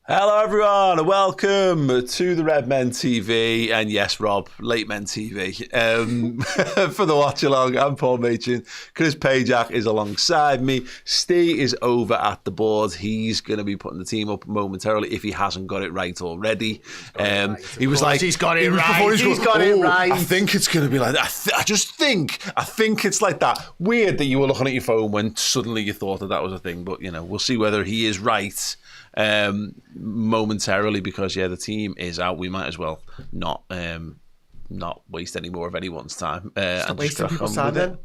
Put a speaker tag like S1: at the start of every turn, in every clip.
S1: Hello everyone and welcome to the Red Men TV, and yes Rob, Late Men TV. For the Watchalong, I'm Paul Machin. Chris Pajak is alongside me. Steve is over at the board. He's going to be putting the team up momentarily if he hasn't got it right already. He was like,
S2: he's got it right. He's got it right.
S1: I think it's going to be like that. I think it's like that. Weird that you were looking at your phone when suddenly you thought that was a thing, but we'll see whether he is right momentarily, because the team is out. We might as well not waste any more of anyone's time.
S2: Stop wasting people's time then.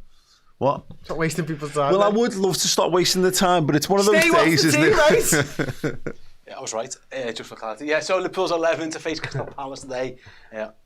S1: What?
S2: Stop wasting people's time.
S1: Well, I would love to stop wasting the time, but it's one of those days, isn't it?
S2: Right?
S3: Yeah, I was right, just for clarity. Yeah, so Liverpool's 11 to face Crystal Palace today.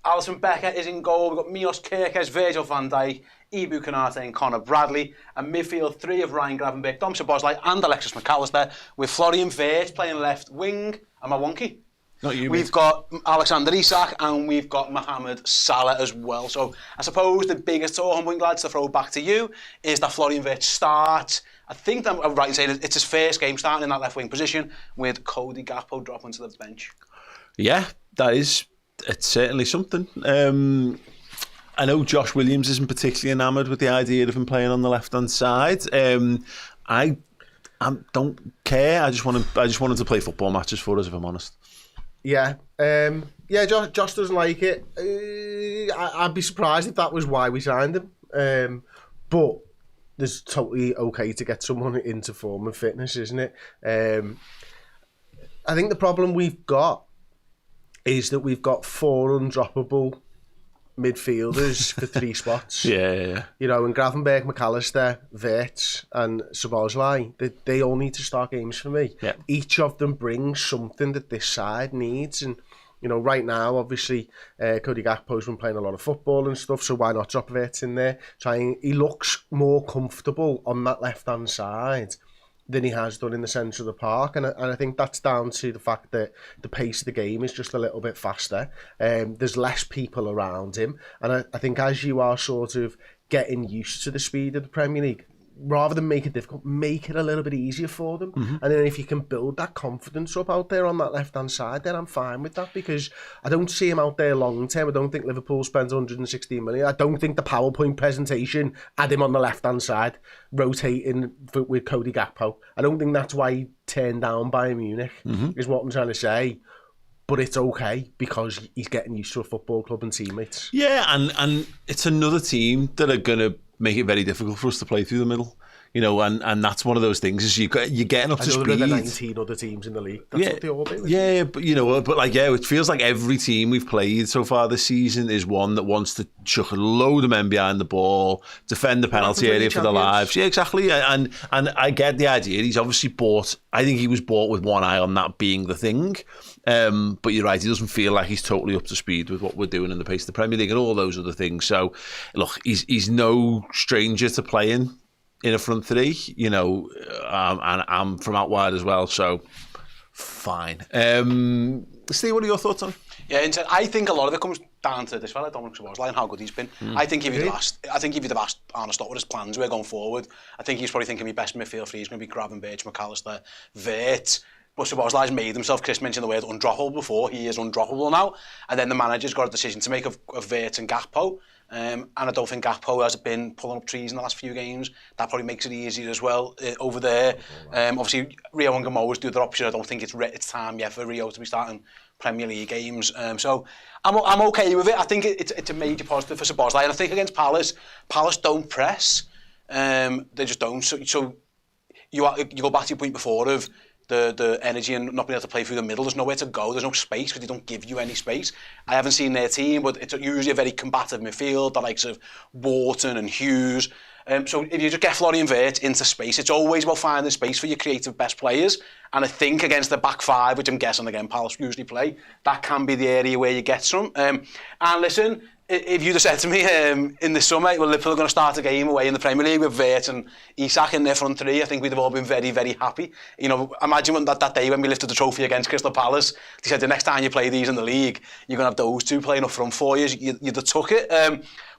S3: Alisson Becker is in goal. We've got Milos Kerkez, Virgil van Dijk, Ibu Konate and Conor Bradley. And midfield three of Ryan Gravenberch, Dom Szoboszlai and Alexis McAllister, with Florian Wirtz playing left wing. Am I wonky?
S1: Not you,
S3: We've got Alexander Isak and we've got Mohamed Salah as well. So I suppose the biggest talking point, lads, to throw back to you is that Florian Wirtz starts. I think I'm right in saying it's his first game starting in that left wing position with Cody Gakpo dropping to the bench. Yeah,
S1: it's certainly something. I know Josh Williams isn't particularly enamoured with the idea of him playing on the left-hand side. I don't care. I just wanted to play football matches for us, if I'm honest.
S2: Yeah. Josh doesn't like it. I'd be surprised if that was why we signed him. But it's totally okay to get someone into form and fitness, isn't it? I think the problem we've got is that we've got 4 undroppable midfielders for 3 spots.
S1: Yeah.
S2: And Gravenberch, McAllister, Wirtz and Szoboszlai, they all need to start games for me.
S1: Yeah.
S2: Each of them brings something that this side needs. And, right now, obviously, Cody Gakpo's been playing a lot of football and stuff, so why not drop Wirtz in there? He looks more comfortable on that left-hand side than he has done in the centre of the park, and I think that's down to the fact that the pace of the game is just a little bit faster. There's less people around him, and I think as you are sort of getting used to the speed of the Premier League, rather than make it difficult, make it a little bit easier for them. Mm-hmm. And then if you can build that confidence up out there on that left-hand side, then I'm fine with that, because I don't see him out there long term. I don't think Liverpool spends 116 million. I don't think the PowerPoint presentation had him on the left-hand side, rotating with Cody Gakpo. I don't think that's why he turned down Bayern Munich, is what I'm trying to say. But it's okay, because he's getting used to a football club and teammates.
S1: Yeah, and it's another team that are going to make it very difficult for us to play through the middle. And that's one of those things, is you're getting up to speed.
S2: There are 19 other teams in the league. That's what they all do.
S1: Yeah, but it feels like every team we've played so far this season is one that wants to chuck a load of men behind the ball, defend the penalty area for their lives. Yeah, exactly. And I get the idea. He's obviously I think he was bought with one eye on that being the thing. But you're right, he doesn't feel like he's totally up to speed with what we're doing in the pace of the Premier League and all those other things. So, look, he's no stranger to playing in a front three, and I'm from out wide as well, so fine. Steve, what are your thoughts on it?
S3: Yeah, I think a lot of it comes down to this fella, Dominic Szoboszlai, and how good he's been. I think if you'd have asked Arne Slot what his plans were going forward, I think he's probably thinking my best midfield three is going to be Gravenberch, McAllister, Wirtz. But Szoboszlai's made himself, Chris mentioned the word undroppable before, he is undroppable now. And then the manager's got a decision to make of Wirtz and Gakpo. And I don't think Gakpo has been pulling up trees in the last few games. That probably makes it easier as well over there. Obviously, Rio and Gamo's do their option. I don't think it's time yet for Rio to be starting Premier League games. So I'm okay with it. I think it's a major positive for Szoboszlai. And I think against Palace don't press. They just don't. So you go back to your point before of the energy and not being able to play through the middle. There's nowhere to go. There's no space because they don't give you any space. I haven't seen their team, but it's usually a very combative midfield, the likes of Wharton and Hughes. So if you just get Florian Wirtz into space, it's always about finding space for your creative best players. And I think against the back five, which I'm guessing again Palace usually play, that can be the area where you get some. And listen, if you'd have said to me in the summer, well, Liverpool are going to start a game away in the Premier League with Vert and Isak in their front three, I think we'd have all been very, very happy. You know, imagine when that day when we lifted the trophy against Crystal Palace, they said the next time you play these in the league, you're going to have those two playing up front for you. You'd have took it.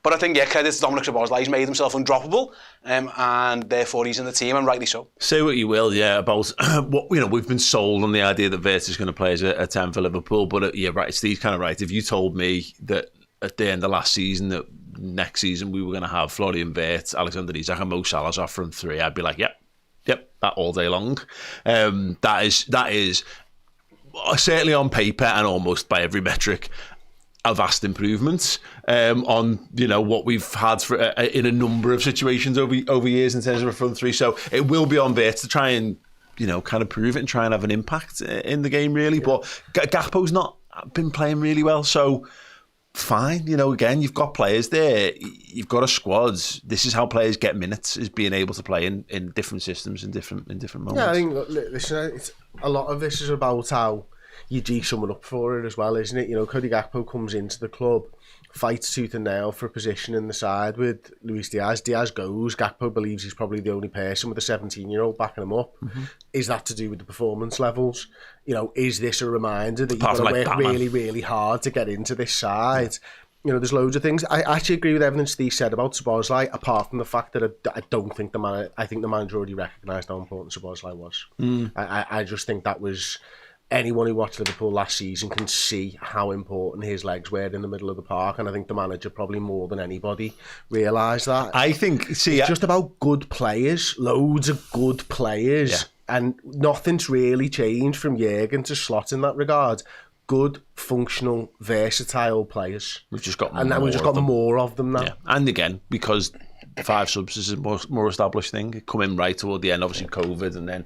S3: But I think, credit to Dominic Szoboszlai, he's made himself undroppable, and therefore he's in the team, and rightly so.
S1: Say what you will, about what we've been sold on the idea that Vert is going to play as a 10 for Liverpool, but right, Steve's kind of right. If you told me that at the end of last season that next season we were going to have Florian Wirtz, Alexander Isak and Mo Salah's off front three, I'd be like, yep, that all day long. That is certainly on paper and almost by every metric a vast improvement on what we've had in a number of situations over years in terms of a front three. So it will be on Wirtz to try and kind of prove it and try and have an impact in the game, really. Yeah. But Gakpo's not been playing really well, so fine. Again, you've got players there, you've got a squad. This is how players get minutes, is being able to play in different systems in different moments.
S2: Yeah, I think listen, a lot of this is about how you G someone up for it as well, isn't it? Cody Gakpo comes into the club, fights tooth and nail for a position in the side with Luis Diaz. Diaz goes. Gakpo believes he's probably the only person with a 17-year-old backing him up. Mm-hmm. Is that to do with the performance levels? Is this a reminder that you've got to work really, really hard to get into this side? Yeah. There's loads of things. I actually agree with everything Steve said about Szoboszlai, apart from the fact that I don't think I think the manager already recognised how important Szoboszlai was. I just think that was... Anyone who watched Liverpool last season can see how important his legs were in the middle of the park, and I think the manager probably more than anybody realised that.
S1: I think, it's
S2: just about good players, loads of good players, and nothing's really changed from Jürgen to Slot in that regard. Good, functional, versatile players.
S1: We've just got
S2: more of them now.
S1: Yeah. And again, because 5 subs is a more established thing, coming right toward the end, obviously COVID, and then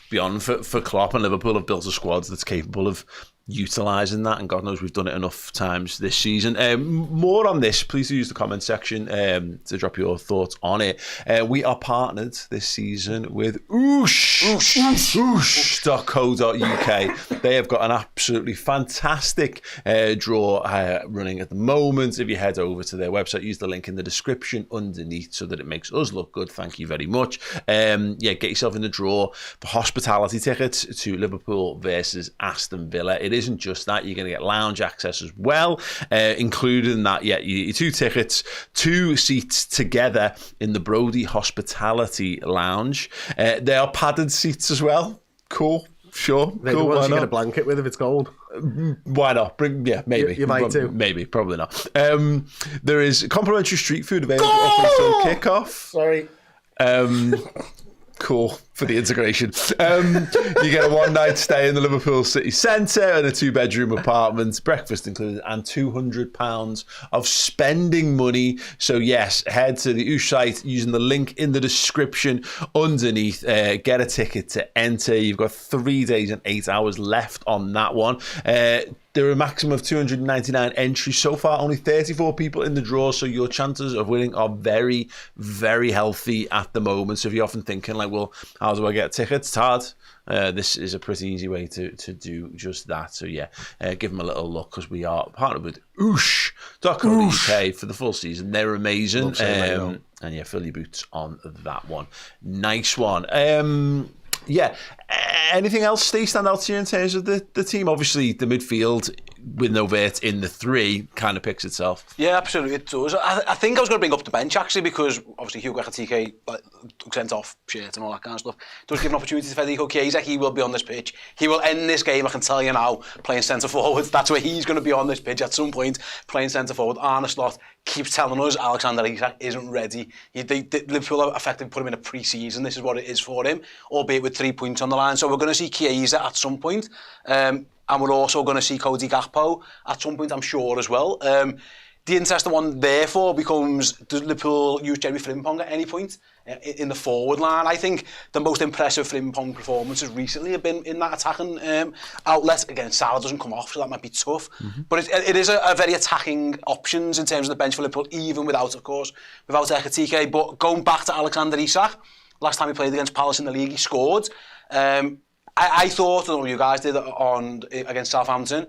S1: beyond for Klopp and Liverpool have built a squad that's capable of utilising that, and God knows we've done it enough times this season. More on this, please do use the comment section to drop your thoughts on it. We are partnered this season with Oosh.co.uk. They have got an absolutely fantastic draw running at the moment. If you head over to their website, use the link in the description underneath so that it makes us look good. Thank you very much. Get yourself in the draw for hospitality tickets to Liverpool versus Aston Villa. It isn't just that, you're going to get lounge access as well, including that, your 2 tickets, 2 seats together in the Brody Hospitality Lounge. There are padded seats as well. Cool. Sure.
S2: Maybe cool. Once you get a blanket with if it's cold.
S1: Why not? Maybe.
S2: You might too.
S1: Maybe, probably not. There is complimentary street food available until kick-off.
S2: Sorry.
S1: Cool for the integration. You get a 1-night stay in the Liverpool city centre and a 2-bedroom apartment, breakfast included, and £200 of spending money. So yes, head to the Oosh site using the link in the description underneath. Get a ticket to enter. You've got 3 days and 8 hours left on that one. There are a maximum of 299 entries so far, only 34 people in the draw, so your chances of winning are very, very healthy at the moment. So if you're often thinking like, well, how do I get tickets? It's hard. This is a pretty easy way to do just that. So give them a little look, because we are partnered with Oosh.co.uk for the full season. They're amazing. And fill your boots on that one. Nice one. Anything else, Steve, stand out to you in terms of the team? Obviously, the midfield with no Vert in the 3 kind of picks itself.
S3: Yeah, absolutely, it does. I think I was going to bring up the bench, actually, because obviously Hugo Ekitike sent off shirt and all that kind of stuff. Does give an opportunity to Federico Chiesa. He will be on this pitch. He will end this game, I can tell you now, playing centre forward. That's where he's going to be on this pitch at some point, playing centre forward. Arne Slot keeps telling us Alexander Isak isn't ready. Liverpool have effectively put him in a pre-season. This is what it is for him, albeit with 3 points on the line. So we're going to see Chiesa at some point. And we're also going to see Cody Gakpo at some point, I'm sure, as well. The interesting one, therefore, becomes, does Liverpool use Jeremy Frimpong at any point in the forward line? I think the most impressive Frimpong performances recently have been in that attacking outlet. Again, Salah doesn't come off, so that might be tough. Mm-hmm. But it is a very attacking options in terms of the bench for Liverpool, even without Ekitike. But going back to Alexander Isak, last time he played against Palace in the league, he scored. I thought, I don't know what you guys did against Southampton,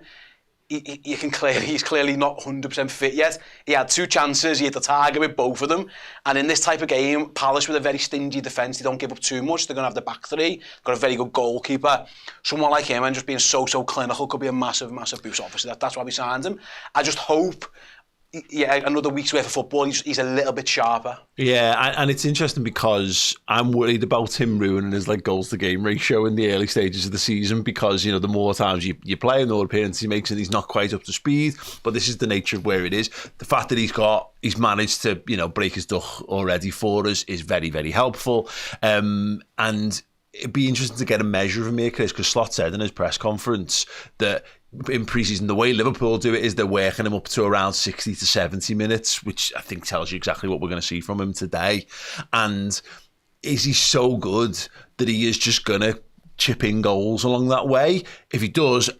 S3: he's clearly not 100% fit yet. He had 2 chances, he hit the target with both of them. And in this type of game, Palace with a very stingy defence, they don't give up too much. They're going to have the back 3, got a very good goalkeeper. Someone like him and just being so clinical could be a massive boost. Obviously, that's why we signed him. I just hope, another week's worth of football, he's a little bit sharper.
S1: Yeah, and it's interesting because I'm worried about him ruining his goals to game ratio in the early stages of the season, because the more times you play and the more appearances he makes and he's not quite up to speed. But this is the nature of where it is. The fact that he's managed to break his duck already for us is very, very helpful. And it'd be interesting to get a measure of him here, Chris, because Slot said in his press conference that in pre-season, the way Liverpool do it is they're working him up to around 60 to 70 minutes, which I think tells you exactly what we're going to see from him today. And is he so good that he is just going to chip in goals along that way? If he does,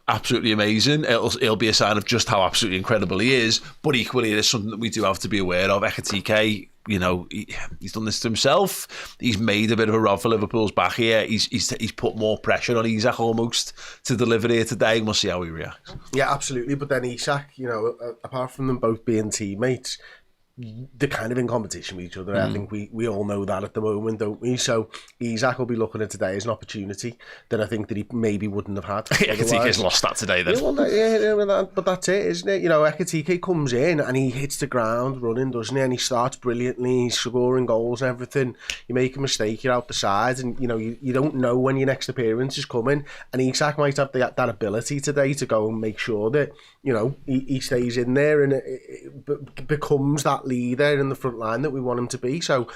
S1: absolutely amazing. It'll be a sign of just how absolutely incredible he is. But equally, it is something that we do have to be aware of. Ekitike, he's done this to himself. He's made a bit of a rod for Liverpool's back here. He's put more pressure on Isak almost to deliver here today. We'll see how he reacts.
S2: Yeah, absolutely. But then Isak, apart from them both being teammates, they're kind of in competition with each other. I think we all know that at the moment, don't we? So Isak will be looking at today as an opportunity that I think that he maybe wouldn't have had.
S1: Ekitike's lost that today then.
S2: But that's it, isn't it? Ekitike comes in and he hits the ground running, doesn't he? And he starts brilliantly, he's scoring goals and everything. You make a mistake, you're out the side, and you don't know when your next appearance is coming. And Isak might have that ability today to go and make sure that he stays in there and it becomes that leader in the front line that we want him to be. So,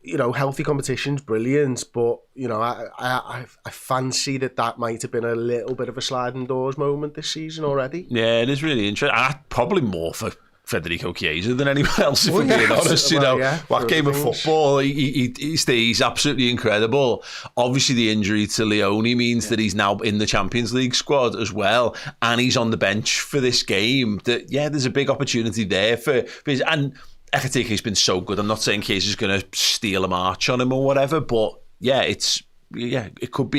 S2: healthy competition's brilliant, but I fancy that might have been a little bit of a sliding doors moment this season already.
S1: Yeah, it is really interesting. Probably more for Federico Chiesa than anyone else, if we're being honest. What game of football, he stays absolutely incredible. Obviously, the injury to Leone means that he's now in the Champions League squad as well, and he's on the bench for this game. There's a big opportunity there for his, and Ekitike's been so good. I'm not saying Chiesa's going to steal a march on him or whatever, but it could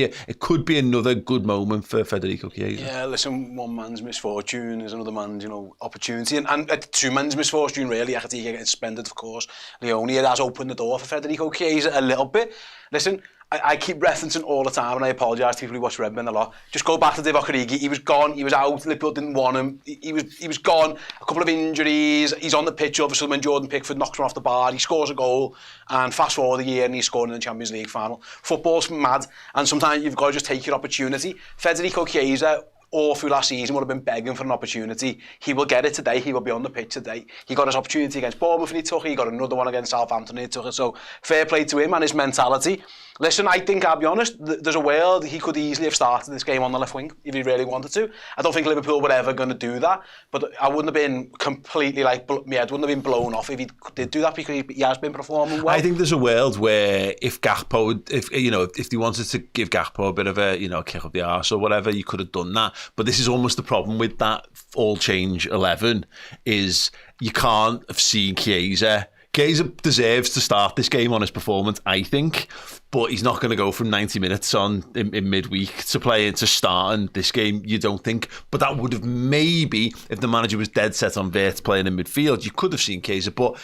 S1: be another good moment for Federico Chiesa.
S3: Yeah, listen, one man's misfortune is another man's opportunity, and 2 men's misfortune really. Ekitike getting suspended, of course. Leone, it has opened the door for Federico Chiesa a little bit. Listen, I keep referencing all the time, and I apologise to people who watch Redmond a lot. Just go back to Divock Origi. He was gone. He was out. Liverpool didn't want him. He was gone. A couple of injuries. He's on the pitch, obviously, when Jordan Pickford knocks him off the bar. He scores a goal, and fast forward a year, and he's scoring in the Champions League final. Football's mad, and sometimes you've got to just take your opportunity. Federico Chiesa, all through last season, would have been begging for an opportunity. He will get it today. He will be on the pitch today. He got his opportunity against Bournemouth and he took it. He got another one against Southampton and he took it. So fair play to him and his mentality. Listen, I think, I'll be honest, there's a world he could easily have started this game on the left wing if he really wanted to. I don't think Liverpool were ever going to do that, but I wouldn't have been completely my head wouldn't have been blown off if he did do that, because he has been performing well.
S1: I think there's a world where if Gakpo, if they wanted to give Gakpo a bit of a kick up the arse or whatever, you could have done that. But this is almost the problem with that all change 11 is you can't have seen Chiesa. Chiesa deserves to start this game on his performance, I think, but he's not going to go from 90 minutes on in midweek to starting this game, you don't think. But that would have maybe, if the manager was dead set on Wirtz playing in midfield, you could have seen Chiesa, but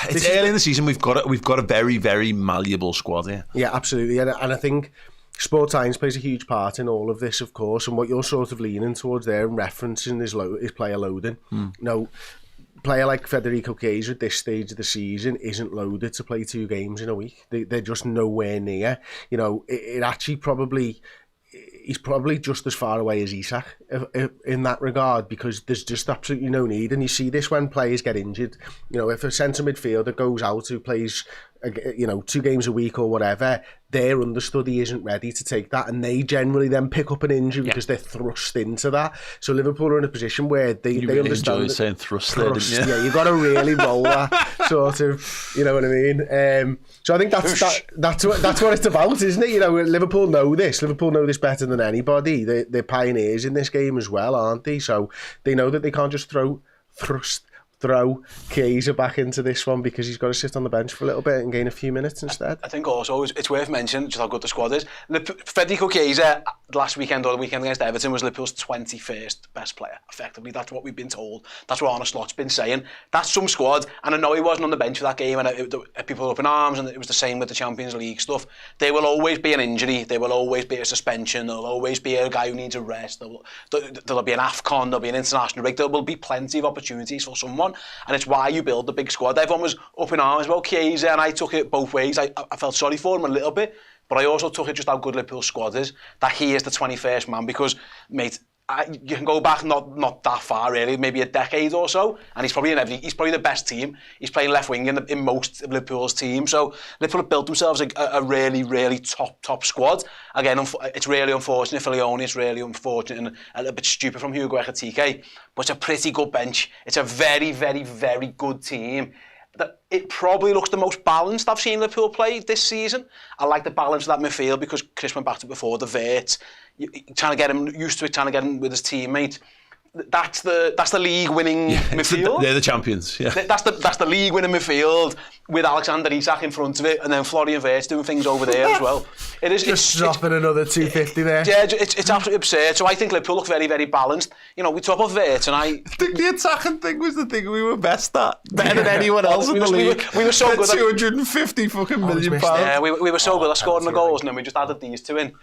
S1: it's early in the season. We've got a very, very malleable squad here.
S2: Yeah, absolutely, and I think Sport Science plays a huge part in all of this, of course, and what you're sort of leaning towards there and referencing is player loading. Player like Federico Chiesa at this stage of the season isn't loaded to play 2 games in a week. They're just nowhere near. It actually he's probably just as far away as Isak in that regard, because there's just absolutely no need. And you see this when players get injured. If a centre midfielder goes out who plays 2 games a week or whatever, their understudy isn't ready to take that, and they generally then pick up an injury because they're thrust into that. So Liverpool are in a position where they
S1: really
S2: understand
S1: enjoy saying thrust there, didn't you?
S2: Yeah, you've got to really roll that sort of, you know what I mean? So I think that's what it's about, isn't it? Liverpool know this. Liverpool know this better than anybody. They're pioneers in this game as well, aren't they? So they know that they can't just throw Chiesa back into this one because he's got to sit on the bench for a little bit and gain a few minutes instead.
S3: I think also it's worth mentioning just how good the squad is. Federico Chiesa, last weekend or the weekend against Everton was Liverpool's 21st best player. Effectively, that's what we've been told. That's what Arne Slot's been saying. That's some squad, and I know he wasn't on the bench for that game, and people were up in arms, and it was the same with the Champions League stuff. There will always be an injury, there will always be a suspension, there'll always be a guy who needs a rest, there'll be an AFCON, there'll be an international break, there will be plenty of opportunities for someone, and it's why you build the big squad. Everyone was up in arms about Chiesa, and I took it both ways. I felt sorry for him a little bit, but I also took it just how good Liverpool's squad is, that he is the 21st man, because, mate, you can go back not that far really, maybe a decade or so, and he's probably the best team. He's playing left wing in most of Liverpool's teams, so Liverpool have built themselves a really, really top squad. Again, it's really unfortunate for Leone, it's really unfortunate and a little bit stupid from Hugo Ekitike, but it's a pretty good bench. It's a very, very, very good team. That it probably looks the most balanced I've seen Liverpool play this season. I like the balance of that midfield because Chris went back to it before, the Vert, trying to get him used to it, trying to get him with his teammate. That's the league-winning midfield.
S1: They're the champions. Yeah.
S3: That's the league-winning midfield with Alexander Isak in front of it, and then Florian Wirtz doing things over there as well. It is
S2: just dropping another 250 there.
S3: Yeah, it's absolutely absurd. So I think Liverpool look very, very balanced. You know, we talk about Wirtz, and I
S1: think the attacking thing was the thing we were best at, better than anyone else in the league.
S3: We were so good.
S1: 250 fucking million pounds.
S3: Yeah, we were so good at scoring the goals, and then we just added these two in.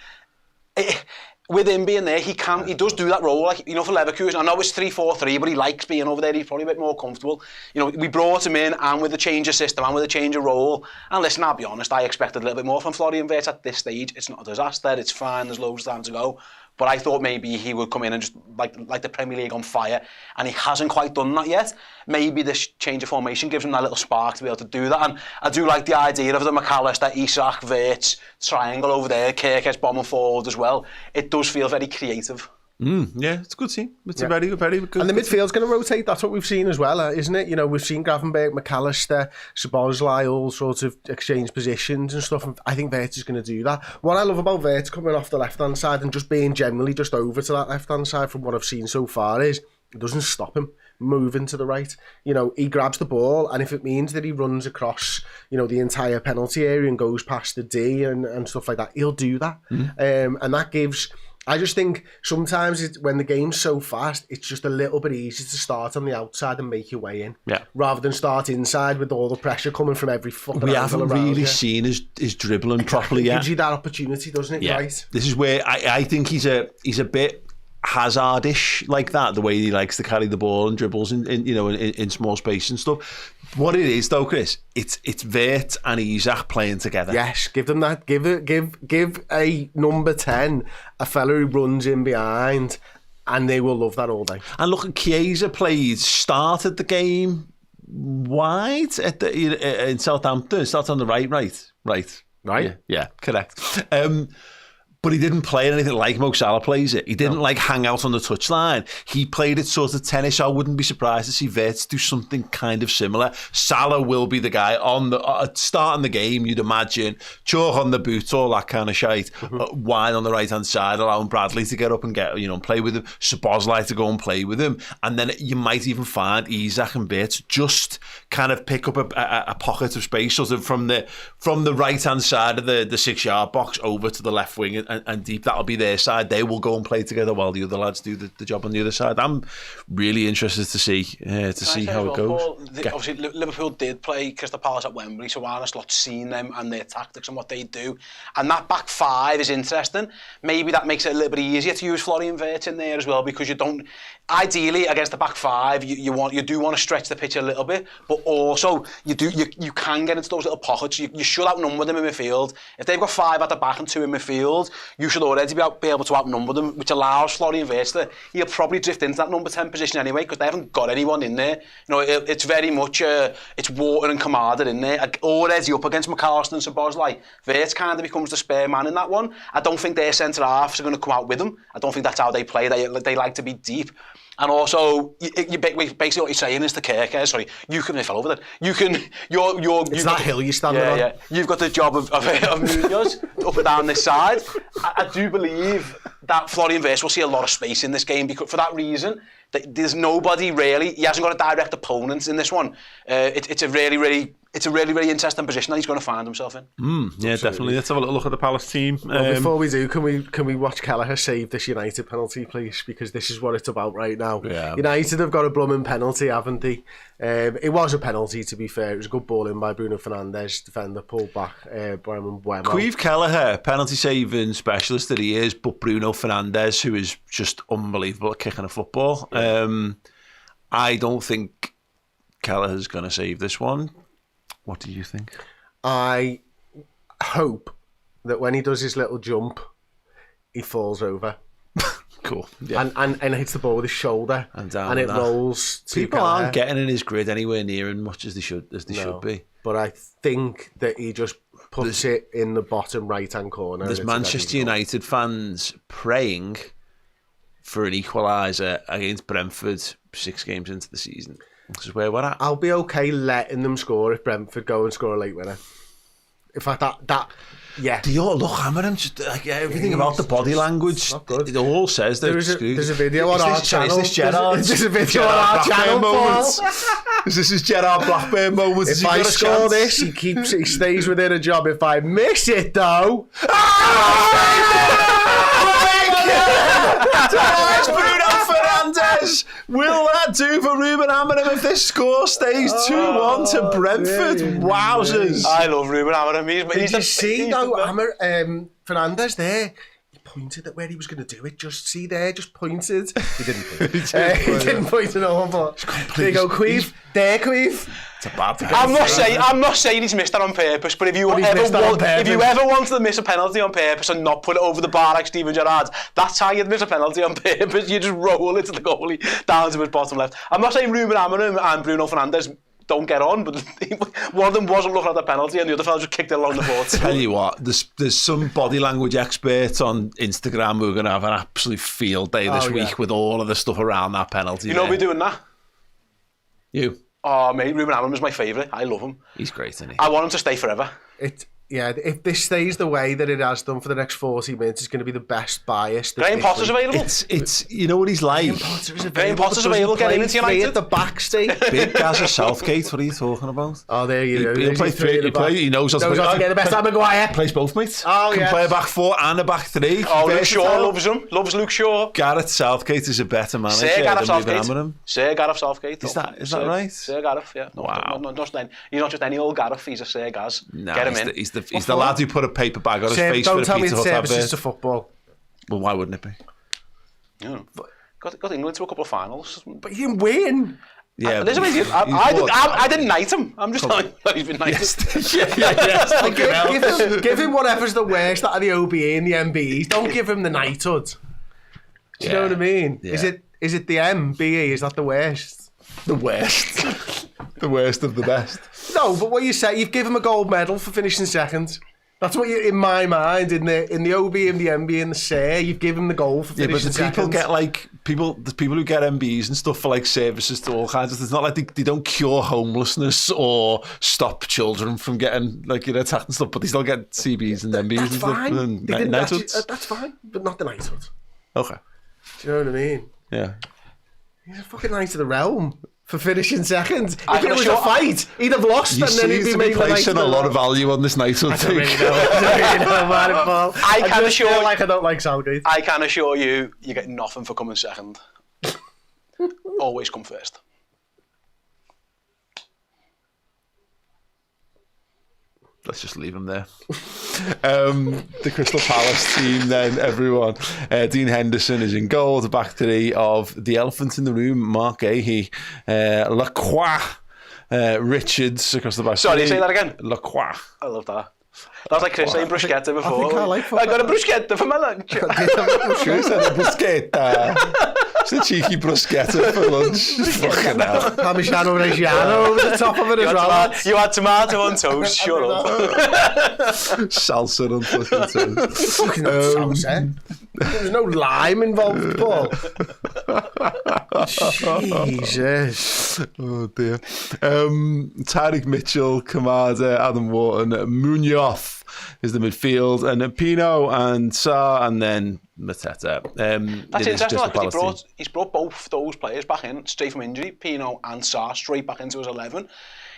S3: With him being there, he does do that role, like, you know, for Leverkusen. I know it's 3-4-3, but he likes being over there. He's probably a bit more comfortable. You know, we brought him in, and with a change of system, and with a change of role. And listen, I'll be honest, I expected a little bit more from Florian Wirtz at this stage. It's not a disaster, it's fine, there's loads of time to go. But I thought maybe he would come in and just like the Premier League on fire, and he hasn't quite done that yet. Maybe this change of formation gives him that little spark to be able to do that. And I do like the idea of the McAllister, Isak, Wirtz triangle over there. Kirk's bombing forward as well. It does feel very creative.
S1: Yeah, it's a good team. It's a very good
S2: and the midfield's going to rotate. That's what we've seen as well, isn't it? You know, we've seen Gravenberch, McAllister, Szoboszlai all sorts of exchange positions and stuff. And I think Wirtz is going to do that. What I love about Wirtz coming off the left-hand side and just being generally just over to that left-hand side from what I've seen so far is it doesn't stop him moving to the right. You know, he grabs the ball, and if it means that he runs across, you know, the entire penalty area and goes past the D and stuff like that, he'll do that. And that gives... I just think sometimes when the game's so fast, it's just a little bit easier to start on the outside and make your way in, rather than start inside with all the pressure coming from every fucking angle around. We haven't really
S1: seen his dribbling properly yet.
S2: It gives you that opportunity, doesn't it?
S1: Yeah.
S2: Right.
S1: This is where I think he's a bit Hazard-ish like that, the way he likes to carry the ball and dribbles in small space and stuff. What it is though, Chris, it's Wirtz and Isak playing together.
S2: Yes, give them that. Give a number 10, a fella who runs in behind, and they will love that all day.
S1: And look, Chiesa started the game wide in Southampton. Started on the right. Yeah, correct. But he didn't play anything like Mo Salah plays it. He didn't hang out on the touchline. He played it sort of tennis. I wouldn't be surprised to see Wirtz do something kind of similar. Salah will be the guy on the starting the game, you'd imagine. Chalk on the boot, all that kind of shite. Wide on the right-hand side, allowing Bradley to get up and play with him. Szoboszlai to go and play with him. And then you might even find Isak and Wirtz just kind of pick up a pocket of space sort of from the right-hand side of the 6-yard box over to the left wing and deep. That'll be their side. They will go and play together while the other lads do the job on the other side. I'm really interested to see how it goes.
S3: Paul, obviously, Liverpool did play Crystal Palace at Wembley, so Arne Slot's seen them and their tactics and what they do. And that back five is interesting. Maybe that makes it a little bit easier to use Florian Wirtz in there as well, because you don't... Ideally, against the back five, you do want to stretch the pitch a little bit, but also you can get into those little pockets. You should outnumber them in midfield. If they've got 5 at the back and 2 in midfield, you should already be able to outnumber them, which allows Florian Wirtz he'll probably drift into that number 10 position anyway, because they haven't got anyone in there. You know, it's very much it's Water and Kamada in there. Already up against McAllister and Szoboszlai. Wirtz kind of becomes the spare man in that one. I don't think their centre halves are going to come out with them. I don't think that's how they play. They like to be deep. And also, basically what you're saying is to Kirk, sorry, you can fell over that. It's
S2: that hill you're standing on.
S3: Yeah. You've got the job of Munoz up and down this side. I do believe that Florian Wirtz will see a lot of space in this game because for that reason. There's nobody really. He hasn't got a direct opponent in this one. It's a really interesting position that he's going to find himself in.
S1: Yeah, definitely. Let's have a little look at the Palace team.
S2: Well, before we do, can we watch Kelleher save this United penalty, please? Because this is what it's about right now.
S1: Yeah.
S2: United have got a blooming penalty, haven't they? It was a penalty, to be fair. It was a good ball in by Bruno Fernandes, defender pulled back. Brian Wemo.
S1: Queeve Kelleher, penalty saving specialist that he is, but Bruno Fernandes, who is just unbelievable at kicking a football. I don't think Kelleher's going to save this one. What do you think? I
S2: hope that when he does his little jump, he falls over.
S1: Cool. Yeah.
S2: And hits the ball with his shoulder. And it rolls to
S1: People
S2: Kelleher.
S1: aren't getting in his grid anywhere near as much as they should be.
S2: But I think that he just puts it in the bottom right-hand corner.
S1: There's Manchester United fans praying for an equaliser against Brentford 6 games into the season. This is where we're at.
S2: I'll be okay letting them score if Brentford go and score a late winner. In fact, yeah.
S1: Do you all look hammering? Just like everything about the body language. It all says that.
S2: There's a video on our channel.
S1: Is this Gerrard?
S2: There's a video on our channel, Paul.
S1: Is this his Gerrard Blackburn moment?
S2: If I score this, he stays within a job. If I miss it, though.
S1: Will that do for Ruben Amorim if this score stays 2-1 to Brentford? Wowzers.
S3: I love Ruben Amorim.
S2: Did you see, though, Fernandes there? He pointed at where he was going to do it. Just pointed. He didn't point. He didn't point at all, but there you go, Queeve. There, Queeve.
S1: It's a bad thing.
S3: I'm not saying he's missed that on purpose, but if you ever wanted to miss a penalty on purpose and not put it over the bar like Steven Gerrard, that's how you'd miss a penalty on purpose. You just roll it to the goalie down to his bottom left. I'm not saying Ruben Amorim and Bruno Fernandes don't get on, but one of them wasn't looking at the penalty and the other fella just kicked it along the board.
S1: Tell you what, there's some body language experts on Instagram who are going to have an absolute field day this week with all of the stuff around that penalty.
S3: You know we're doing that?
S1: You?
S3: Oh, mate, Ruben Amorim is my favourite. I love him.
S1: He's great, isn't he?
S3: I want him to stay forever.
S2: If this stays the way that it has done for the next 40 minutes, it's going to be the best bias.
S3: Graham Potter's available.
S1: It's you know what he's like.
S3: Graham Potter's available. Get him into United.
S2: At the back, Steve.
S1: Big Gaza Southgate. What are you talking about?
S2: Oh, there you go.
S1: He'll play three. He knows how
S2: to get the best out of Maguire.
S1: Plays both, mate.
S2: Oh,
S1: Can play a back four and a back three.
S3: Oh, Luke Shaw loves him. Loves Luke Shaw.
S1: Gareth Southgate is a better manager
S3: Gareth
S1: than Ruben
S3: Southgate.
S1: Amorim.
S3: Sir Gareth Southgate.
S1: Is that right?
S3: Sir Gareth, yeah.
S1: Wow.
S3: He's not just any old Gareth. He's a Sir Gaz. Get him in.
S1: He's the lad who put a paper bag on his face
S2: don't
S1: for
S2: tell
S1: a
S2: me
S1: Pizza
S2: it's
S1: Hut
S2: services to football.
S1: Well, why wouldn't it be?
S3: Yeah. Got England to a couple of finals.
S2: But he didn't win.
S1: Yeah,
S3: I didn't knight him. I'm just telling you he's been knighted.
S2: Give him whatever's the worst out of the OBE and the MBE. Don't give him the knighthood. Do you know what I mean?
S1: Yeah.
S2: Is it the MBE? Is that the worst?
S1: The worst. The worst of the best.
S2: No, but what you say, you've given him a gold medal for finishing second. That's what you, in my mind, in the OB and the MB and the SAR, you've given him the goal for finishing second.
S1: The people who get MBs and stuff for like services to all kinds of things. It's not like they don't cure homelessness or stop children from getting attacked and stuff, but they still get CBs and MBs and stuff.
S2: Fine.
S1: And knighthoods.
S2: That's fine, but not the knighthood.
S1: Okay.
S2: Do you know what I mean?
S1: Yeah.
S2: He's a fucking knight of the realm for finishing second. If it was a fight, he'd have lost, and then he'd be making
S1: placing a lot of value on this knighthood thing.
S2: I don't really know about it, Paul. I don't like Southgate.
S3: I can assure you get nothing for coming second. Always come first.
S1: Let's just leave him there. The Crystal Palace team then, everyone. Dean Henderson is in goal. The back three of the elephant in the room, Mark Ahey, Lacroix, Richards across the back.
S3: Sorry, say that again.
S1: Lacroix.
S3: I love that. That was like Chris saying bruschetta before.
S2: I think I like football.
S3: I got a bruschetta for my lunch.
S1: Chris had a bruschetta. It's a cheeky bruschetta for lunch. Fucking hell.
S2: Parmigiano Reggiano over the top of it as well.
S3: You had tomato on toast. Shut up.
S1: Salsa on fucking toast.
S2: Fucking salsa. There's no lime involved, Paul. Jesus.
S1: Oh dear. Tyreek Mitchell, Kamada, Adam Wharton, Munoz, is the midfield, and then Pino and Sarr, and then Mateta.
S3: That's interesting because he's brought both those players back in straight from injury, Pino and Sarr, straight back into his 11.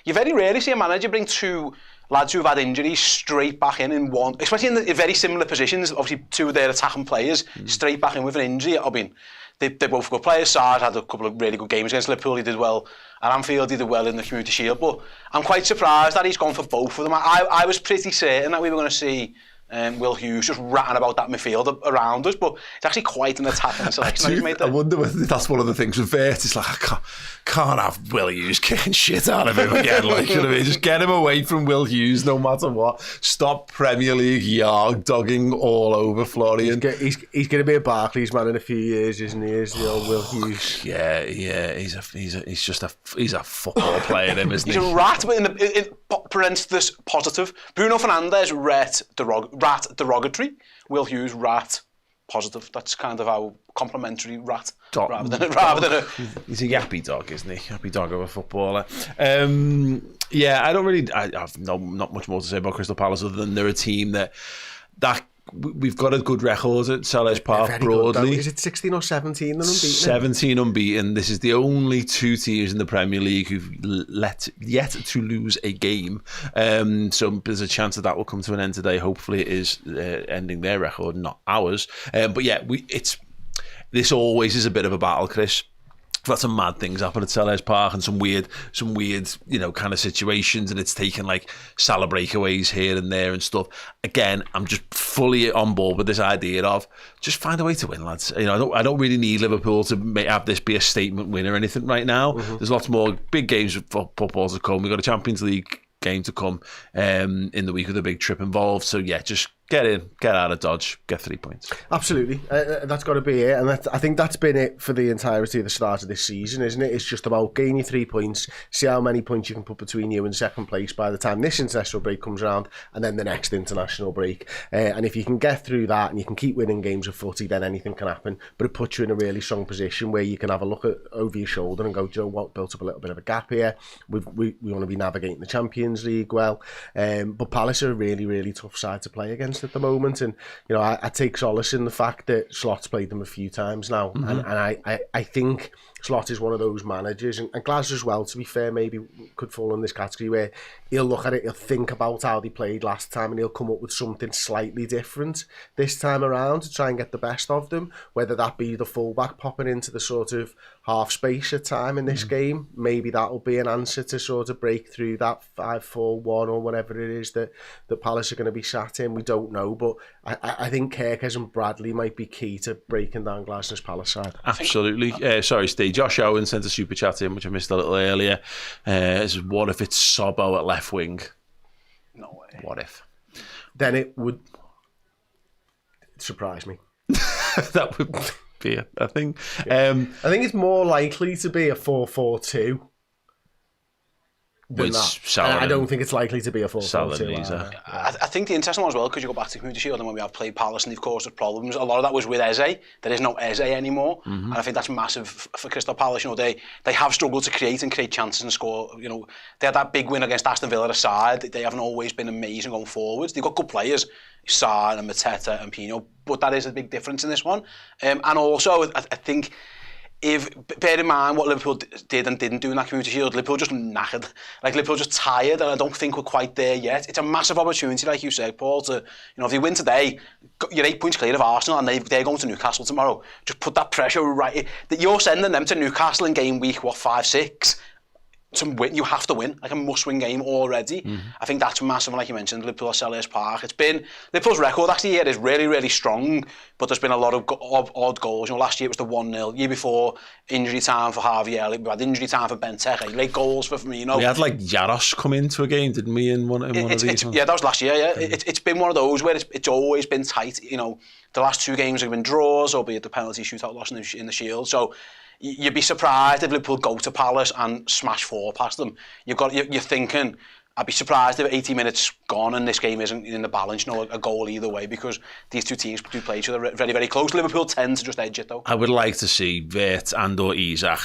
S3: You very rarely see a manager bring two lads who've had injuries straight back in one, especially in very similar positions. Obviously, two of their attacking players straight back in with an injury. I mean, they're both good players. Sarr had a couple of really good games against Liverpool. He did well at Anfield. He did well in the Community Shield. But I'm quite surprised that he's gone for both of them. I was pretty certain that we were going to see Will Hughes just ratting about that midfield around us, but it's actually quite an attacking selection.
S1: I wonder whether that's one of the things with Vert. It's like, I can't have Will Hughes kicking shit out of him again. Like, you know what I mean? Just get him away from Will Hughes no matter what. Stop Premier League yard dogging all over Florian.
S2: He's going to be a Barclays man in a few years, isn't he? Is the old Will Hughes?
S1: Yeah. He's a football player, him, isn't he?
S3: He's a rat, but in parenthesis positive. Bruno Fernandes, rat derogatory. Will Hughes, rat positive. That's kind of our complimentary rat. Rather than a...
S1: He's a yappy dog, isn't he? Yappy dog of a footballer. Yeah, I have not much more to say about Crystal Palace other than they're a team that we've got a good record at Selhurst Park broadly.
S2: Is it 16 or 17 unbeaten?
S1: 17 unbeaten. This is the only two teams in the Premier League who've yet to lose a game. So there's a chance that will come to an end today. Hopefully it is ending their record, not ours. But yeah, this always is a bit of a battle, Chris. We've had some mad things happen at Selhurst Park and some weird, kind of situations, and it's taken like Salah breakaways here and there and stuff. Again, I'm just fully on board with this idea of just find a way to win, lads. I don't really need Liverpool to have this be a statement win or anything right now. There's lots more big games of football to come. We've got a Champions League game to come in the week with a big trip involved. So yeah, just get in, get out of Dodge, get 3 points.
S2: Absolutely. That's got to be it. And I think that's been it for the entirety of the start of this season, isn't it? It's just about gain your 3 points, see how many points you can put between you and second place by the time this international break comes around and then the next international break. And if you can get through that and you can keep winning games of footy, then anything can happen. But it puts you in a really strong position where you can have a look over your shoulder and go, do you know what, built up a little bit of a gap here. We want to be navigating the Champions League well. But Palace are a really, really tough side to play against at the moment, and I take solace in the fact that Slot's played them a few times now, and I think Slot is one of those managers, and Glasgow as well, to be fair, maybe could fall in this category where he'll look at it, he'll think about how they played last time, and he'll come up with something slightly different this time around to try and get the best of them, whether that be the fullback popping into the sort of half space at time in this game. Maybe that'll be an answer to sort of break through that 5-4-1 or whatever it is that Palace are going to be sat in. We don't know, but I think Kerkez and Bradley might be key to breaking down Glasgow's Palace side.
S1: Absolutely. Sorry, Steve. Josh Owen sent a super chat in, which I missed a little earlier. What if it's Sobbo at left wing?
S3: No way.
S1: What if?
S2: Then it would surprise me.
S1: That would be a thing.
S2: I think it's more likely to be a 4-4-2. I don't think it's likely to be a 4-4-2.
S3: I think the interesting one as well, because you go back to Community Shield and when we have played Palace and they've caused us problems, a lot of that was with Eze. There is no Eze anymore, and I think that's massive for Crystal Palace. They have struggled to create chances and score. They had that big win against Aston Villa aside. They haven't always been amazing going forwards. They've got good players, Sarr and Mateta and Pino, but that is a big difference in this one. And also, I think, bear in mind what Liverpool did and didn't do in that Community Shield, Liverpool just knackered. Liverpool just tired, and I don't think we're quite there yet. It's a massive opportunity, like you said, Paul, to, if you win today, you're 8 points clear of Arsenal, and they're going to Newcastle tomorrow. Just put that pressure right. You're sending them to Newcastle in game week, 5-6? To win, you have to win, like a must-win game already. I think that's massive, and like you mentioned, Liverpool at Selhurst Park. Liverpool's record actually here is really, really strong, but there's been a lot of odd goals. Last year it was the 1-0. Year before, injury time for Harvey Elliott. We had injury time for Benteke. Late goals for Firmino.
S1: We had Jaros come into a game, didn't we? In one of these ones?
S3: Yeah, that was last year. Yeah, it's been one of those where it's always been tight. The last 2 games have been draws, albeit the penalty shootout loss in the Shield. So you'd be surprised if Liverpool go to Palace and smash 4 past them. You're thinking, I'd be surprised if 80 minutes gone and this game isn't in the balance, a goal either way, because these two teams do play each other very, very close. Liverpool tend to just edge it, though.
S1: I would like to see Vert and or Isak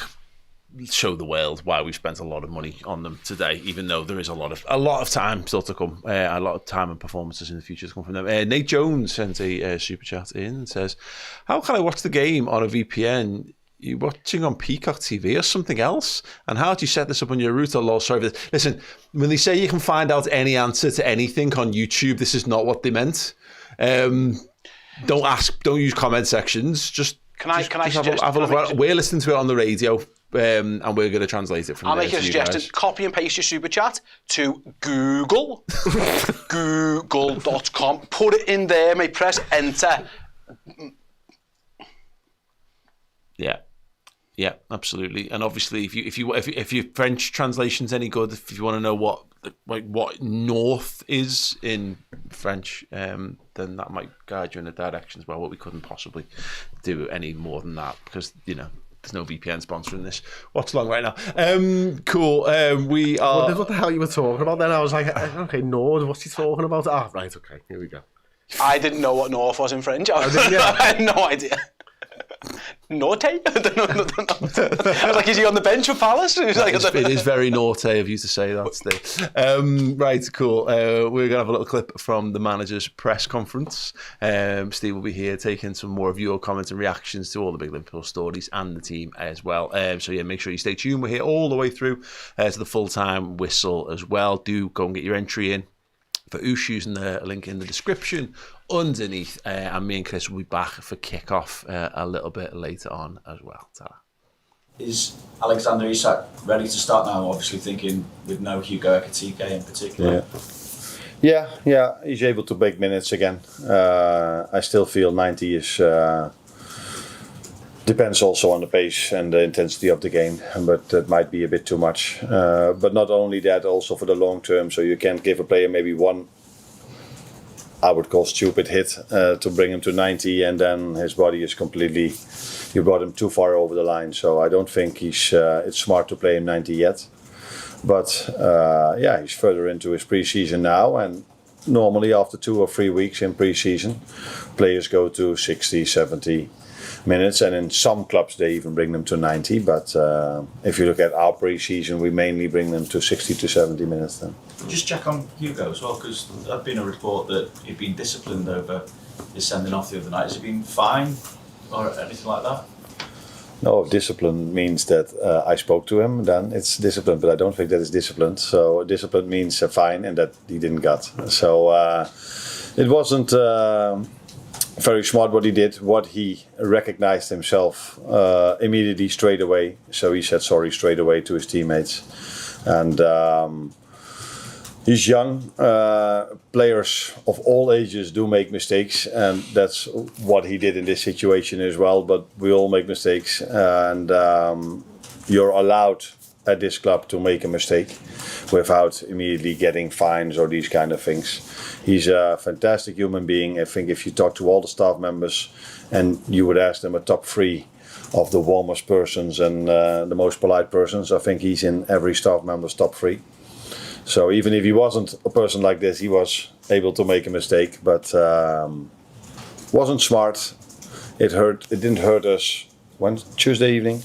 S1: show the world why we've spent a lot of money on them today, even though there is a lot of time still to come, a lot of time and performances in the future to come from them. Nate Jones sent a super chat in and says, how can I watch the game on a VPN? You watching on Peacock TV or something else? And how do you set this up on your router? Lol, sorry for this. Listen, when they say you can find out any answer to anything on YouTube, this is not what they meant. Don't use comment sections. Just have a look. We're listening to it on the radio. And we're going to translate it from
S3: I'll
S1: there.
S3: make a suggestion. Copy and paste your super chat to Google, google.com. Put it in there, mate. Press enter.
S1: Yeah, absolutely. And obviously, if your French translation's any good, if you want to know what north is in French, then that might guide you in a direction as well. But we couldn't possibly do any more than that because there's no VPN sponsoring this. Watchalong right now. Cool. We are.
S2: What the hell you were talking about then? I was like, okay, Nord, what's he talking about? Ah, right, okay, here we go.
S3: I didn't know what North was in French. I had no idea. Norte? I was like, is he on the bench for Palace?
S1: It is very naughty of you to say that, Steve. Right, cool. We're going to have a little clip from the manager's press conference. Steve will be here taking some more of your comments and reactions to all the big Liverpool stories and the team as well. So yeah, make sure you stay tuned. We're here all the way through to the full-time whistle as well. Do go and get your entry in for Oosh using the link in the description underneath, and me and Chris will be back for kickoff a little bit later on as well. Ta-ra.
S4: Is Alexander Isak ready to start now? Obviously thinking with no Hugo Ekitike in particular.
S5: Yeah, he's able to make minutes again. I still feel 90 is depends also on the pace and the intensity of the game, but that might be a bit too much. But not only that, also for the long term, so you can't give a player maybe one, I would call stupid hit to bring him to 90 and then his body is completely, you brought him too far over the line. So I don't think it's smart to play him 90 yet. But he's further into his pre-season now, and normally after 2 or 3 weeks in pre-season, players go to 60, 70 minutes, and in some clubs they even bring them to 90. But if you look at our pre-season, we mainly bring them to 60 to 70 minutes then.
S4: Just check on Hugo as well, because there's been a report that he'd been disciplined over his sending off the other night. Has he been fined or anything like that?
S5: No, discipline means that I spoke to him, then it's discipline, but I don't think that is disciplined. So discipline means a fine, and that he didn't get. So it wasn't very smart what he did. What he recognized himself immediately straight away. So he said sorry straight away to his teammates. And he's young. Players of all ages do make mistakes, and that's what he did in this situation as well. But we all make mistakes, and you're allowed at this club to make a mistake without immediately getting fines or these kind of things. He's a fantastic human being. I think if you talk to all the staff members and you would ask them a top 3 of the warmest persons and the most polite persons, I think he's in every staff member's top 3. So even if he wasn't a person like this, he was able to make a mistake, but wasn't smart. It didn't hurt us Tuesday evening.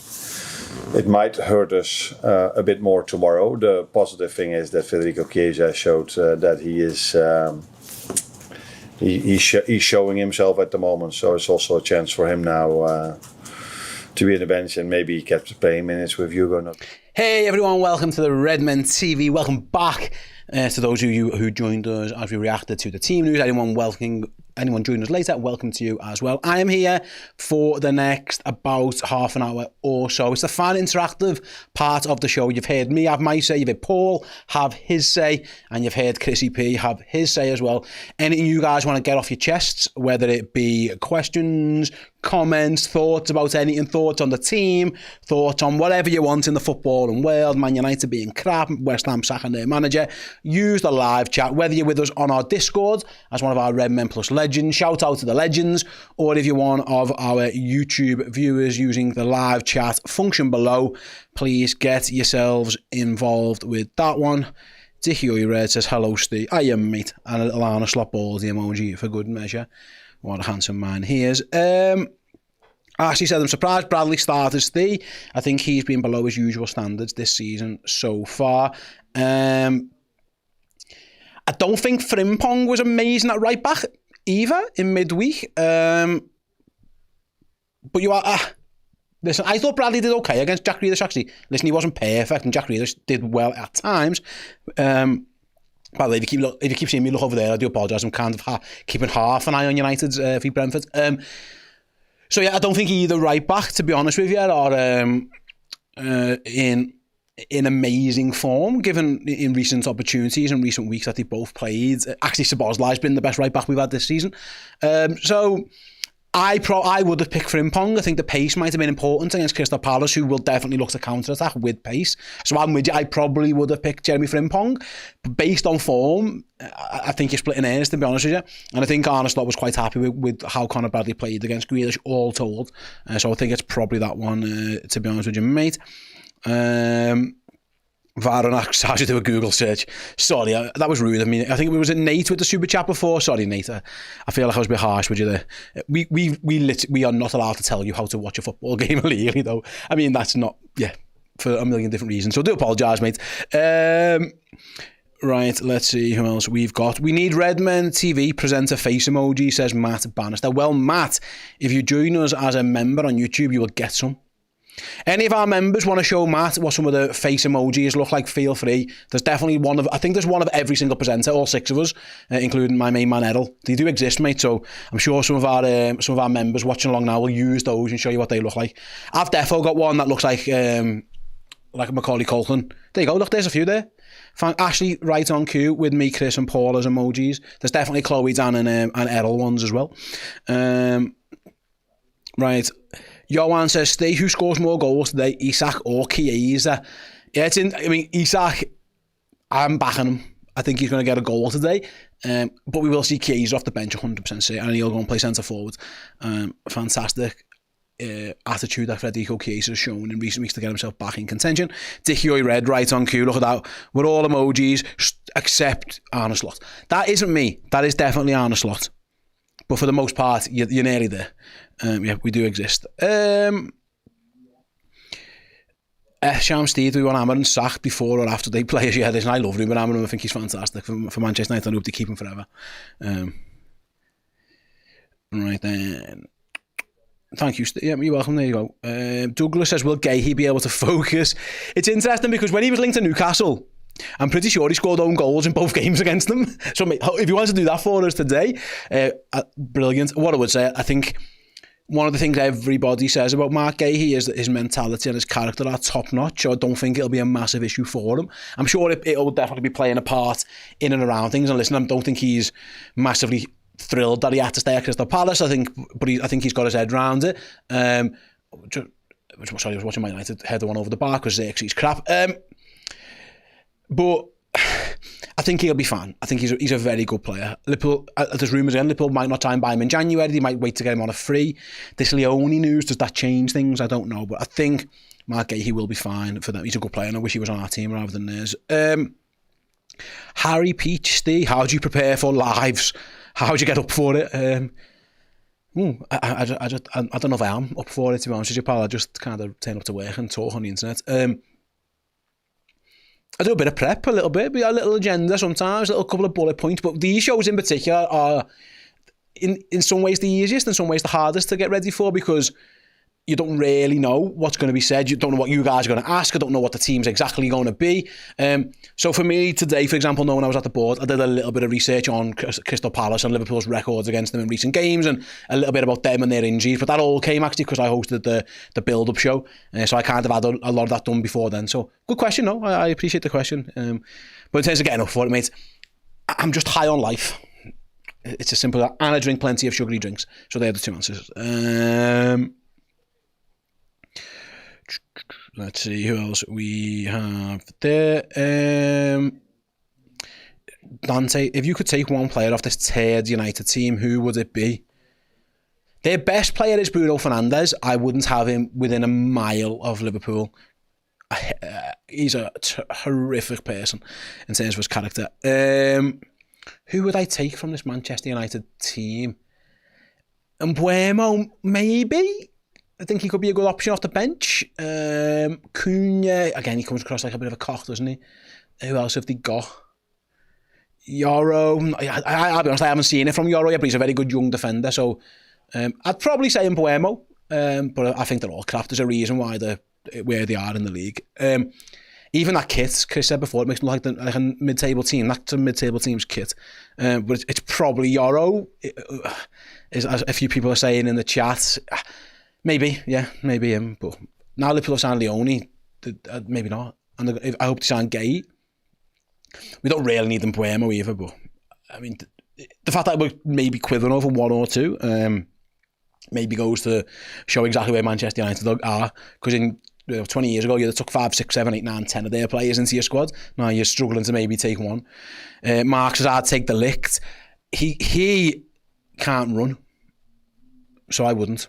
S5: It might hurt us a bit more tomorrow. The positive thing is that Federico Chiesa showed that he is he's showing himself at the moment. So it's also a chance for him now to be on the bench and maybe get playing minutes with Hugo.
S3: Hey everyone, welcome to the Redmen TV. Welcome back to those of you who joined us as we reacted to the team news. Anyone joining us later, welcome to you as well. I am here for the next about half an hour or so. It's the fan interactive part of the show. You've heard me have my say, you've heard Paul have his say, and you've heard Chrissy P have his say as well. Anything you guys want to get off your chests, whether it be questions, comments, thoughts about anything, thoughts on the team, thoughts on whatever you want in the footballing world, Man United being crap, West Ham sacking their manager, use the live chat, whether you're with us on our Discord as one of our Redmen Plus legends, shout out to the legends, or if you're one of our YouTube viewers using the live chat function below, please get yourselves involved with that one. Dickie Red says, hello Steve, I am mate, and a little Arna Slot Balls, the emoji for good measure. What a handsome man he is.
S6: Ashley said, I'm surprised Bradley started Steve. I think he's been below his usual standards this season so far. I don't think Frimpong was amazing at right back either in midweek. But you are... listen, I thought Bradley did okay against Jack Grealish, actually. Listen, he wasn't perfect, and Jack Grealish did well at times. By the way, if you keep seeing me look over there, I do apologise. I'm kind of keeping half an eye on United's for Brentford. So yeah, I don't think either right back, to be honest with you, or in amazing form, given in recent opportunities and recent weeks that they both played. Actually, Szoboszlai's been the best right back we've had this season. So I would have picked Frimpong. I think the pace might have been important against Crystal Palace, who will definitely look to counter-attack with pace. So I'm with you. I probably would have picked Jeremy Frimpong. But based on form, I think you're splitting hairs, to be honest with you. And I think Arne Slot was quite happy with how Conor Bradley played against Grealish, all told. So I think it's probably that one, to be honest with you, mate. Varon asks how to do a Google search. Sorry, that was rude of me. I think it was Nate with the super chat before. Sorry, Nate. I feel like I was a bit harsh with you there. We are not allowed to tell you how to watch a football game illegally, though. I mean, that's not, for a million different reasons. So I do apologise, mate. Right, let's see who else we've got. We need Redmen TV presenter face emoji, says Matt Bannister. Well, Matt, if you join us as a member on YouTube, you will get some. Any of our members want to show Matt what some of the face emojis look like, feel free. There's definitely I think there's one of every single presenter, all 6 of us, including my main man Errol. They do exist, mate, so I'm sure some of our members watching along now will use those and show you what they look like. I've defo got one that looks like a Macaulay Culkin. There you go, look, there's a few there. Ashley right on cue with me, Chris and Paul as emojis. There's definitely Chloe, Dan and Errol ones as well. Right. Johan says, Stay, who scores more goals today, Isak or Chiesa? Yeah, Isak, I'm backing him. I think he's going to get a goal today. But we will see Chiesa off the bench 100% certain, and he'll go and play centre forward. Fantastic attitude that Federico Chiesa has shown in recent weeks to get himself back in contention. Dickie Red right on cue. Look at that. We're all emojis except Arne Slot. That isn't me. That is definitely Arne Slot. But for the most part, you're nearly there. We do exist. Sham Steve, do we want Amazon sacked before or after they play? Yeah, listen, I love Ruben Amazon. I think he's fantastic for Manchester United. I hope they keep him forever. Right then. Thank you, Steve. Yeah, you're welcome. There you go. Douglas says, will Gahey be able to focus? It's interesting because when he was linked to Newcastle, I'm pretty sure he scored own goals in both games against them. So if he wants to do that for us today, brilliant. What I would say, I think one of the things everybody says about Mark Gahey is that his mentality and his character are top notch. So I don't think it'll be a massive issue for him. I'm sure it'll definitely be playing a part in and around things. And listen, I don't think he's massively thrilled that he had to stay at Crystal Palace. I think he's got his head round it. Sorry, I was watching my United header one over the bar because Xerxes crap. But I think he'll be fine. I think he's a very good player. Liverpool, there's rumours in Liverpool might not try and buy him in January. They might wait to get him on a free. This Leone news, does that change things? I don't know. But I think Mark Gahey will be fine for them. He's a good player and I wish he was on our team rather than theirs. Harry Peach, Steve, how do you prepare for lives? How do you get up for it? I don't know if I am up for it, to be honest with you, pal. I just kind of turn up to work and talk on the internet. I do a bit of prep, a little bit, a little agenda sometimes, a little couple of bullet points, but these shows in particular are in some ways the easiest, in some ways the hardest to get ready for because you don't really know what's going to be said. You don't know what you guys are going to ask. I don't know what the team's exactly going to be. So for me today, for example, knowing I was at the board, I did a little bit of research on Crystal Palace and Liverpool's records against them in recent games and a little bit about them and their injuries. But that all came actually because I hosted the build-up show. So I kind of had a lot of that done before then. So good question, no? I appreciate the question. But in terms of getting up for it, mate, I'm just high on life. It's as simple as that. And I drink plenty of sugary drinks. So they're the two answers. Let's see who else we have there. Dante, if you could take one player off this tired United team, who would it be? Their best player is Bruno Fernandes. I wouldn't have him within a mile of Liverpool. He's a horrific person in terms of his character. Who would I take from this Manchester United team? Mbuemo, maybe? I think he could be a good option off the bench. Cunha, again, he comes across like a bit of a cock, doesn't he? Who else have they got? Yoro, I'll be honest, I haven't seen it from Yoro yet, but he's a very good young defender, so I'd probably say Mbuemo, but I think they're all crap. There's a reason why they're where they are in the league. Even that kit, Chris said before, it makes them look like a mid-table team. That's a mid-table team's kit. But it's probably Yoro, as a few people are saying in the chat. Maybe him. But now Liverpool have signed Leone, maybe not. And I hope they sign Gay. We don't really need them Mbuemo either, but I mean, the fact that we're maybe quivering over one or two maybe goes to show exactly where Manchester United are. Because in 20 years ago, you took 5, 6, 7, 8, 9, 10 of their players into your squad. Now you're struggling to maybe take one. Mark says, I'd take the licked. He can't run, so I wouldn't.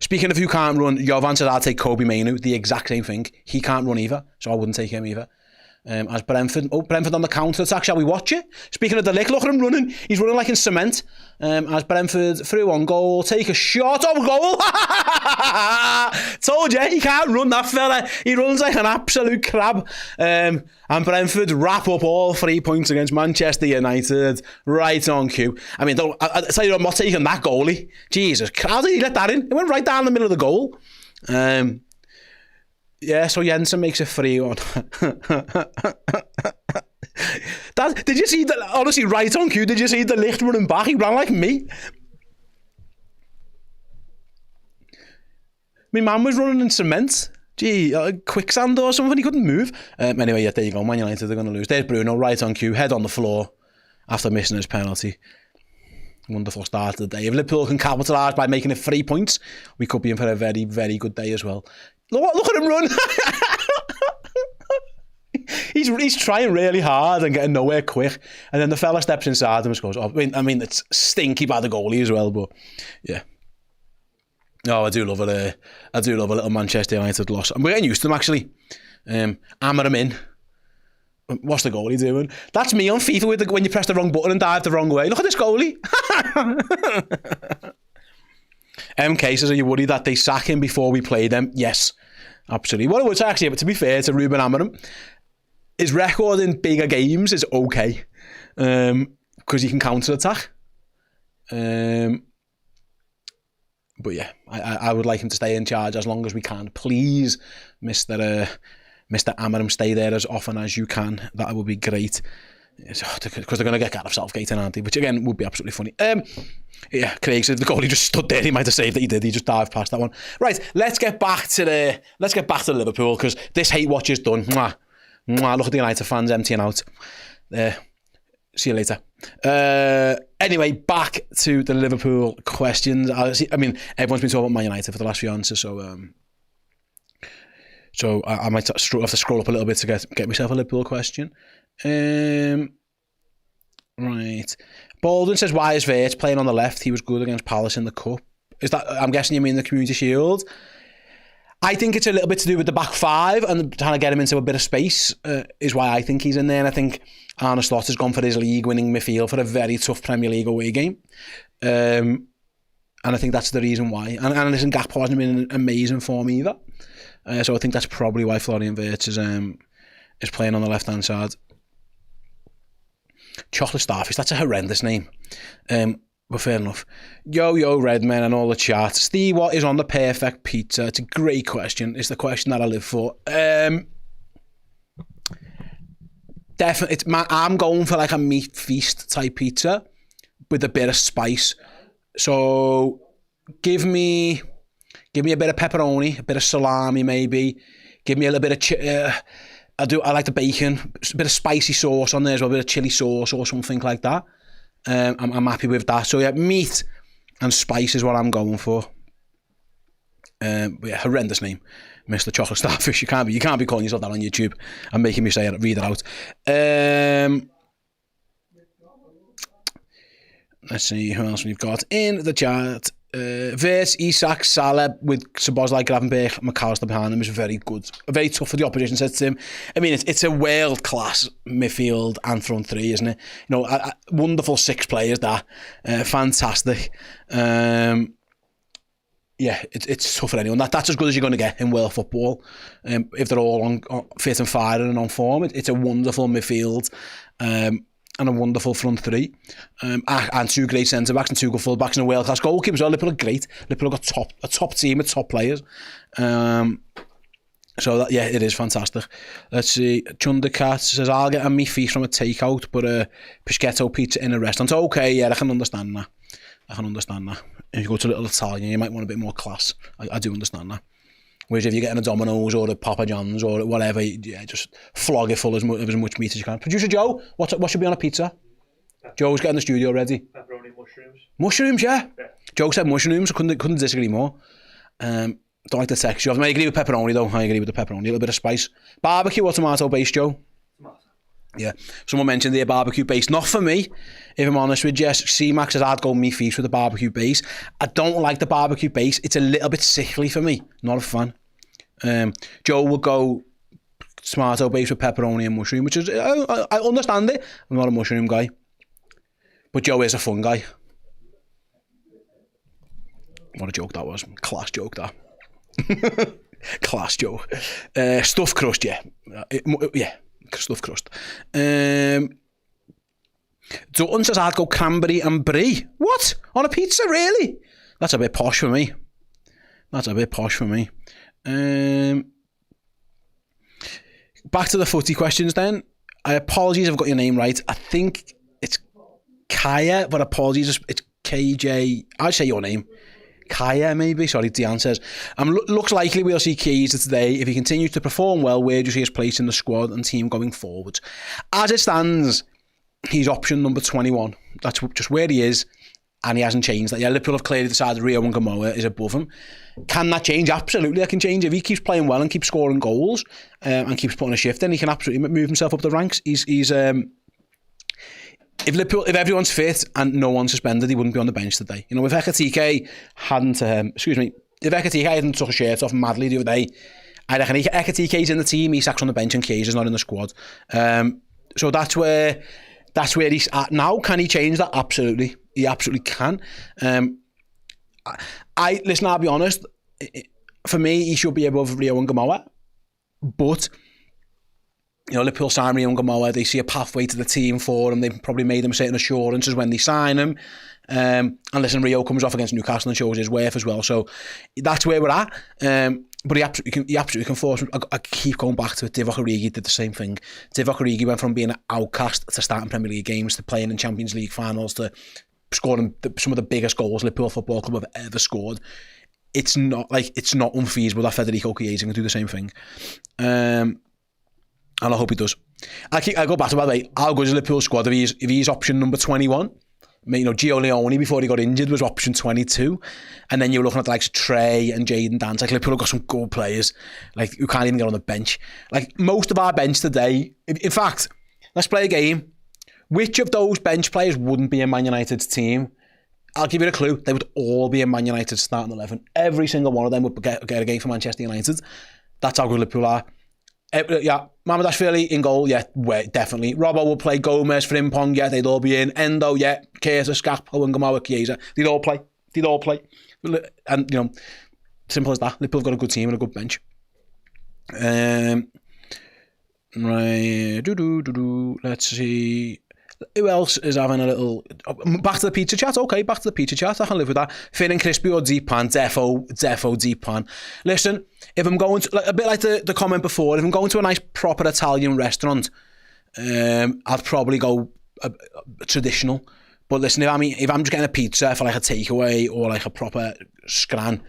S6: Speaking of who can't run, Jovan says, I'd take Kobe Mainoo. The exact same thing. He can't run either, so I wouldn't take him either. As Brentford on the counter-attack. Shall we watch it? Speaking of the lick, look at him running. He's running like in cement. As Brentford through on goal, take a shot on goal. Told you, he can't run, that fella. He runs like an absolute crab. And Brentford wrap up all 3 points against Manchester United. Right on cue. I mean, I tell you, I'm not taking that goalie. Jesus, how did he let that in? It went right down the middle of the goal. Yeah, so Jensen makes it 3-1. Did you see that? Honestly, right on cue. Did you see the lift running back? He ran like me. My man was running in cement. Gee, quicksand or something. He couldn't move. Anyway, yeah, there you go. Man United are going to lose. There's Bruno, right on cue, head on the floor after missing his penalty. Wonderful start to the day. If Liverpool can capitalise by making it 3 points, we could be in for a very, very good day as well. Look at him run. He's trying really hard and getting nowhere quick. And then the fella steps inside him and goes, oh, I mean, it's stinky by the goalie as well, but yeah. Oh, I do love it. I do love a little Manchester United loss. And we're getting used to them, actually. Hammer him in. What's the goalie doing? That's me on FIFA when you press the wrong button and dive the wrong way. Look at this goalie. MK says, are you worried that they sack him before we play them? Yes, absolutely. What I would say, actually, but to be fair to Ruben Amorim, his record in bigger games is okay because he can counter-attack. But yeah, I would like him to stay in charge as long as we can. Please, Mr. Amorim, stay there as often as you can. That would be great. Because they're going to get Gareth Southgate in, aren't they? Which again would be absolutely funny. Yeah, Craig said the goalie just stood there. He might have saved it. He did. He just dived past that one. Right, let's get back to Liverpool because this hate watch is done. Mwah. Mwah. Look at the United fans emptying out. See you later. Anyway, back to the Liverpool questions. I mean, everyone's been talking about Man United for the last few answers, so I might have to scroll up a little bit to get myself a Liverpool question. Right. Baldwin says, why is Wirtz playing on the left? He was good against Palace in the Cup. Is that? I'm guessing you mean the Community Shield. I think it's a little bit to do with the back five and trying to get him into a bit of space is why I think he's in there. And I think Arne Slot has gone for his league-winning midfield for a very tough Premier League away game. And I think that's the reason why. And listen, Gakpo hasn't been in amazing form either. So I think that's probably why Florian Wirtz is playing on the left-hand side. Chocolate Starfish, that's a horrendous name. But fair enough. Yo, Redmen and all the chat. Steve, what is on the perfect pizza? It's a great question. It's the question that I live for. Definitely, I'm going for like a meat feast type pizza with a bit of spice. So give me a bit of pepperoni, a bit of salami maybe. Give me a little bit of I like the bacon, a bit of spicy sauce on there as well, a bit of chili sauce or something like that. I'm happy with that. So yeah, meat and spice is what I'm going for. But yeah, horrendous name, Mr. Chocolate Starfish. You can't be calling yourself that on YouTube and making me say it, read it out. Let's see who else we've got in the chat. Wirtz, Isak, Salah with Szoboszlai, Gravenberch, McAllister behind them is very good. Very tough for the opposition, says Tim. I mean, it's a world-class midfield and front three, isn't it? You know, wonderful 6 players there. Fantastic. yeah, it's tough for anyone. That's as good as you're going to get in world football. If they're all on fit and firing and on form, it's a wonderful midfield and a wonderful front three. And two great centre-backs and two good full-backs and a world-class goalkeeper. So Liverpool are great. Liverpool have got a top team with top players. So that, yeah, it is fantastic. Let's see. Chundercat says, I'll get a meat feast from a takeout, but a Pischetto pizza in a restaurant. Okay, yeah, I can understand that. If you go to a little Italian, you might want a bit more class. I do understand that. Whereas if you're getting a Domino's or a Papa John's or whatever, yeah, just flog it full of as much meat as you can. Producer Joe, what should be on a pizza? Joe's getting the studio ready.
S7: Pepperoni mushrooms.
S6: Mushrooms, yeah. Joe said mushrooms. Couldn't disagree more. Don't like the texture. I agree with pepperoni though. I agree with the pepperoni. A little bit of spice. Barbecue or tomato based, Joe?
S7: Tomato.
S6: Yeah. Someone mentioned the barbecue base. Not for me, if I'm honest with you. C-Max says I'd go meat feast with the barbecue base. I don't like the barbecue base. It's a little bit sickly for me. Not a fan. Joe would go tomato base with pepperoni and mushroom, which is, I understand it. I'm not a mushroom guy. But Joe is a fun guy. What a joke that was. Class joke that. Class joke. Stuffed crust, yeah. Stuffed crust. Dutton says I'd go cranberry and brie. What? On a pizza, really? That's a bit posh for me. Back to the footy questions then. Apologies if I've got your name right. I think it's Kaya, but apologies, it's KJ. I'll say your name. Kaya, maybe. Sorry, Diane says. Looks likely we'll see Chiesa today. If he continues to perform well, where do you see his place in the squad and team going forward? As it stands, he's option number 21. That's just where he is, and he hasn't changed that. Yeah, Liverpool have clearly decided Rio and Gamoa is above him. Can that change? Absolutely, that can change. If he keeps playing well and keeps scoring goals and keeps putting a shift in, he can absolutely move himself up the ranks. If everyone's fit and no one's suspended, he wouldn't be on the bench today. You know, if Ekatike hadn't took a shirt off madly the other day, I reckon Ekatike's in the team, Isak's on the bench and Chiesa's not in the squad. So that's where he's at now. Can he change that? Absolutely. He absolutely can. I'll be honest, for me, he should be above Rio and Gamoa, but you know, Liverpool sign Rio and Gamoa, they see a pathway to the team for him. They've probably made him certain assurances when they sign him. And listen, Rio comes off against Newcastle and shows his worth as well. So that's where we're at. But he absolutely can force him. I keep going back to it. Divock Origi did the same thing. Divock Origi went from being an outcast to starting Premier League games, to playing in Champions League finals, to scoring some of the biggest goals Liverpool Football Club have ever scored. It's not unfeasible that Federico Chiesa can do the same thing. And I hope he does. I go back to, by the way, I'll go to the Liverpool squad if he's option number 21. You know, Gio Leone, before he got injured, was option 22. And then you're looking at the likes of Trey and Jadon Dance. Like, Liverpool have got some good players, like, who can't even get on the bench. Like, most of our bench today, in fact, let's play a game. Which of those bench players wouldn't be in Man United's team? I'll give you a clue. They would all be in Man United's starting 11. Every single one of them would get a game for Manchester United. That's how good Liverpool are. Yeah, Mamadashvili in goal, yeah, definitely. Robbo will play. Gomez, Frimpong, yeah, they'd all be in. Endo, yeah, Chiesa, Scappo and Gamoa, Chiesa, they'd all play. And, you know, simple as that. Liverpool have got a good team and a good bench. Right, let's see. Who else is having a little... Back to the pizza chat. Okay, back to the pizza chat. I can live with that. Thin and crispy or deep pan? Defo deep pan. Listen, if I'm going to... Like, a bit like the comment before, if I'm going to a nice proper Italian restaurant, I'd probably go traditional. But listen, if I'm just getting a pizza for like a takeaway or like a proper scran,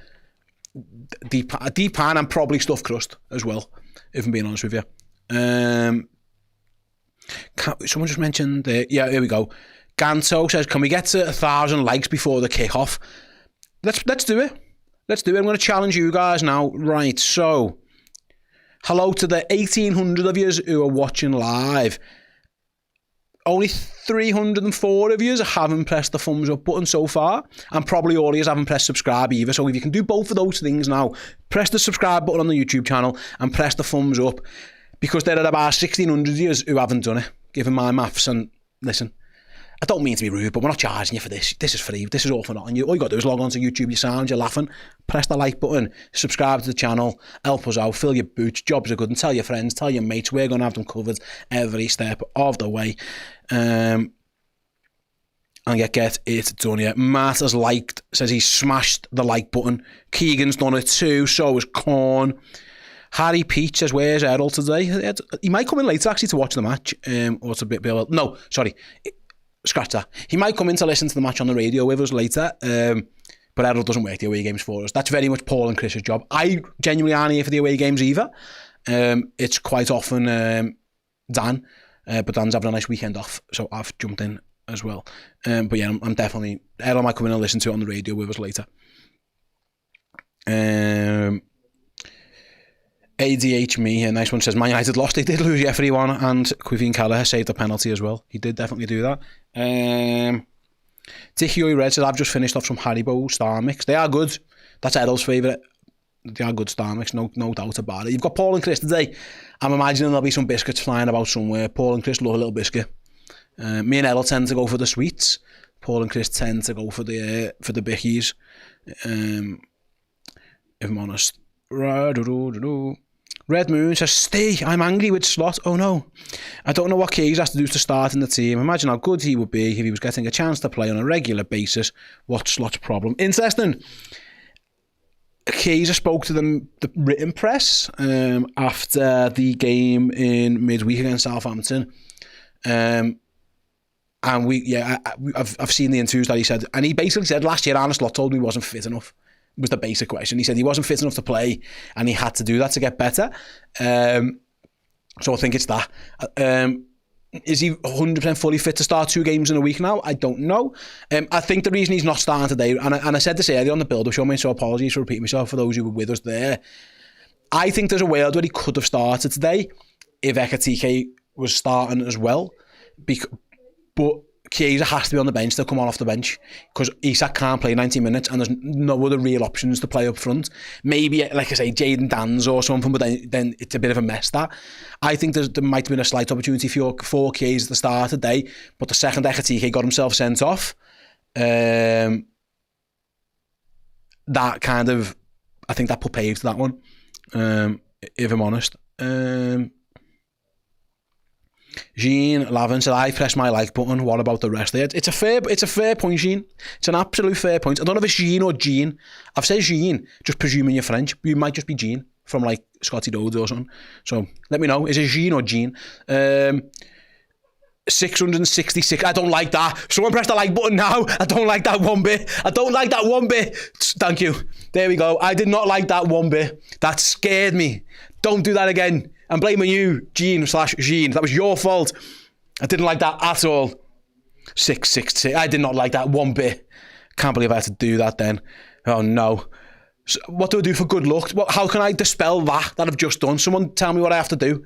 S6: deep pan and probably stuffed crust as well, if I'm being honest with you. Someone just mentioned yeah, here we go. Ganto says, can we get to 1,000 likes before the kickoff? Let's do it. I'm going to challenge you guys now. Right, so hello to the 1,800 of you who are watching live. Only 304 of you haven't pressed the thumbs up button so far, and probably all of you haven't pressed subscribe either. So if you can do both of those things now, press the subscribe button on the YouTube channel and press the thumbs up, because there are about 1,600 of you who haven't done it, given my maths. And listen, I don't mean to be rude, but we're not charging you for this. This is free. This is all for nothing. All you got to do is log on to YouTube, you sound, you're laughing, press the like button, subscribe to the channel, help us out, fill your boots, jobs are good, and tell your friends, tell your mates. We're going to have them covered every step of the way. And get it done here. Matt has liked, says he smashed the like button. Keegan's done it too, so has Corn. Harry Peach says, where's Errol today? He might come in later actually to watch the match. Or to be able, no, sorry. Scratch that. He might come in to listen to the match on the radio with us later, but Errol doesn't work the away games for us. That's very much Paul and Chris's job. I genuinely aren't here for the away games either. It's quite often Dan, but Dan's having a nice weekend off, so I've jumped in as well. But yeah, I'm definitely... Errol might come in and listen to it on the radio with us later. ADH me, a nice one, says Man United lost. They did lose Jeffrey one, and Quivine Kelleher saved a penalty as well. He did definitely do that. Dickie Red says, I've just finished off some Haribo Star Mix. They are good. That's Errol's favourite. They are good Star Mix, no doubt about it. You've got Paul and Chris today. I'm imagining there'll be some biscuits flying about somewhere. Paul and Chris love a little biscuit. Me and Errol tend to go for the sweets. Paul and Chris tend to go for the bickies. If I'm honest. Red Moon says, stay, I'm angry with Slot. Oh no. I don't know what Keys has to do to start in the team. Imagine how good he would be if he was getting a chance to play on a regular basis. What's Slot's problem? Interesting. Keys spoke to the written press after the game in midweek against Southampton. And I've seen the interviews that he said, and he basically said last year Arne Slot told me he wasn't fit enough. Was the basic question. He said he wasn't fit enough to play and he had to do that to get better. So I think it's that. Is he 100% fully fit to start 2 games in a week now? I don't know. I think the reason he's not starting today, and I said this earlier on the build-up show, so apologies for repeating myself for those who were with us there. I think there's a world where he could have started today if Ekatike was starting as well. But Chiesa has to be on the bench to come on off the bench because Isak can't play 90 minutes and there's no other real options to play up front. Maybe, like I say, Jadon Danns or something, but then it's a bit of a mess that. I think there might have been a slight opportunity for Chiesa to start today, but the second Ekatike got himself sent off, that kind of, I think that put paid to that one, if I'm honest. Jean Lavin said, I pressed my like button. What about the rest? It's a fair point, Jean. It's an absolute fair point. I don't know if it's Jean or Jean. I've said Jean, just presuming you're French. You might just be Jean from like Scotty Rhodes or something. So let me know. Is it Jean or Jean? 666. I don't like that. Someone press the like button now. I don't like that one bit. I don't like that one bit. Thank you. There we go. I did not like that one bit. That scared me. Don't do that again. I'm blaming you, Jean/Jean. That was your fault. I didn't like that at all. 666. I did not like that one bit. Can't believe I had to do that then. Oh no. So what do I do for good luck? How can I dispel that I've just done? Someone tell me what I have to do.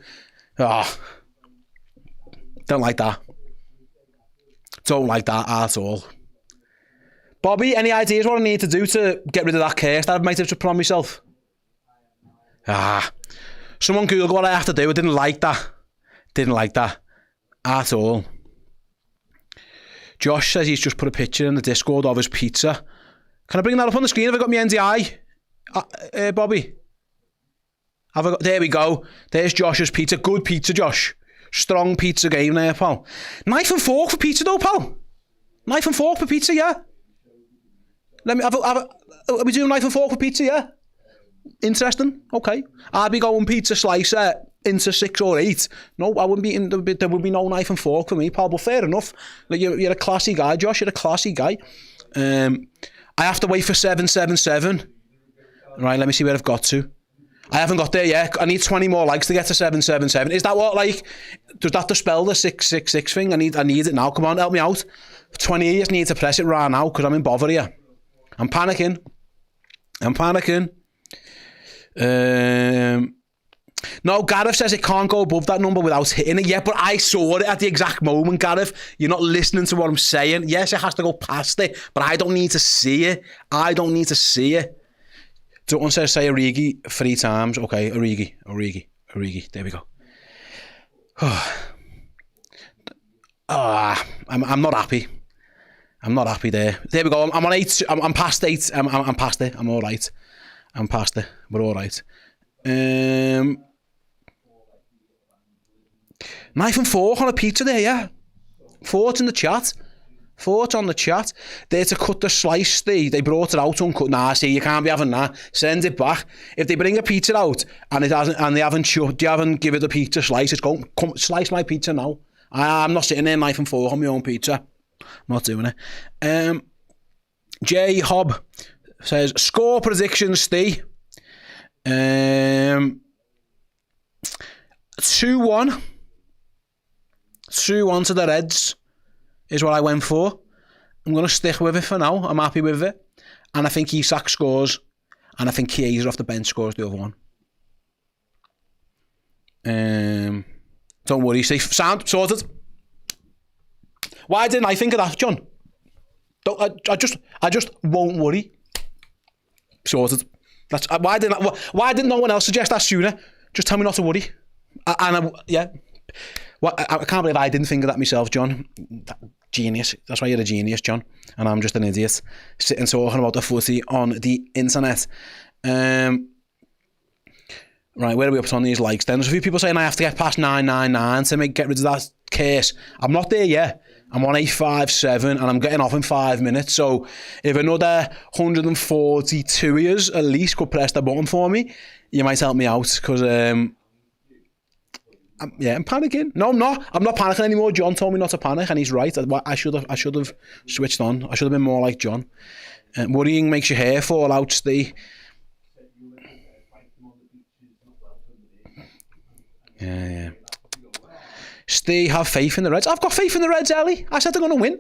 S6: Don't like that. Don't like that at all. Bobby, any ideas what I need to do to get rid of that curse that I might have just put on myself? Someone Google what I have to do. I didn't like that. Didn't like that at all. Josh says he's just put a picture in the Discord of his pizza. Can I bring that up on the screen? Have I got my NDI? Bobby? There we go. There's Josh's pizza. Good pizza, Josh. Strong pizza game there, pal. Knife and fork for pizza though, pal. Knife and fork for pizza, yeah? Are we doing knife and fork for pizza, yeah? Interesting. Okay. I'd be going pizza slicer into 6 or 8. No, I wouldn't be. There would be no knife and fork for me, pal. But fair enough. Like you're a classy guy, Josh. You're a classy guy. I have to wait for 777. Right. Let me see where I've got to. I haven't got there yet. I need 20 more likes to get to 777. Is that what like? Does that dispel the 666 thing? I need it now. Come on, help me out. 20 years need to press it right now because I'm in bother here. I'm panicking. No, Gareth says it can't go above that number without hitting it. Yeah, but I saw it at the exact moment, Gareth. You're not listening to what I'm saying. Yes, it has to go past it, but I don't need to see it. Someone says say Origi 3 times. Okay, Origi. There we go. I'm not happy. I'm not happy there. There we go. I'm on 8. I'm past 8. I'm past it. I'm all right. I'm past it. We're all right. 9 and 4 on a pizza there, yeah. Thoughts in the chat. Thoughts on the chat. There to cut the slice, they brought it out uncut. Nah, see, you can't be having that. Send it back. If they bring a pizza out and it hasn't, and they haven't give it a pizza slice, it's going, come slice my pizza now. I'm not sitting there 9 and 4 on my own pizza. I'm not doing it. J Hobb says score predictions, Steve. 2-1. 2-1 to the Reds is what I went for. I'm going to stick with it for now. I'm happy with it. And I think Isak scores. And I think Chiesa off the bench scores the other one. Don't worry, safe. Sound sorted. Why didn't I think of that, John? I just won't worry. Sorted. That's why didn't no one else suggest that sooner? Just tell me not to worry. Yeah. I can't believe I didn't think of that myself, John. Genius. That's why you're a genius, John. And I'm just an idiot sitting talking about the footy on the internet. Right, where are we up to on these likes then? There's a few people saying I have to get past 999 to get rid of that curse. I'm not there yet. I'm on 857 and I'm getting off in 5 minutes. So if another 142 years at least could press the button for me, you might help me out because I'm panicking. No, I'm not. I'm not panicking anymore. John told me not to panic, and he's right. I should have switched on. I should have been more like John. Worrying makes your hair fall out, Steve. Yeah. Steve, have faith in the Reds. I've got faith in the Reds, Ellie. I said they're going to win.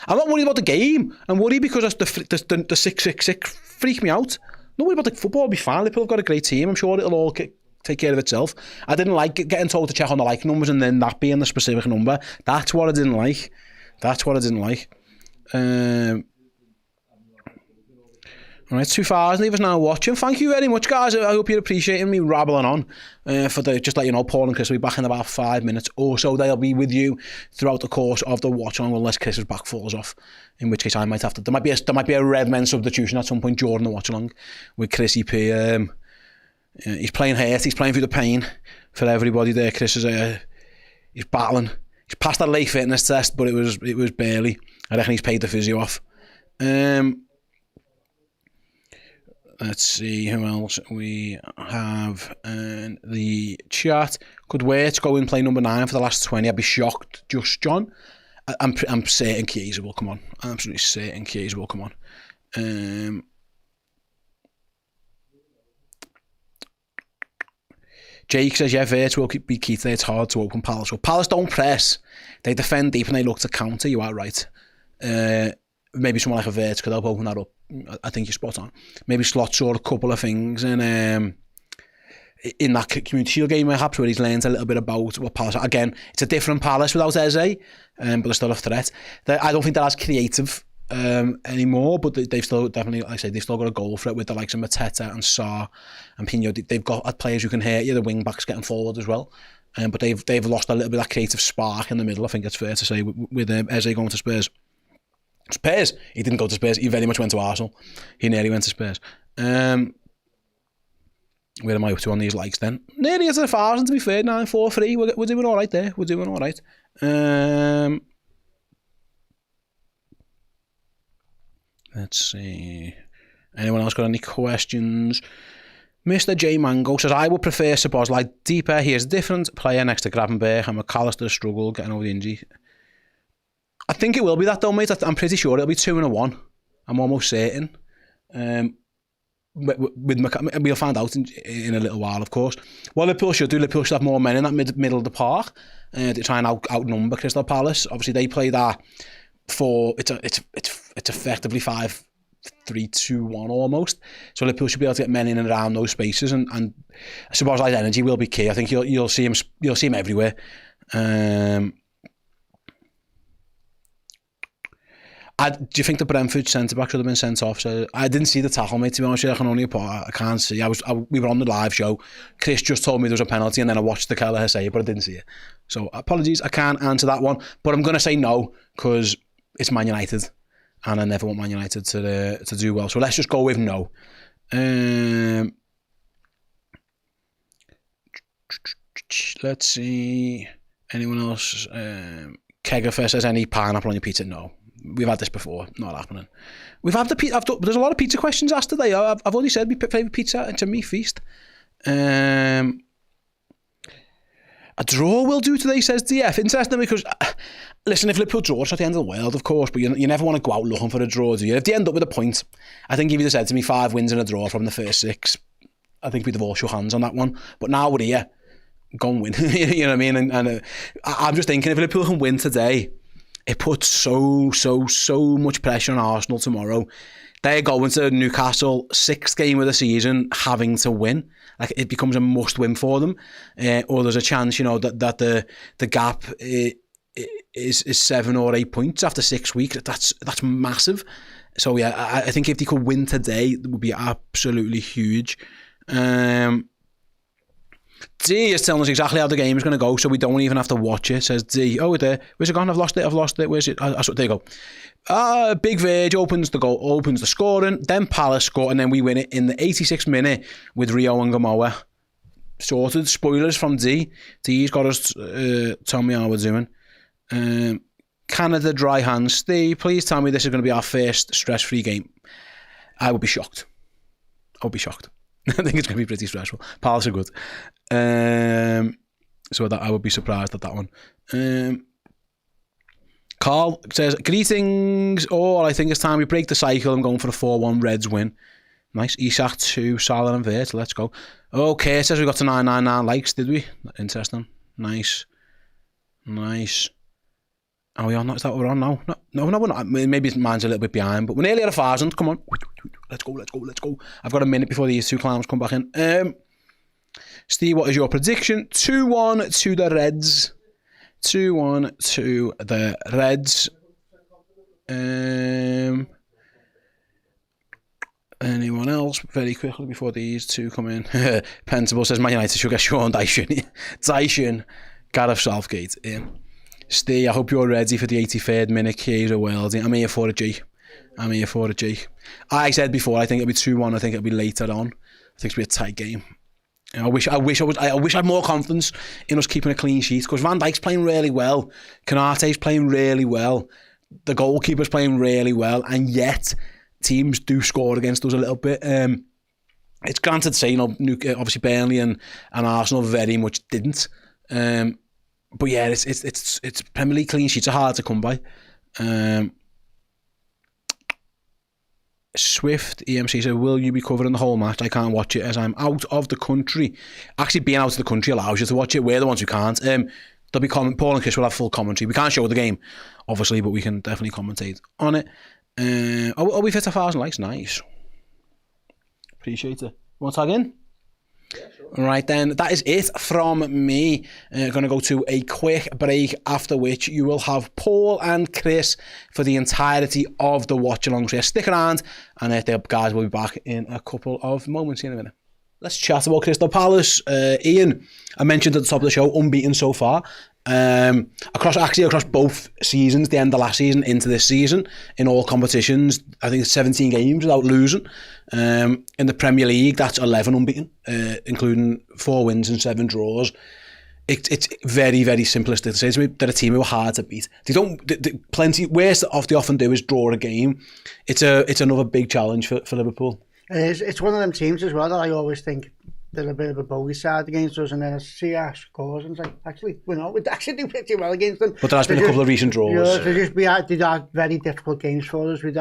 S6: I'm not worried about the game. I'm worried because the 666 freak me out. Not worried about the football. It'll be fine. Liverpool have got a great team. I'm sure it'll all take care of itself. I didn't like getting told to check on the like numbers and then that being the specific number. That's what I didn't like. All right, 2,000 of us now watching. Thank you very much, guys. I hope you're appreciating me rabbling on. Just let you know, Paul and Chris will be back in about 5 minutes or so. They'll be with you throughout the course of the watch-along unless Chris's back falls off. In which case, I might have to. There might be a red men substitution at some point during the watch-along with Chrissy P. He's playing hurt. He's playing through the pain for everybody there. Chris is he's battling. He's passed that late fitness test, but it was barely. I reckon he's paid the physio off. Let's see who else we have in the chat. Could Waits go and play number 9 for the last 20? I'd be shocked. Just John. I'm certain Chiesa will come on. I'm absolutely certain Chiesa will come on. Jake says, yeah, Vert will be key today. It's hard to open Palace. Well, Palace don't press. They defend deep and they look to counter. You are right. Maybe someone like a Vert could help open that up. I think you're spot on. Maybe Slot saw a couple of things in that Community Shield game perhaps where he's learned a little bit about what Palace are. Again, it's a different Palace without Eze, but they're still a threat. I don't think they're as creative anymore, but they've still definitely, like I say, they've still got a goal for it with the likes of Mateta and Sarr and Pino. They've got players who can hurt you, the wing backs getting forward as well. But they've lost a little bit of that creative spark in the middle, I think it's fair to say, with Eze going to Spurs. Spurs? He didn't go to Spurs. He very much went to Arsenal. He nearly went to Spurs. Where am I up to on these likes then? Nearly at 1,000 to be fair. 943. We're doing all right there. We're doing all right. Let's see. Anyone else got any questions? Mr. J Mango says, I would prefer Szoboszlai deeper. He is a different player next to Gravenberch and McAllister struggle getting over the injury. I think it will be that though, mate. I'm pretty sure it'll be 2 and a 1. I'm almost certain. We'll find out in a little while, of course. What Liverpool should have more men in that middle of the park to try and outnumber Crystal Palace. Obviously, they play that for it's effectively 5-3-2-1 almost. So Liverpool should be able to get men in and around those spaces, and Szoboszlai's energy will be key. I think you'll see him everywhere. Do you think the Brentford centre-back should have been sent off? So I didn't see the tackle, mate, to be honest with you. I can only I can't see. We were on the live show. Chris just told me there was a penalty, and then I watched the Kelleher say it, but I didn't see it. So apologies, I can't answer that one. But I'm going to say no, because it's Man United, and I never want Man United to do well. So let's just go with no. Let's see. Anyone else? Kegafer says, any pineapple on your pizza? No. We've had this before. Not happening. We've had there's a lot of pizza questions asked today. I've already said my favourite pizza. It's a meat feast. A draw will do today, says DF. Interesting, because listen, if Liverpool draw, it's not the end of the world, of course, but you never want to go out looking for a draw, do you? If they end up with a point, I think if you'd have said to me 5 wins and a draw from the first 6, I think we'd have all shook hands on that one. But now we're here. Go and win. You know what I mean? And I'm just thinking, if Liverpool can win today, it puts so much pressure on Arsenal tomorrow. They're going to Newcastle, 6th game of the season, having to win. Like, it becomes a must-win for them. Or there's a chance, you know, that the gap is 7 or 8 points after 6 weeks. That's massive. So yeah, I think if they could win today, it would be absolutely huge. D is telling us exactly how the game is going to go, so we don't even have to watch it, says D. Oh, there. Where's it gone? I've lost it. Where's it? There you go. Big Verge opens the scoring, then Palace score, and then we win it in the 86th minute with Rio and Gamoa. Sorted. Spoilers from D. D's got us, tell me how we're doing. Canada dry hands. Steve, please tell me this is going to be our first stress-free game. I would be shocked. I think it's going to be pretty stressful. Palace are good. So that I would be surprised at that one. Carl says, greetings all. I think it's time we break the cycle. I'm going for a 4-1 Reds win. Nice. Isak 2, Salah and Vert. Let's go. Okay, it says we got to 999 likes, did we? Interesting. Nice. Are we on? Is that what we're on now? No, we're not. Maybe mine's a little bit behind, but we're nearly at 1,000. Come on. Let's go. I've got a minute before these 2 clowns come back in. Steve, what is your prediction? 2-1 to the Reds. 2-1 to the Reds. Anyone else? Very quickly before these 2 come in. Pentable says, Man United should get Sean Dyson. Gareth Southgate in. Steve, I hope you're ready for the 83rd minute. Keys or Wells. I'm here for a G. I said before, I think it'll be 2-1. I think it'll be later on. I think it'll be a tight game. I wish I had more confidence in us keeping a clean sheet, because Van Dijk's playing really well, Konate's playing really well, the goalkeeper's playing really well, and yet teams do score against us a little bit. It's granted to say, you know, obviously Burnley and Arsenal very much didn't. But yeah, it's Premier League clean sheets are hard to come by. Swift EMC said, will you be covering the whole match? I can't watch it as I'm out of the country. Actually, being out of the country allows you to watch it. We're the ones who can't. There'll be Paul and Chris will have full commentary. We can't show the game, obviously, but we can definitely commentate on it. We've hit 1,000 likes. Nice. Appreciate it. Want to tag in? Yeah, sure. Right then, that is it from me. Going to go to a quick break, after which you will have Paul and Chris for the entirety of the watch-along. So yeah, stick around, and the guys will be back in a couple of moments. See you in a minute. Let's chat about Crystal Palace. Ian, I mentioned at the top of the show, unbeaten so far. Across both seasons, the end of last season into this season, in all competitions, I think it's 17 games without losing. In the Premier League, that's 11 unbeaten, including 4 wins and 7 draws. It's very, very simplistic to say to me. They're a team who are hard to beat. They plenty worse off they often do is draw a game. It's another big challenge for Liverpool.
S7: It's one of them teams as well that I always think they're a bit of a bogey side against us, and then I see our scores and it's like, actually, we'd actually do pretty well against them.
S6: But there has been a couple of recent draws.
S7: Yeah, they had very difficult games for us. We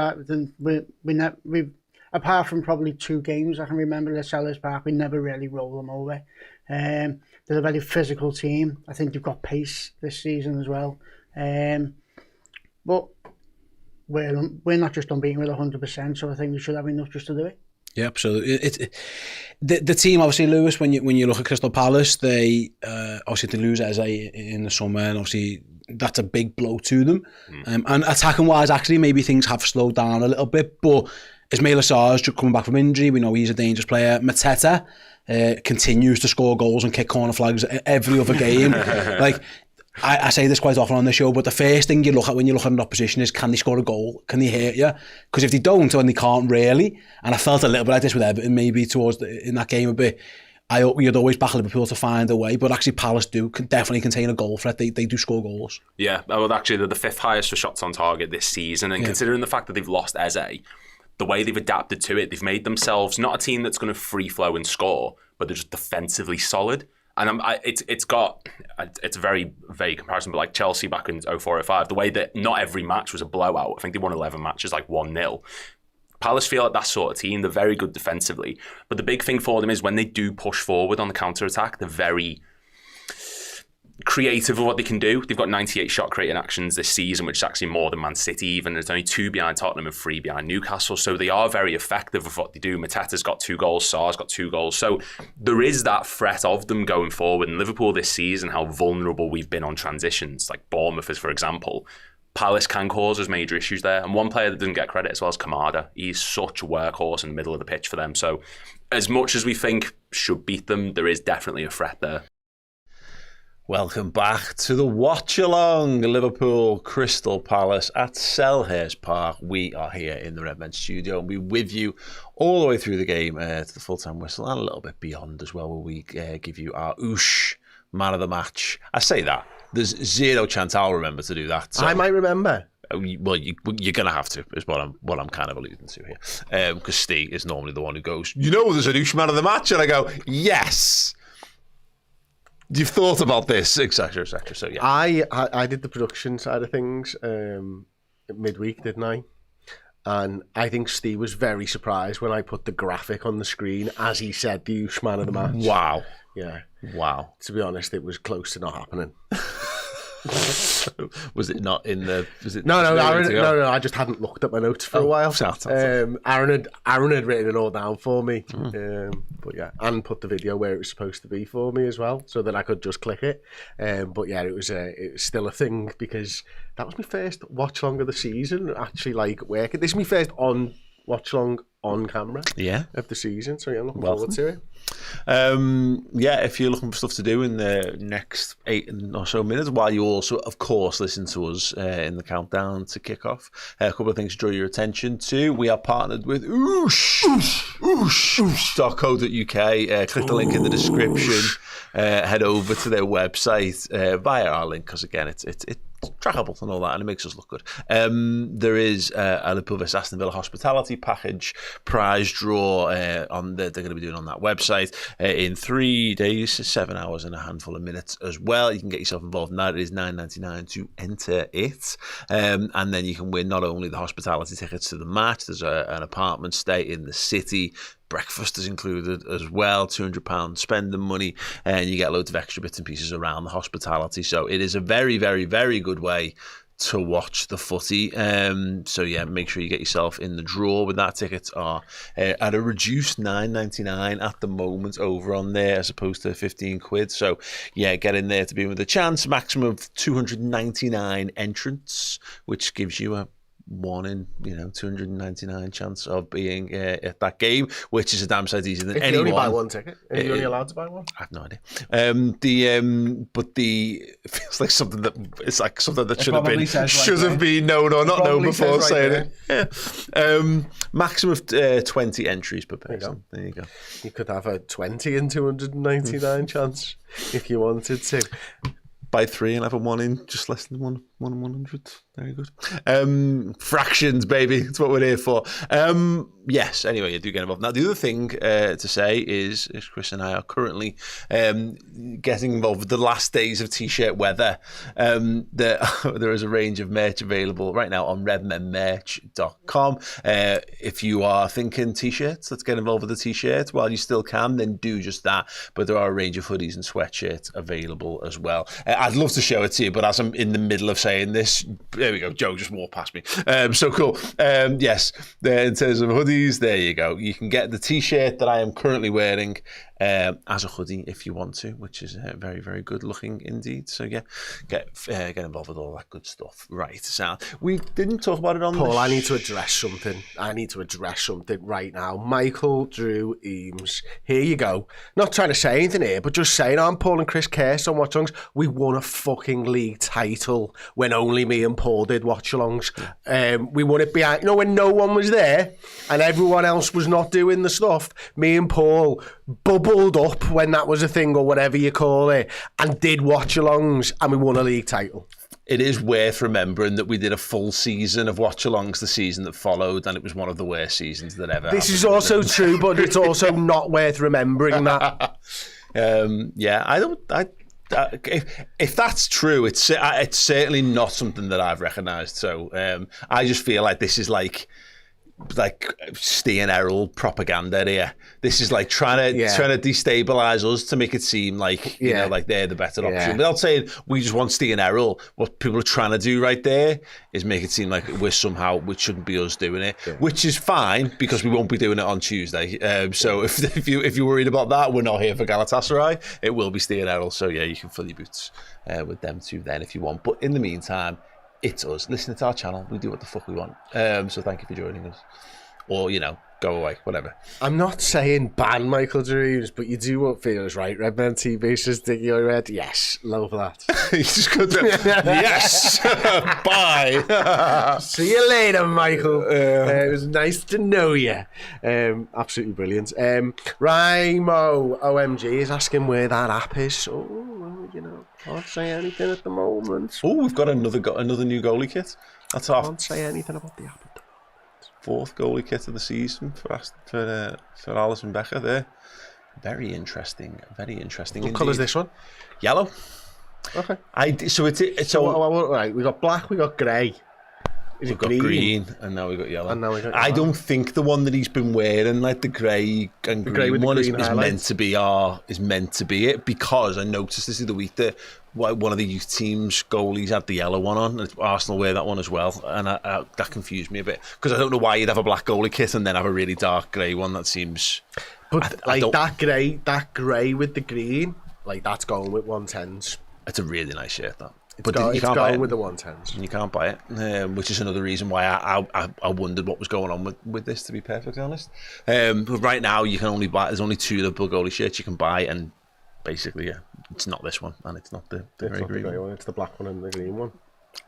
S7: apart from probably 2 games I can remember at Selhurst Park, we never really roll them over. They're a very physical team. I think they've got pace this season as well. But we're not just unbeaten with 100%, so I think we should have enough just to do it.
S6: Yeah, absolutely. The team, obviously, Lewis, when you look at Crystal Palace, they obviously they lose Eze in the summer, and obviously that's a big blow to them. And attacking wise, actually, maybe things have slowed down a little bit, but Ismail Assar's coming back from injury. We know he's a dangerous player. Mateta continues to score goals and kick corner flags every other game. I say this quite often on the show, but the first thing you look at when you look at an opposition is, can they score a goal? Can they hurt you? Because if they don't, and they can't really, and I felt a little bit like this with Everton maybe in that game a bit, you'd always back Liverpool to find a way, but actually Palace can definitely contain a goal threat. They do score goals.
S8: Yeah, well, actually they're the 5th highest for shots on target this season, and considering the fact that they've lost Eze, the way they've adapted to it, they've made themselves not a team that's going to free flow and score, but they're just defensively solid. And it's a very vague comparison, but like Chelsea back in 04-05, the way that not every match was a blowout. I think they won 11 matches like 1-0. Palace feel like that sort of team. They're very good defensively. But the big thing for them is when they do push forward on the counter-attack, they're very creative of what they can do. They've got 98 shot creating actions this season, which is actually more than Man City even. There's only 2 behind Tottenham and 3 behind Newcastle. So they are very effective with what they do. Mateta's got 2 goals, Sarr's got 2 goals. So there is that threat of them going forward. And Liverpool this season, how vulnerable we've been on transitions, like Bournemouth is, for example. Palace can cause us major issues there. And one player that doesn't get credit as well is Kamada. He's such a workhorse in the middle of the pitch for them. So as much as we think should beat them, there is definitely a threat there.
S1: Welcome back to the Watchalong, Liverpool Crystal Palace at Selhurst Park. We are here in the Redmen studio and we're with you all the way through the game to the full-time whistle and a little bit beyond as well, where we give you our oosh man of the match. I say that. There's 0 chance I'll remember to do that. So.
S2: I might remember.
S1: Well, you're going to have to, is what I'm kind of alluding to here. Because Steve is normally the one who goes, there's an oosh man of the match. And I go, yes. You've thought about this, etc., etc. So yeah,
S2: I did the production side of things midweek, didn't I? And I think Steve was very surprised when I put the graphic on the screen as he said the Oosh man of the match.
S1: Wow.
S2: Yeah.
S1: Wow.
S2: To be honest, it was close to not happening.
S1: Was it not in the? Was it?
S2: No. I just hadn't looked at my notes for a while. Aaron had written it all down for me, but yeah, and put the video where it was supposed to be for me as well, so that I could just click it. But yeah, it was still a thing because that was my first watch along of the season. Actually, like working. This is my first watch along on camera.
S1: Yeah.
S2: Of the season, so yeah, I'm looking forward to it.
S1: Yeah, if you're looking for stuff to do in the next 8 or so minutes, while you also, of course, listen to us in the countdown to kick off, a couple of things to draw your attention to. We are partnered with oosh.co.uk. Click the link in the description. Head over to their website via our link, because again, it's trackable and all that, and it makes us look good. There is a Liverpool vs Aston Villa hospitality package prize draw they're going to be doing on that website in 3 days, 7 hours and a handful of minutes as well. You can get yourself involved in that. It is $9.99 to enter it, and then you can win not only the hospitality tickets to the match. There's an apartment stay in the city. Breakfast is included as well, £200 spending money, and you get loads of extra bits and pieces around the hospitality. So it is a very, very, very good way to watch the footy. So yeah, make sure you get yourself in the draw with that. Tickets are at a reduced $9.99 at the moment over on there, as opposed to £15. So yeah, get in there to be with a chance. Maximum of 299 entrants, which gives you a 1 in 299 chance of being at that game, which is a damn sight easier than anyone.
S2: You only buy one ticket. Are you only allowed to buy one?
S1: I have no idea. It feels like something that should have been known or not known before saying it. Yeah. Maximum of 20 entries per person. There you go.
S2: You could have a 20 in 299 chance if you wanted to.
S1: Buy 3 and have a 1 in just less than 1 in 100. Very good. Fractions, baby. That's what we're here for. Yes, anyway, you do get involved. Now, the other thing to say is Chris and I are currently getting involved with the last days of T-shirt weather. There is a range of merch available right now on redmenmerch.com. If you are thinking T-shirts, let's get involved with the T-shirt. While you still can, then do just that. But there are a range of hoodies and sweatshirts available as well. I'd love to show it to you, but as I'm in the middle of saying saying this. There we go. Joe just walked past me. So cool. Yes, in terms of hoodies, there you go. You can get the t-shirt that I am currently wearing as a hoodie if you want to, which is very, very good looking indeed. So yeah, get involved with all that good stuff. Right. So we didn't talk about it on
S2: Paul, I need to address something. Right now. Michael Drew Eames. Here you go. Not trying to say anything here, but just saying, I'm Paul and Chris Kerst on Watchalongs. We won a fucking league title when only me and Paul did Watchalongs. We won it behind, when no one was there and everyone else was not doing the stuff. Me and Paul bubbled up when that was a thing or whatever you call it and did Watchalongs and we won a league title.
S1: It is worth remembering that we did a full season of Watchalongs the season that followed, and it was one of the worst seasons that ever happened.
S2: Is also true, but it's also not worth remembering that.
S1: If that's true, it's certainly not something that I've recognised. So I just feel like this is like Steve Errol propaganda here. This is like trying to destabilise us to make it seem like you know, like they're the better option. Without saying we just want Steve Errol, what people are trying to do right there is make it seem like we shouldn't be us doing it, which is fine because we won't be doing it on Tuesday. So if you're worried about that, we're not here for Galatasaray. It will be Steve Errol. So yeah, you can fill your boots with them too then if you want. But in the meantime, it's us. Listen to our channel. We do what the fuck we want. So thank you for joining us. Or, go away, whatever.
S2: I'm not saying ban Michael Drews, but you do what feels right. Redman TV says, dig your red. Yes, love that.
S1: He's just got to, yes, bye.
S2: See you later, Michael. It was nice to know you. Absolutely brilliant. Rhymo OMG is asking where that app is. Oh, well, can't say anything at the moment.
S1: Oh, we've got another new goalie kit. That's our
S2: Can't say anything about the app at the moment.
S1: 4th goalie kit of the season for Alisson Becker there. Very interesting.
S2: What colour is this one?
S1: Yellow.
S2: Okay.
S1: Right,
S2: we got black, we got grey.
S1: We've got green, and now we've got yellow. I don't think the one that he's been wearing, like the grey and green one, is meant to be it, because I noticed this is the week that one of the youth team's goalies had the yellow one on, and Arsenal wear that one as well, and that confused me a bit, because I don't know why you'd have a black goalie kit and then have a really dark grey one. That seems...
S2: But that grey with the green, like that's going with 110s.
S1: It's a really nice shirt, that.
S2: It's going with the 110s.
S1: You can't buy it, which is another reason why I wondered what was going on with this, to be perfectly honest. But right now, you can only buy... There's only 2 Liverpool goalie shirts you can buy, and basically, it's not this one, and it's not the very green one.
S2: It's the black one and the green one.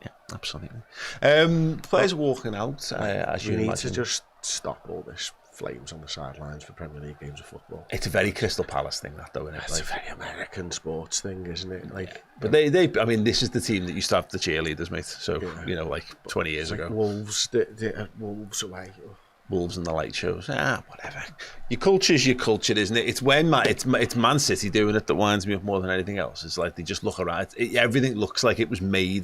S1: Yeah, absolutely. Players are walking out, as you need
S2: to just stop all this flames on the sidelines for Premier League games of football.
S1: It's a very Crystal Palace thing, that, though, isn't it?
S2: It's a very American sports thing, isn't it?
S1: But they I mean, this is the team that used to have the cheerleaders, mate. So, 20 years ago.
S2: Wolves, Wolves away.
S1: Wolves and the light shows. Whatever. Your culture's your culture, isn't it? It's when it's Man City doing it that winds me up more than anything else. It's like they just look around. Everything looks like it was made.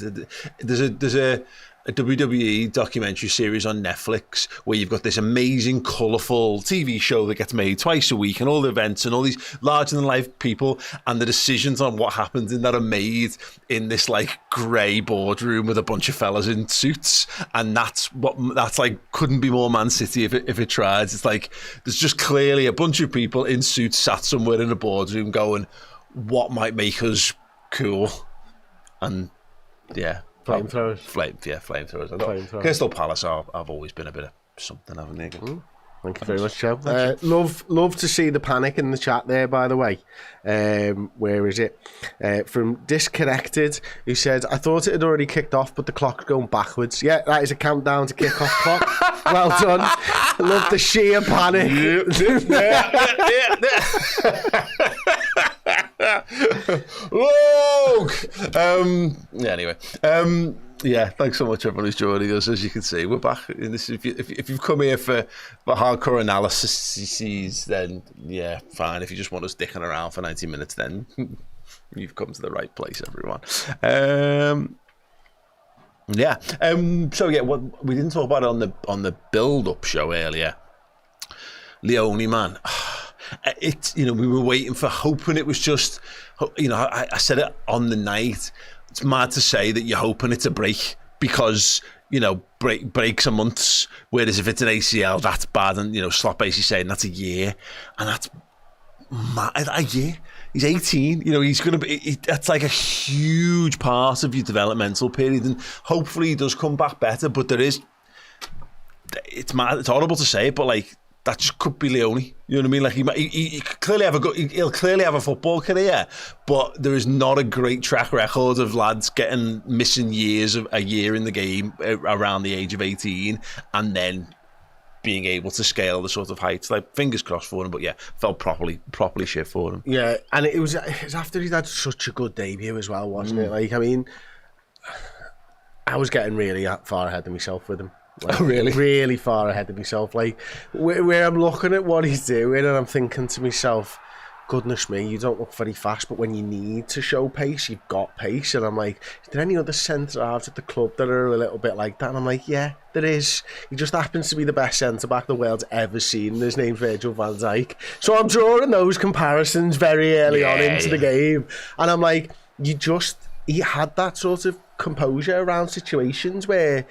S1: There's a WWE documentary series on Netflix where you've got this amazing, colourful TV show that gets made twice a week, and all the events and all these larger-than-life people, and the decisions on what happens in that are made in this like grey boardroom with a bunch of fellas in suits, and that's like couldn't be more Man City if it tried. It's like there's just clearly a bunch of people in suits sat somewhere in a boardroom going, what might make us cool? And yeah.
S2: Flamethrowers.
S1: Flamethrowers. Crystal Palace have always been a bit of something, haven't they?
S2: Thank you very much, Joe. Love to see the panic in the chat there, by the way. Where is it? From Disconnected, who said, I thought it had already kicked off, but the clock's going backwards. Yeah, that is a countdown to kick off clock. Well done. I love the sheer panic.
S1: Anyway, thanks so much everyone who's joining us. As you can see, we're back in this. If you've come here for hardcore analysis, then yeah, fine. If you just want us dicking around for 90 minutes, then you've come to the right place, everyone. What we didn't talk about it on the build-up show earlier. Leone, man. We were waiting for, hoping it was just, I said it on the night, it's mad to say that you're hoping it's a break because, you know, breaks are months, whereas if it's an ACL, that's bad. And, you know, Slot basically saying that's a year, and that's mad. A year? He's 18, you know, he's going to be, that's like a huge part of your developmental period, and hopefully he does come back better, but it's mad, it's horrible to say it, but like, that just could be Leone, you know what I mean? Like he clearly he'll clearly have a football career, but there is not a great track record of lads missing a year in the game around the age of 18, and then being able to scale the sort of heights. Like, fingers crossed for him, but yeah, felt properly shit for him.
S2: Yeah, and it was after he'd had such a good debut as well, wasn't it? Like, I mean, I was getting really far ahead of myself with him. Like,
S1: really?
S2: Really far ahead of myself. Like, where I'm looking at what he's doing and I'm thinking to myself, goodness me, you don't look very fast, but when you need to show pace, you've got pace. And I'm like, is there any other centre-halves at the club that are a little bit like that? And I'm like, yeah, there is. He just happens to be the best centre-back the world's ever seen, and his name's Virgil van Dijk. So I'm drawing those comparisons very early on into the game. And I'm like, he had that sort of composure around situations where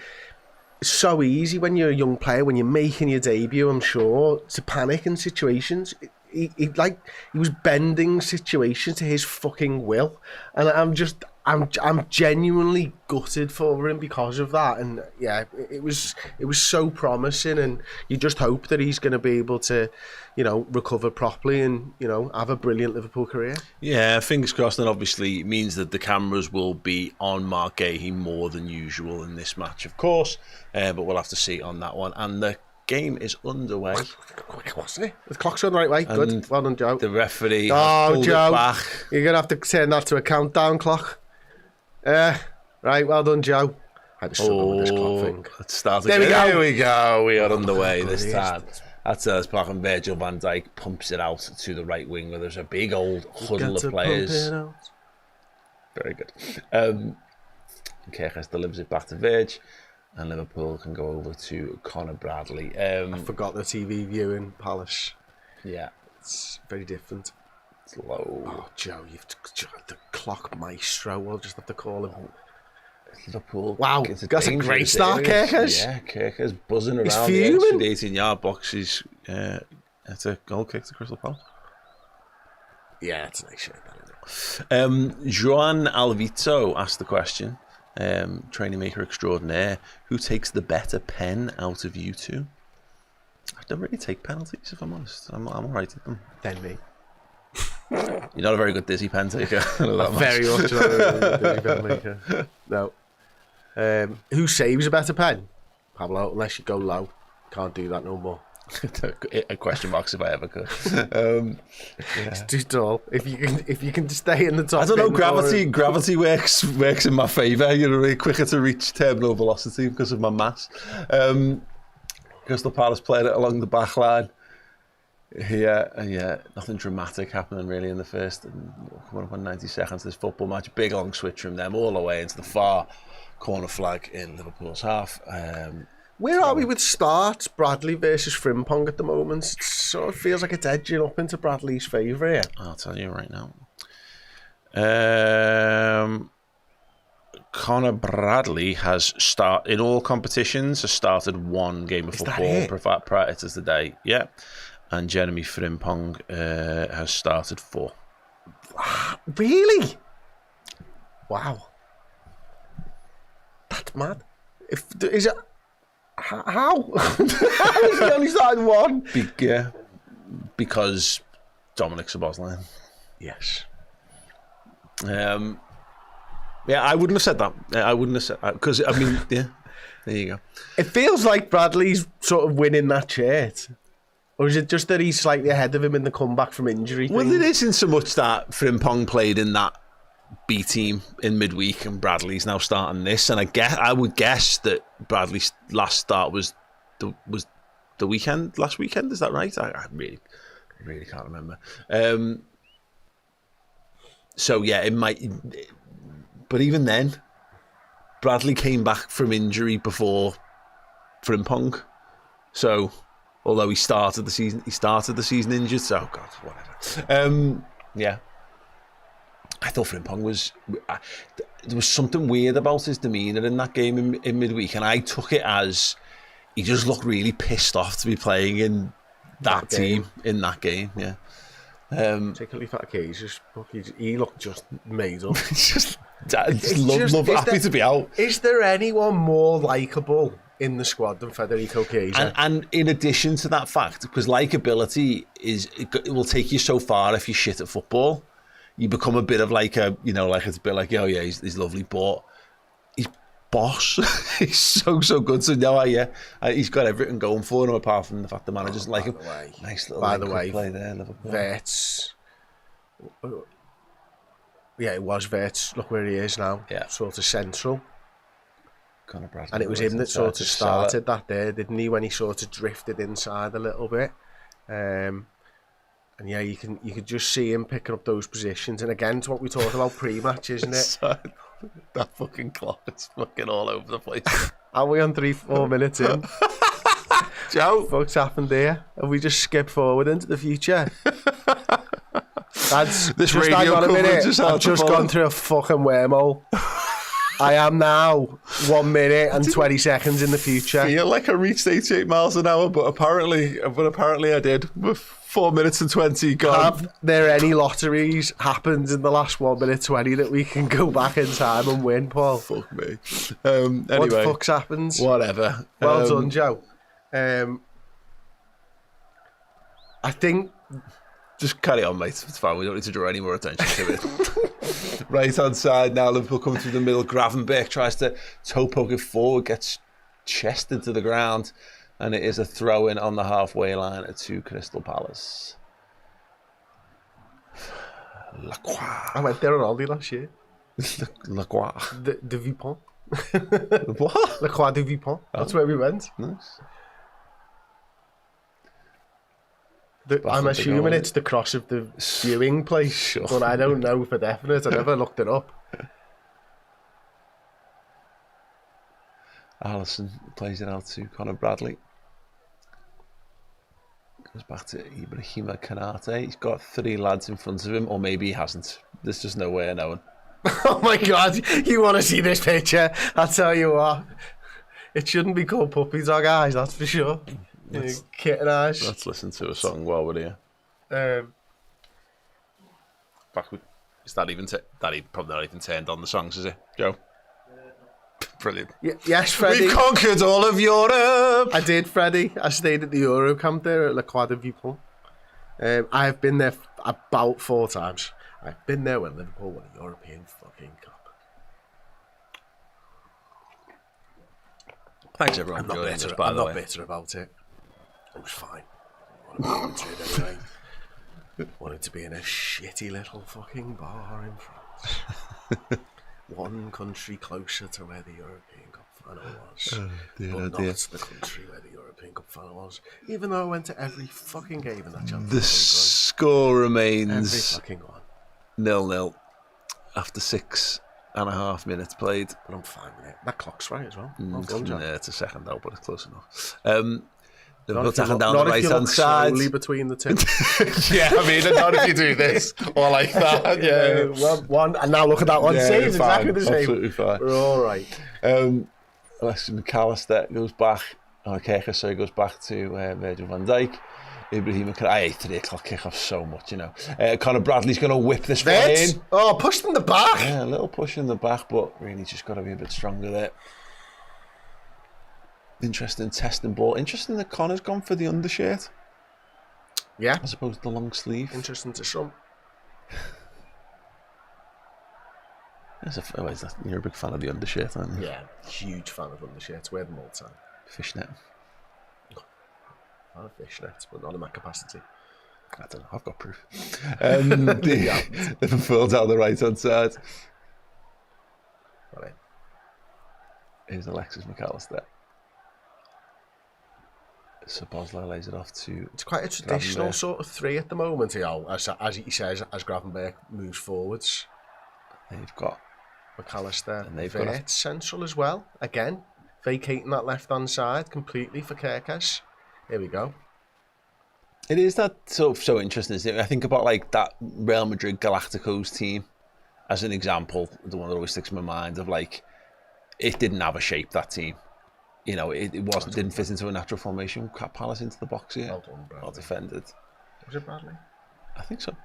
S2: it's so easy when you're a young player, when you're making your debut, I'm sure, to panic in situations. He was bending situations to his fucking will, and I'm genuinely gutted for him because of that. And yeah, it was so promising, and you just hope that he's going to be able to, you know, recover properly and, you know, have a brilliant Liverpool career.
S1: Yeah, fingers crossed. And obviously it means that the cameras will be on Mark Gahey more than usual in this match, of course, but we'll have to see on that one. And the game is underway.
S2: Quick, wasn't it? The clock's on the right way. Good.
S1: And
S2: well done, Joe.
S1: The referee has pulled
S2: Joe,
S1: it back.
S2: You're going to have to turn that to a countdown clock. Right, well done, Joe. I had to struggle with this clock thing.
S1: Let's start
S2: There
S1: again.
S2: we go.
S1: Here we go. We are underway this time. That's Selhurst Park, and Virgil van Dijk pumps it out to the right wing where there's a big old huddle of players. Very good. Kerkers delivers it back to Virg, and Liverpool can go over to Conor Bradley.
S2: I forgot the TV view in Palace.
S1: Yeah.
S2: It's very different.
S1: It's low.
S2: Oh, Joe, you've the clock maestro. We'll just have to call him.
S1: Liverpool.
S2: Wow, that's a great start, Kerkers.
S1: Yeah, Kerkers buzzing
S2: He's
S1: around the edge
S2: fuming.
S1: of the 18-yard box. He's it's a goal kick to Crystal Palace.
S2: Yeah, it's a nice shirt.
S1: Joan Alvito asked the question, training maker extraordinaire, who takes the better pen out of you two? I don't really take penalties, if I'm honest. I'm all right at them.
S2: Then me.
S1: You're not a very good dizzy pen taker.
S2: Very much not a very pen maker. No. Who saves a better pen? Pablo, unless you go low. Can't do that no more.
S1: A question marks if I ever could.
S2: It's too tall. If you can stay in the top.
S1: I don't know.
S2: bin
S1: Gravity works in my favour. You're really quicker to reach terminal velocity because of my mass. Crystal Palace played it along the back line. Yeah, nothing dramatic happening really in the first. Coming up on 90 seconds, this football match, big long switch from them all the way into the far corner flag in Liverpool's half.
S2: Where are we with starts? Bradley versus Frimpong at the moment. It sort of feels like it's edging up into Bradley's favour here.
S1: I'll tell you right now. Conor Bradley has in all competitions has started one game of football prior to today. Yeah. And Jeremy Frimpong has started 4.
S2: Really? Wow. That's mad. Is it? How? How is he only started 1?
S1: Because Dominic Szoboszlai.
S2: Yes.
S1: Yeah, I wouldn't have said that. I wouldn't have said that because I mean, yeah. There you go.
S2: It feels like Bradley's sort of winning that shirt. Or is it just that he's slightly ahead of him in the comeback from injury?
S1: Well, it isn't so much that Frimpong played in that B team in midweek and Bradley's now starting this. And I would guess that Bradley's last start was the weekend, last weekend. Is that right? I really can't remember. So yeah, it might. But even then, Bradley came back from injury before Frimpong. So. Although he started the season injured, so God, whatever. Yeah, I thought Frimpong was. there was something weird about his demeanour in that game in midweek, and I took it as he just looked really pissed off to be playing in that team in that game. Yeah.
S2: Particularly for occasions, he looked just made up.
S1: Happy to be out.
S2: Is there anyone more likeable in the squad than Federico Chiesa?
S1: And in addition to that fact, because likeability it will take you so far if you shit at football. You become a bit of like a, you know, like it's a bit like, oh yeah, he's lovely, but he's boss. He's so good. So no, he's got everything going for him apart from the fact the manager doesn't like him. Nice little play there, Liverpool.
S2: Wirtz. Yeah, it was Wirtz. Look where he is now.
S1: Yeah.
S2: Sort of central.
S1: Bradley,
S2: and it was him that sort of started that there, didn't he? When he sort of drifted inside a little bit. And yeah, you could just see him picking up those positions. And again, it's what we talked about pre-match, isn't it?
S1: That fucking clock is fucking all over the place.
S2: Are we on 3-4 minutes in?
S1: Joe,
S2: what's happened here? Have we just skipped forward into the future? That's
S1: this
S2: just
S1: radio
S2: on a minute.
S1: I've
S2: just gone through a fucking wormhole. I am now 1 minute and 20 seconds in the future.
S1: I feel like I reached 88 miles an hour, but apparently I did. With 4 minutes and 20 gone.
S2: Have there any lotteries happened in the last 1 minute 20 that we can go back in time and win, Paul?
S1: Fuck me. Anyway,
S2: what the fuck's happened?
S1: Whatever.
S2: Well done, Joe. I think...
S1: Just carry on, mate. It's fine. We don't need to draw any more attention to it. Right hand side now. Liverpool coming through the middle. Gravenberch tries to toe poke it forward, gets chest into the ground, and it is a throw in on the halfway line to Crystal Palace. Lacroix.
S2: I went there on holiday last year.
S1: Lacroix.
S2: De Vipont.
S1: What?
S2: Lacroix de Vipont. That's where we went.
S1: Nice.
S2: I'm assuming it's the cross of the viewing place, sure. But I don't know for definite. I never looked it up.
S1: Alisson plays it out to Conor Bradley. Goes back to Ibrahima Kanate. He's got 3 lads in front of him, or maybe he hasn't. There's just no way of knowing.
S2: Oh my God, you want to see this picture? I'll tell you what. It shouldn't be called puppy dog eyes, that's for sure. Kitten eyes.
S1: Let's listen to a song while we're here. Backward. Is that even probably not even turned on the songs, is it, Joe? Brilliant.
S2: Yes, Freddie.
S1: We've conquered all of Europe.
S2: I did, Freddie. I stayed at the Euro camp there at La Croix de Vipont. I've been there about 4 times. I've been there when Liverpool won a European fucking cup.
S1: Thanks, everyone.
S2: I'm not bitter about it. It was fine. Wanted to be in a shitty little fucking bar in France. One country closer to where the European Cup final was. But not the country where the European Cup final was. Even though I went to every fucking game in that Champions League.
S1: The score remains
S2: every fucking one.
S1: 0-0 after 6.5 minutes played.
S2: But I'm fine with it. That clock's right as well.
S1: It's a second out, but it's close enough. Liverpool tackling down the right hand side.
S2: Slowly between the two.
S1: Yeah, I mean, not if you do this or like that. Yeah,
S2: one and now look at that one.
S1: Yeah,
S2: same, exactly the same.
S1: Absolutely fine.
S2: We're all right.
S1: Alexis McAllister goes back. Keke goes back to Virgil van Dijk. Ibrahima Kanate. I hate 3 o'clock kickoff so much, you know. Conor Bradley's going to whip this one in.
S2: Oh, pushed in the back.
S1: Yeah, a little push in the back, but really just got to be a bit stronger there. Interesting testing ball. Interesting that Connor's gone for the undershirt.
S2: Yeah.
S1: As opposed to the long sleeve.
S2: Interesting to some.
S1: You're a big fan of the undershirt, aren't you?
S2: Yeah, huge fan of undershirts. Wear them all the time.
S1: Fishnet.
S2: Fan of fishnets, but not in that capacity.
S1: I don't know, I've got proof. Liverpool down the right hand side.
S2: Right.
S1: Here's Alexis McAllister. So Bosler lays it off to...
S2: It's quite a traditional sort of 3 at the moment, you know, as he says, as Gravenberch moves forwards.
S1: They've got
S2: McAllister
S1: and they've
S2: got central as well. Again, vacating that left-hand side completely for Kerkez. Here we go.
S1: It is that so interesting, isn't it? I think about like that Real Madrid Galacticos team as an example, the one that always sticks in my mind of like, it didn't have a shape, that team. You know, it didn't fit into a natural formation. Palace into the box here.
S2: Well done, Bradley.
S1: Well defended.
S2: Was it Bradley?
S1: I think so.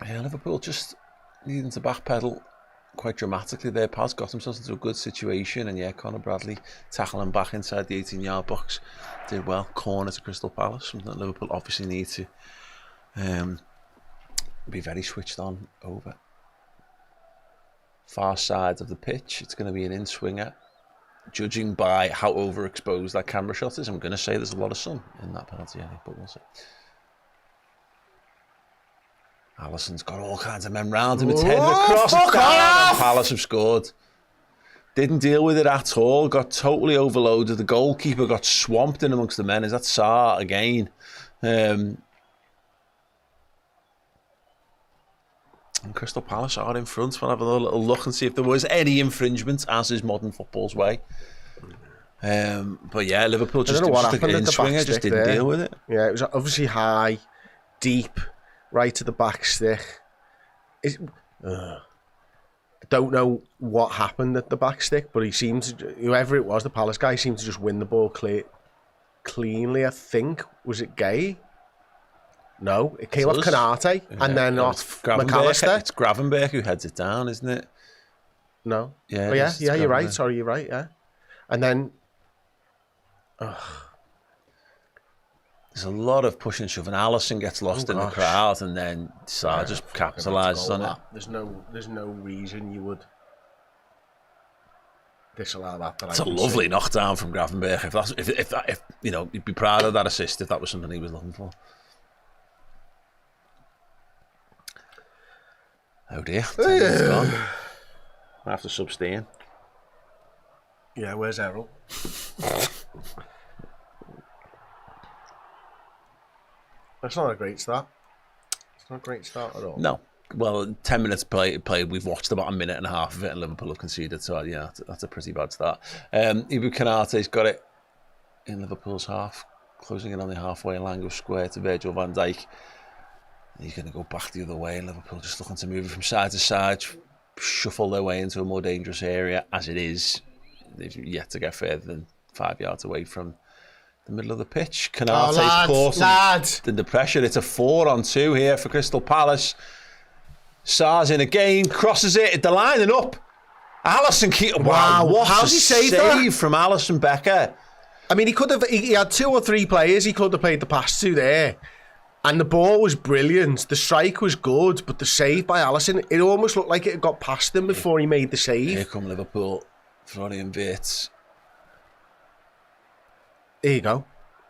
S1: Yeah, Liverpool just needing to backpedal quite dramatically there. Paz got themselves into a good situation, and yeah, Conor Bradley tackling back inside the 18-yard box did well. Corner to Crystal Palace, something that Liverpool obviously need to be very switched on over. Far side of the pitch, it's going to be an in-swinger. Judging by how overexposed that camera shot is, I'm going to say there's a lot of sun in that penalty area, but we'll see. Alisson's got all kinds of men round him. It's headed across. Fuck off! Palace have scored. Didn't deal with it at all. Got totally overloaded. The goalkeeper got swamped in amongst the men. Is that Sarr again? And Crystal Palace are in front. We'll have a little look and see if there was any infringement, as is modern football's way. But yeah, Liverpool just didn't deal with it.
S2: Yeah, it was obviously high, deep, right to the back stick. I don't know what happened at the back stick, but he seemed to, whoever it was, the Palace guy, seemed to just win the ball cleanly, I think. Was it Gay? No, it came off Canate, and then off McAllister.
S1: It's Gravenberch who heads it down, isn't it?
S2: No.
S1: Yeah,
S2: yeah, you're right. Sorry, you're right, yeah. And then...
S1: There's a lot of push and shove, and Alisson gets lost in the crowd, and then Sarr just capitalises on it.
S2: There's no reason you would disallow that.
S1: It's a lovely knockdown from Gravenberch. If you know, you'd be proud of that assist if that was something he was looking for. Oh dear, 10 minutes gone. I have to sub-stain.
S2: Yeah, where's Errol? That's not a great start. It's not a great start at all.
S1: No. Well, 10 minutes played. We've watched about a minute and a half of it, and Liverpool have conceded. So yeah, that's a pretty bad start. Ibu Konate's got it in Liverpool's half, closing in on the halfway line, goes square to Virgil van Dijk. He's going to go back the other way, and Liverpool just looking to move it from side to side, shuffle their way into a more dangerous area. As it is, they've yet to get further than 5 yards away from the middle of the pitch. Konate's caught in the pressure. It's a 4-on-2 here for Crystal Palace. Sarr's in again, crosses it, they're lining up. Alisson, wow, what
S2: how's he saved
S1: save from Alisson Becker.
S2: I mean, he had 2 or 3 players he could have played the pass to there. And the ball was brilliant. The strike was good, but the save by Alisson, it almost looked like it had got past him before he made the save.
S1: Here come Liverpool, Florian Wirtz.
S2: There you go.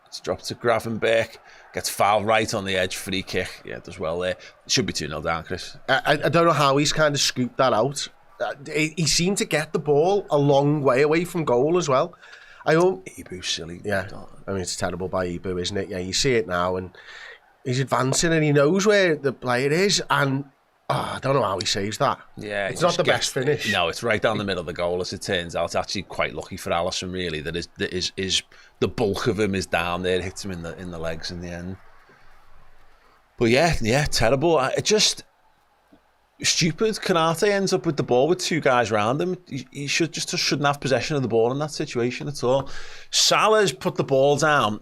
S1: It's dropped to Gravenberch. Gets fouled right on the edge, free kick. Yeah, does well there. It should be 2-0 down, Chris.
S2: I don't know how he's kind of scooped that out. He seemed to get the ball a long way away from goal as well.
S1: Ibu's silly.
S2: Yeah, I mean, it's terrible by Ibu, isn't it? Yeah, you see it now, and he's advancing and he knows where the player is, and I don't know how he saves that.
S1: Yeah,
S2: it's not the best finish.
S1: No, it's right down the middle of the goal, as it turns out. It's actually quite lucky for Alisson, really, that is the bulk of him is down there. It hits him in the legs in the end. But yeah, terrible. It just stupid. Konate ends up with the ball with 2 guys around him. He shouldn't have possession of the ball in that situation at all. Salah's put the ball down.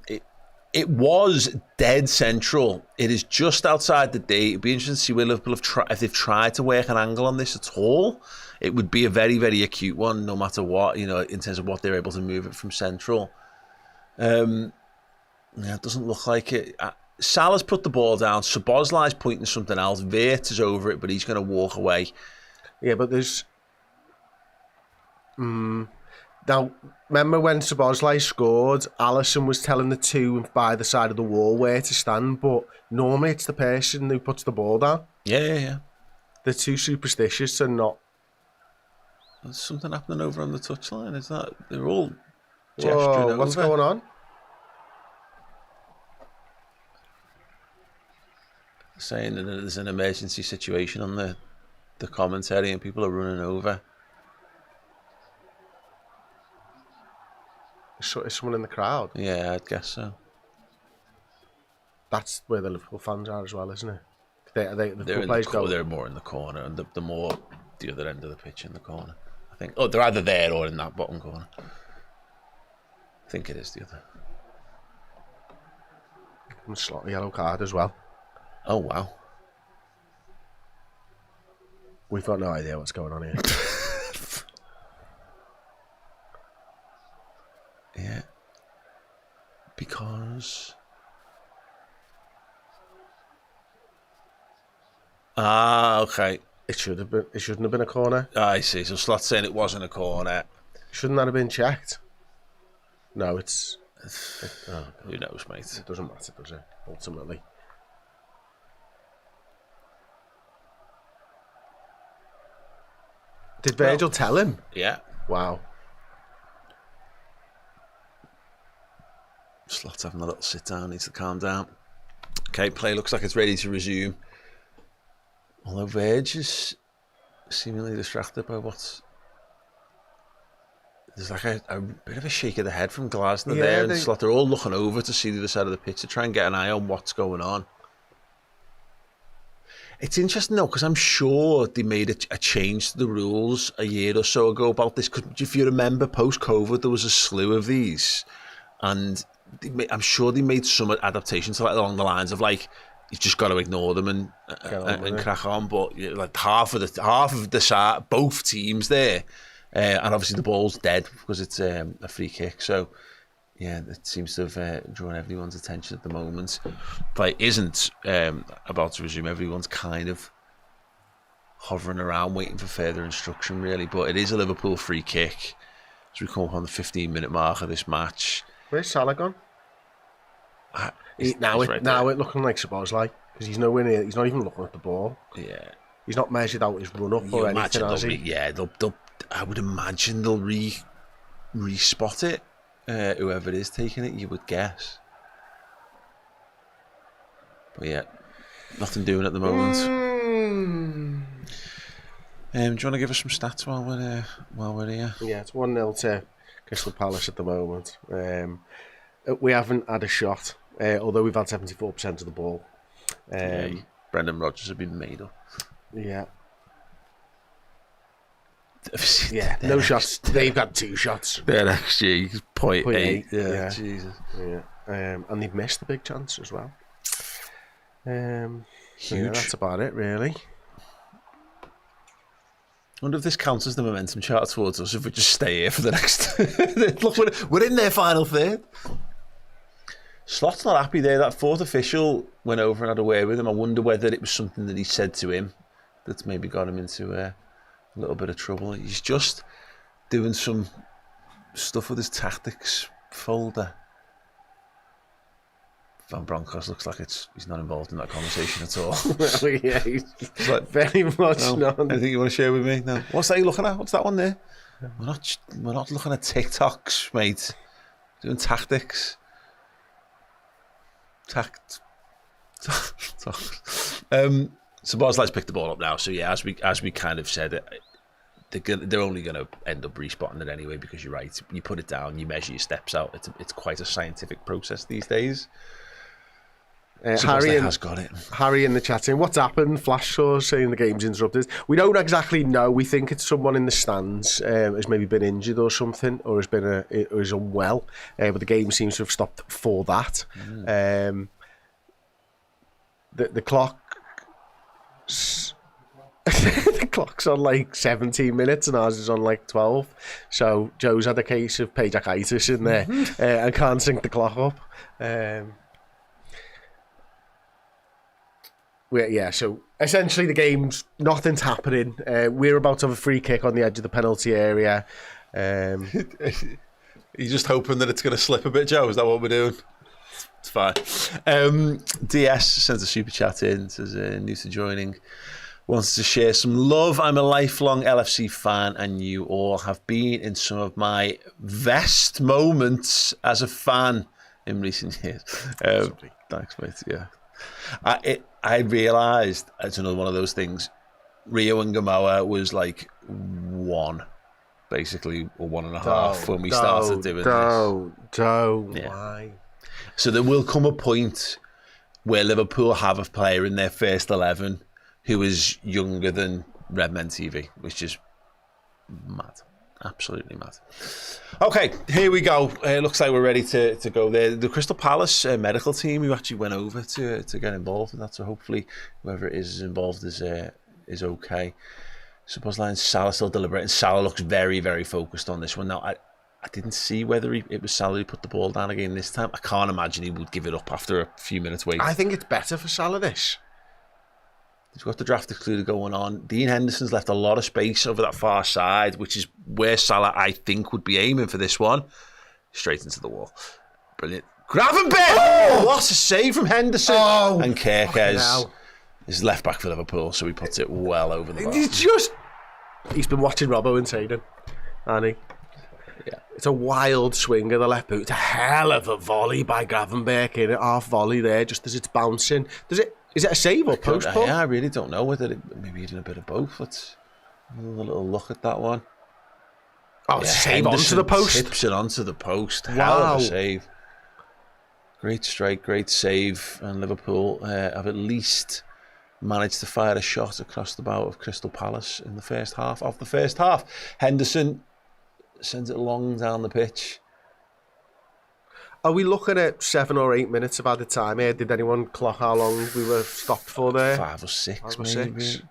S1: It was dead central. It is just outside the D. It'd be interesting to see where Liverpool if they've tried to work an angle on this at all. It would be a very, very acute one, no matter what, in terms of what they're able to move it from central. It doesn't look like it. Salah's put the ball down. Szoboszlai's pointing something else. Wirtz is over it, but he's going to walk away.
S2: Yeah, but there's... Now, remember when Szoboszlai scored, Alisson was telling the 2 by the side of the wall where to stand, but normally it's the person who puts the ball down.
S1: Yeah.
S2: They're too superstitious to not...
S1: There's something happening over on the touchline, is that? They're all gesturing over.
S2: What's going on?
S1: Saying that there's an emergency situation on the commentary and people are running over.
S2: Is someone in the crowd?
S1: Yeah, I'd guess so.
S2: That's where the Liverpool fans are as well, isn't it? The
S1: They're in
S2: players
S1: they're more in the corner, and the more the other end of the pitch in the corner. I think. Oh, they're either there or in that bottom corner. I think it is the other.
S2: Slot a yellow card as well.
S1: Oh wow.
S2: We've got no idea what's going on here.
S1: Yeah. Because. Okay.
S2: It shouldn't have been a corner.
S1: I see. So Slot's saying it wasn't a corner.
S2: Shouldn't that have been checked? No, it's.
S1: Who knows, mate?
S2: It doesn't matter, does it? Ultimately. Did Virgil tell him?
S1: Yeah.
S2: Wow.
S1: Slot's having a little sit down. Needs to calm down. Okay, play looks like it's ready to resume. Although Verge is seemingly distracted by what's... There's like a bit of a shake of the head from Glasner there, and Slot are all looking over to see the other side of the pitch to try and get an eye on what's going on. It's interesting though, because I'm sure they made a change to the rules a year or so ago about this. Because if you remember, post-COVID, there was a slew of these, and I'm sure they made some adaptations along the lines of like, you've just got to ignore them and crack on. But like half of the side, both teams there. And obviously the ball's dead because it's a free kick. So, yeah, it seems to have drawn everyone's attention at the moment. But it isn't about to resume. Everyone's kind of hovering around, waiting for further instruction, really. But it is a Liverpool free kick as we come up on the 15-minute mark of this match.
S2: Where's Salah gone? Now it looking like Szoboszlai, because he's nowhere near. He's not even looking at the ball.
S1: Yeah,
S2: he's not measured out his run up or anything, has he?
S1: They'll I would imagine they'll re-spot it. Whoever it is taking it, you would guess. But yeah, nothing doing at the moment. Do you want to give us some stats while we're here?
S2: Yeah, it's 1-0 to Crystal Palace at the moment. We haven't had a shot, although we've had 74% of the ball.
S1: Brendan Rodgers has been made up.
S2: Yeah. Yeah, no shots. They've had 2 shots.
S1: Their XG is 0.8.
S2: Yeah,
S1: Jesus.
S2: Yeah, and they've missed a big chance as well.
S1: Huge.
S2: Yeah, that's about it, really.
S1: I wonder if this counts as the momentum chart towards us if we just stay here for the next... Look, we're in their final third. Slot's not happy there. That fourth official went over and had a word with him. I wonder whether it was something that he said to him that's maybe got him into a little bit of trouble. He's just doing some stuff with his tactics folder. Van Bronckhorst looks like he's not involved in that conversation at all.
S2: Well, yeah, he's like, very much not.
S1: Anything you want to share with me? No. What's that you looking at? What's that one there? We're not looking at TikToks, mate. We're doing tactics. Szoboszlai's picked the ball up now, so yeah, as we kind of said, they're only going to end up respotting it anyway, because you're right. You put it down, you measure your steps out. It's quite a scientific process these days. Harry has got it.
S2: Harry in the chat saying, "What's happened?" Flash source saying the game's interrupted. We don't exactly know. We think it's someone in the stands has maybe been injured or something, or is unwell. But the game seems to have stopped for that. The clock. The clock's on like 17 minutes and ours is on like 12. So Joe's had a case of paidiakitis in there and can't sync the clock up. So essentially the game's, nothing's happening. We're about to have a free kick on the edge of the penalty area.
S1: You're just hoping that it's going to slip a bit, Joe? Is that what we're doing? It's fine. DS sends a super chat in, says new to joining, wants to share some love. I'm a lifelong LFC fan and you all have been in some of my best moments as a fan in recent years. Thanks, mate. Yeah. I realised, it's another one of those things, Rio and Gamoa was like 1, basically, or 1.5 when we started doing this.
S2: Why?
S1: So there will come a point where Liverpool have a player in their first 11 who is younger than Redmen TV, which is mad. Absolutely mad. Okay, here we go. Looks like we're ready to go there. The Crystal Palace medical team who actually went over to get involved in that, so hopefully whoever it is involved is okay. Suppose line Salah still deliberating. Salah looks very, very focused on this one. Now, I didn't see whether it was Salah who put the ball down again this time. I can't imagine he would give it up after a few minutes wait.
S2: I think it's better for Salah this.
S1: He's got the draft excluder going on. Dean Henderson's left a lot of space over that far side, which is where Salah, I think, would be aiming for this one. Straight into the wall. Brilliant. Gravenberch! Oh, what a save from Henderson.
S2: Oh,
S1: and Kerkez is left back for Liverpool, so he puts it well over the bar.
S2: He's been watching Robbo and Tatum, hasn't he?
S1: Yeah.
S2: It's a wild swing of the left boot. It's a hell of a volley by Gravenberch in it. Half volley there, just as it's bouncing. Is it a save or post ball?
S1: Yeah, I really don't know whether maybe even a bit of both. Let's have a little look at that one.
S2: Oh, yeah, save onto the post.
S1: Tips it onto the post.
S2: Wow.
S1: Hell of a save. Great strike, great save. And Liverpool have at least managed to fire a shot across the bow of Crystal Palace in the first half. Of the first half, Henderson sends it long down the pitch.
S2: Are we looking at 7 or 8 minutes of added time here? Did anyone clock how long we were stopped for there?
S1: 5 or 6,
S2: 5 or
S1: maybe.
S2: 6.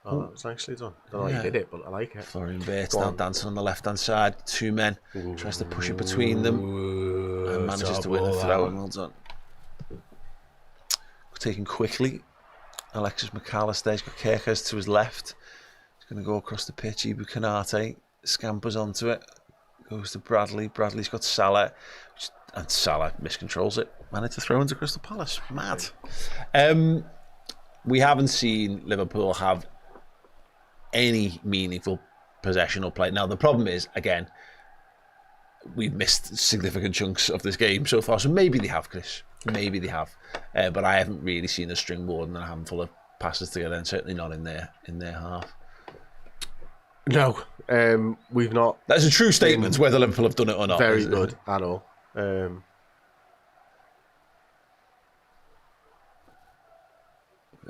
S2: Oh, that was nicely done. Don't know how you did it, but I like it.
S1: Florian Wirtz now dancing on the left-hand side. 2 men. Tries to push it between them. And manages to win the throw. And well done. Taken quickly. Alexis McAllister. He's got Kerkez to his left. He's going to go across the pitch. Ibu Kanate scampers onto it. Goes to Bradley. Bradley's got Salah. And Salah miscontrols it. Managed to throw into Crystal Palace. Mad. We haven't seen Liverpool have any meaningful possession or play. Now, the problem is, again, we've missed significant chunks of this game so far. So maybe they have, Chris. Maybe they have. But I haven't really seen a string more than a handful of passes together, and certainly not in their half.
S2: No, we've not.
S1: That's a true statement, whether Liverpool have done it or not.
S2: Very good at all.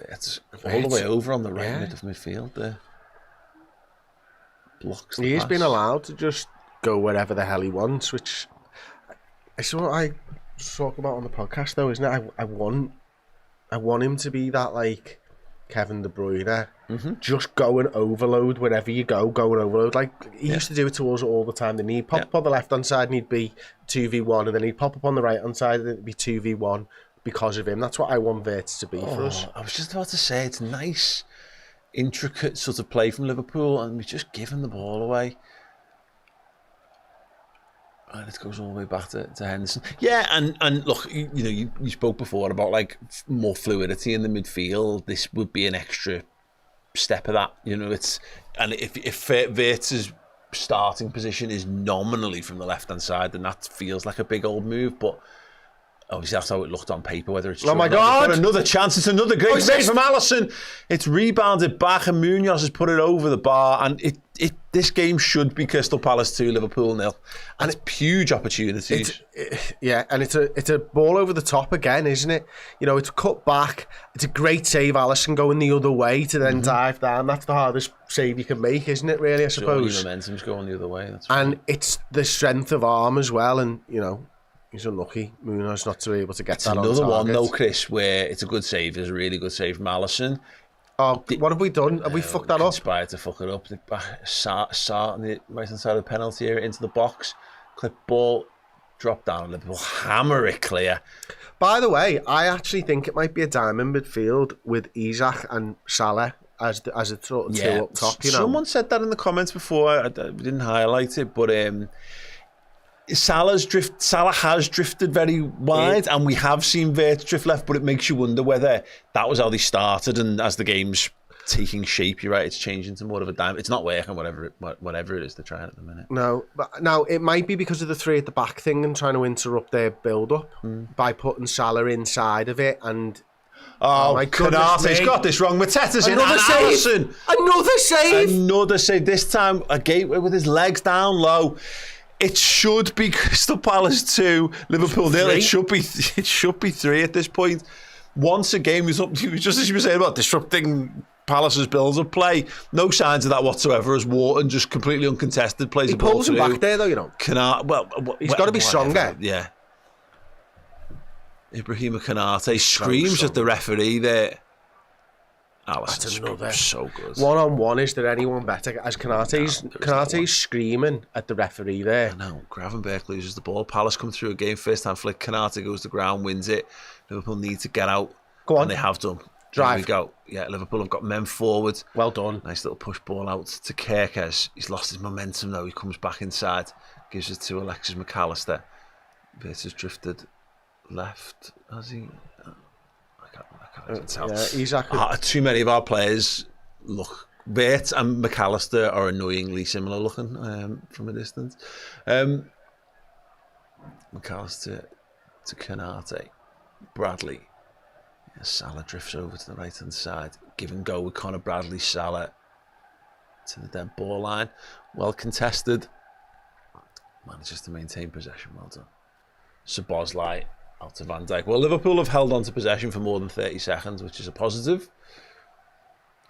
S1: It's all the way over on the right mid of midfield there. Blocks the
S2: He's
S1: pass.
S2: been allowed to just go wherever the hell he wants, which I talk about on the podcast though, isn't it? I want him to be that like Kevin De Bruyne, just go and overload wherever you go and overload. Like he used to do it to us all the time. Then he'd pop up on the left hand side and he'd be 2v1, and then he'd pop up on the right hand side and it'd be 2v1 because of him. That's what I want Wirtz to be for us.
S1: I was just about to say, it's nice, intricate sort of play from Liverpool, and we just give him the ball away. And it goes all the way back to Henderson. Yeah, and look, you spoke before about like more fluidity in the midfield. This would be an extra step of that. If Wirtz's starting position is nominally from the left-hand side, then that feels like a big old move, but obviously that's how it looked on paper, whether it's true.
S2: Oh my God!
S1: Another chance. It's another great save from Alisson. It's rebounded back and Munoz has put it over the bar, and this game should be Crystal Palace 2, Liverpool 0. And it's huge opportunities.
S2: And it's a ball over the top again, isn't it? It's cut back. It's a great save, Alisson going the other way to then dive down. That's the hardest save you can make, isn't it, really, I suppose?
S1: Your momentum's going the other way.
S2: And it's the strength of arm as well, and, he's unlucky, Munoz, not to be able to get that on target.
S1: Another one, though, Chris, where it's a good save. It's a really good save from Alisson.
S2: Oh, what have we done? Have we fucked that up?
S1: Conspired to fuck it up. Sart on the right-hand side of the penalty area into the box. Clip ball, drop down, Liverpool hammer it clear.
S2: By the way, I actually think it might be a diamond midfield with Isak and Salah as a sort of two up top.
S1: Someone said that in the comments before. I didn't highlight it, but Salah has drifted very wide, and we have seen Wirtz drift left, but it makes you wonder whether that was how they started, and as the game's taking shape, you're right, it's changing to more of a diamond. It's not working, whatever it is they're trying at the minute.
S2: No, but now it might be because of the 3 at the back thing and trying to interrupt their build-up by putting Salah inside of it, and
S1: my goodness, he's got this wrong. Mateta's in, and Alisson.
S2: Another save.
S1: This time, a gateway with his legs down low. It should be Crystal Palace 2, Liverpool 0. It should be 3 at this point. Once a game was up, just as you were saying about disrupting Palace's build-up play, no signs of that whatsoever as Wharton just completely uncontested plays
S2: He
S1: the ball
S2: pulls him
S1: through.
S2: back there, though, you know. He's got to be stronger.
S1: Yeah. Ibrahima Konate screams at the referee there. Alisson so good.
S2: One-on-one, is there anyone better? As Konate's screaming at the referee there.
S1: I know. Gravenberch loses the ball. Palace come through a game, first time flick. Konate goes to the ground, wins it. Liverpool need to get out.
S2: Go on.
S1: And they have done.
S2: Drive.
S1: Here we go. Yeah, Liverpool have got men forward.
S2: Well done.
S1: Nice little push ball out to Kerkez. He's lost his momentum though. He comes back inside. Gives it to Alexis McAllister. Bates has drifted left. Has he? I can't tell.
S2: Yeah, exactly.
S1: Too many of our players look. Bates and McAllister are annoyingly similar looking from a distance. McAllister to Konate. Bradley. Salah drifts over to the right hand side. Give and go with Conor Bradley. Salah to the dead ball line. Well contested. Manages to maintain possession. Well done. Szoboszlai out to Van Dijk. Well, Liverpool have held on to possession for more than 30 seconds, which is a positive.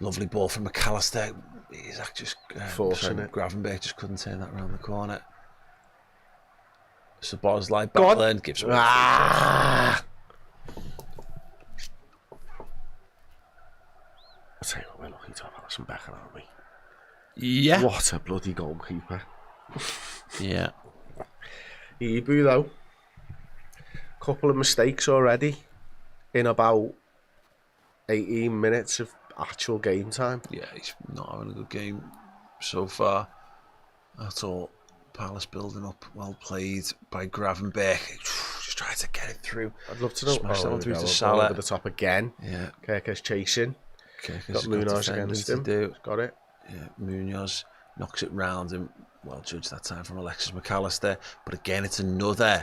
S1: Lovely ball from McAllister. Isaac just forcing it. Gravenberch just couldn't turn that around the corner. Szoboszlai back then gives away.
S2: I'll tell you what, we're lucky to have Alisson Becker, aren't we?
S1: Yeah.
S2: What a bloody goalkeeper.
S1: Yeah.
S2: Ibu, though. Couple of mistakes already in about 18 minutes of actual game time.
S1: Yeah, he's not having a good game so far at all. Palace building up, well played by Gravenberch. Just trying to get it through.
S2: I'd love to know.
S1: Smash that one through to Salah.
S2: Over the top again.
S1: Yeah.
S2: Kerkez chasing.
S1: Kerkez
S2: got Munoz against him. Got it.
S1: Yeah, Munoz knocks it round him. Well judged that time from Alexis McAllister. But again, it's another.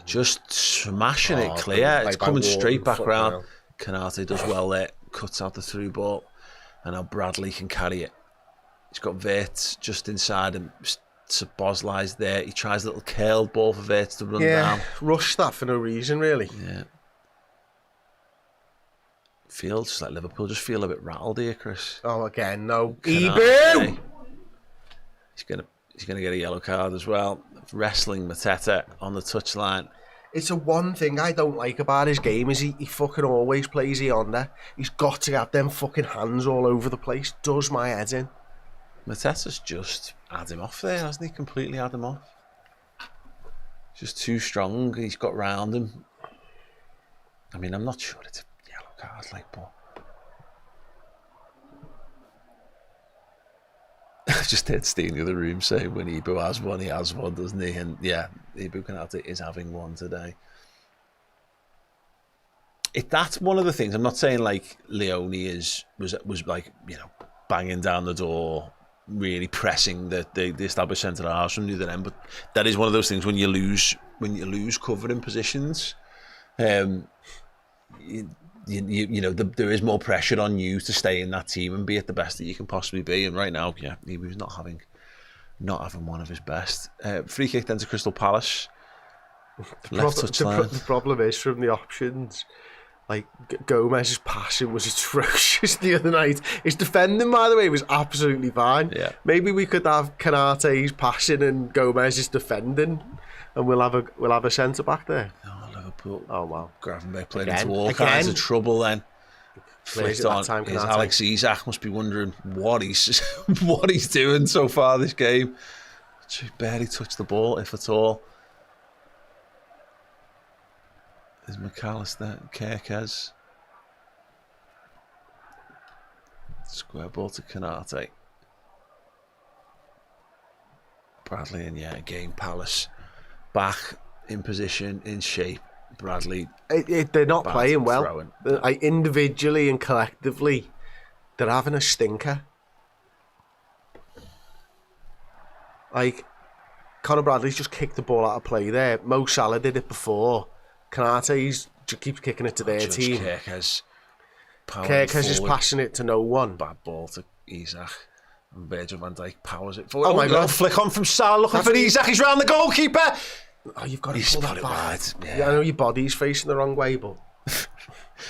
S1: Just smashing it clear. It's coming straight back round. Konate does well there. Cuts out the through ball. And now Bradley can carry it. He's got Wirtz just inside him. Szoboszlai's there. He tries a little curled ball for Wirtz to run down.
S2: Rushed that for no reason, really.
S1: Yeah. Feels just like Liverpool just feel a bit rattled here, Chris.
S2: Oh, again, no.
S1: Ibu! He's gonna get a yellow card as well. Wrestling Mateta on the touchline.
S2: It's the one thing I don't like about his game is he fucking always plays yonder. He's got to have them fucking hands all over the place. Does my head in.
S1: Mateta's just had him off there, hasn't he? Completely had him off. Just too strong. He's got round him. I mean, I'm not sure it's a yellow card, like, but I just heard Steve in the other room saying when Ibu has one, he has one, doesn't he? And yeah, Ibu Konate is having one today. That's one of the things. I'm not saying like Leone was like, you know, banging down the door, really pressing the established centre halves from the other end, but that is one of those things when you lose cover in positions. You know, there is more pressure on you to stay in that team and be at the best that you can possibly be. And right now, yeah, he was not having one of his best. Free kick then to Crystal Palace.
S2: The problem is from the options, like Gomez's passing was atrocious the other night. His defending, by the way, was absolutely fine.
S1: Yeah.
S2: Maybe we could have Konate's passing and Gomez's defending, and we'll have a centre back there.
S1: Liverpool.
S2: Oh wow.
S1: Gravenberch played into all kinds of trouble then. Flicked on. Alex Isak must be wondering what he's doing so far this game. He barely touched the ball, if at all. There's McAllister, Kerkez. Square ball to Konate. Bradley and yeah, again Palace back in position, in shape. Bradley.
S2: They're not playing well. Like individually and collectively, they're having a stinker. Like Conor Bradley's just kicked the ball out of play there. Mo Salah did it before. Konate just keeps kicking it to their team.
S1: Kerkez
S2: is passing it to no one.
S1: Bad ball to Isak. And Virgil van Dijk powers it forward.
S2: Oh my God.
S1: Flick on from Salah, looking for Isak. He's round the goalkeeper.
S2: Oh, you've got to
S1: He's
S2: pull
S1: put
S2: that
S1: it
S2: back.
S1: wide.
S2: Yeah, I know your body's facing the wrong way, but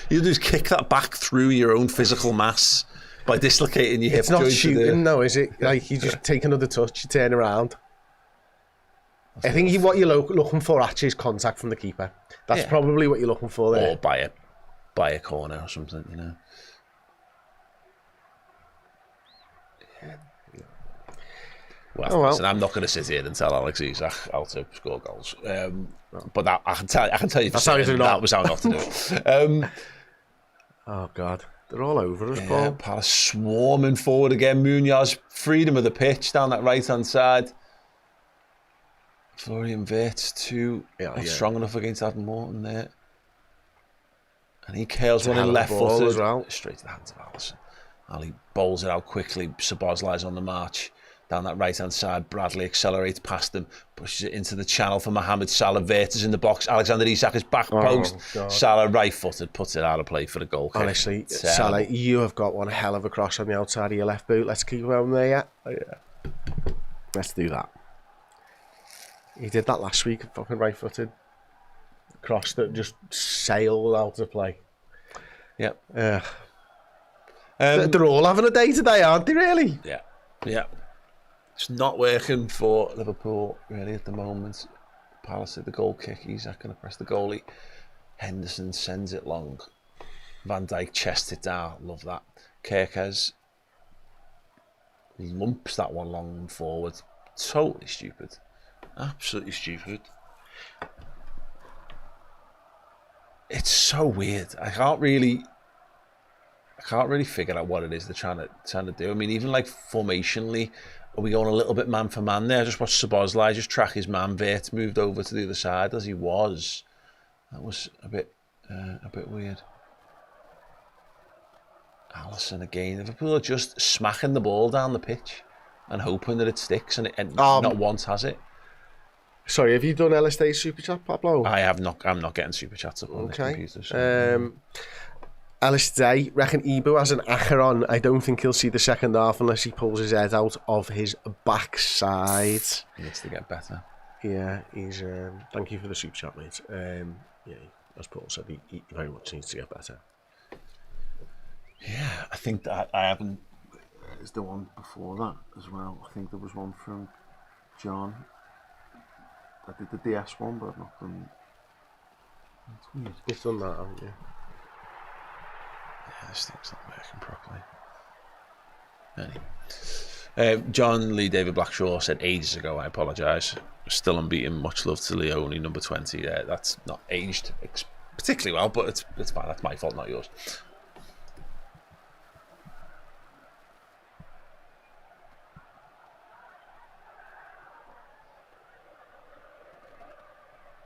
S1: You just kick that back through your own physical mass by dislocating your hip
S2: it's not
S1: joint.
S2: shooting, no, is it? Like, you just take another touch, you turn around. I think what you're looking for actually is contact from the keeper. That's probably what you're looking for there.
S1: Or by a corner or something, you know. Well, listen, I'm not going to sit here and tell Alex Isak how to score goals. But that, I can tell you for certain that was how not to do it.
S2: Oh, God. They're all over us, Paul.
S1: Palace swarming forward again. Munoz, freedom of the pitch down that right-hand side. Florian Wirtz, not strong enough against Adam Morton there. And he curls one in left footed
S2: as well.
S1: Straight to the hands of Alisson. Ali bowls it out quickly. Szoboszlai's on the march. Down that right-hand side, Bradley accelerates past him, pushes it into the channel for Mohamed Salah. Wirtz is in the box. Alexander Isak is back post. Salah right-footed, puts it out of play for the goal kick.
S2: Honestly, Salah, you have got one hell of a cross on the outside of your left boot. Let's keep him there, yeah? Let's do that. He did that last week, fucking right-footed cross that just sailed out of play.
S1: Yep.
S2: They're all having a day today, aren't they, really?
S1: Yeah. It's not working for Liverpool, really, at the moment. Palace at the goal kick. Isak going to press the goalie. Henderson sends it long. Van Dijk chests it down. Love that. Kerkez lumps that one long and forward. Totally stupid. Absolutely stupid. It's so weird. I can't really figure out what it is they're trying to do. I mean, even like formationally, are we going a little bit man for man there? I just watched Szoboszlai just track his man. Wirtz moved over to the other side as he was. That was a bit weird. Alisson again. Liverpool are just smacking the ball down the pitch and hoping that it sticks, and not once has it.
S2: Sorry, have you done LSD Super Chat, Pablo?
S1: I have not. I'm not getting Super Chats up on the computer. So.
S2: LSD, reckon Ibu has an acca on. I don't think he'll see the second half unless he pulls his head out of his backside.
S1: He needs to get better.
S2: Yeah, he's. Thank you for the Super Chat, mate. Yeah, as Paul said, he very much needs to get better.
S1: Yeah, I think that I haven't. There's the one before that as well. I think there was one from John. I did the DS one, but I've not done. That's weird.
S2: You've done that, haven't you?
S1: Yeah, this thing's not working properly. Anyway. John Lee David Blackshaw said ages ago, I apologise. Still unbeaten, much love to Leone, number 20. That's not aged particularly well, but it's fine. That's my fault, not yours.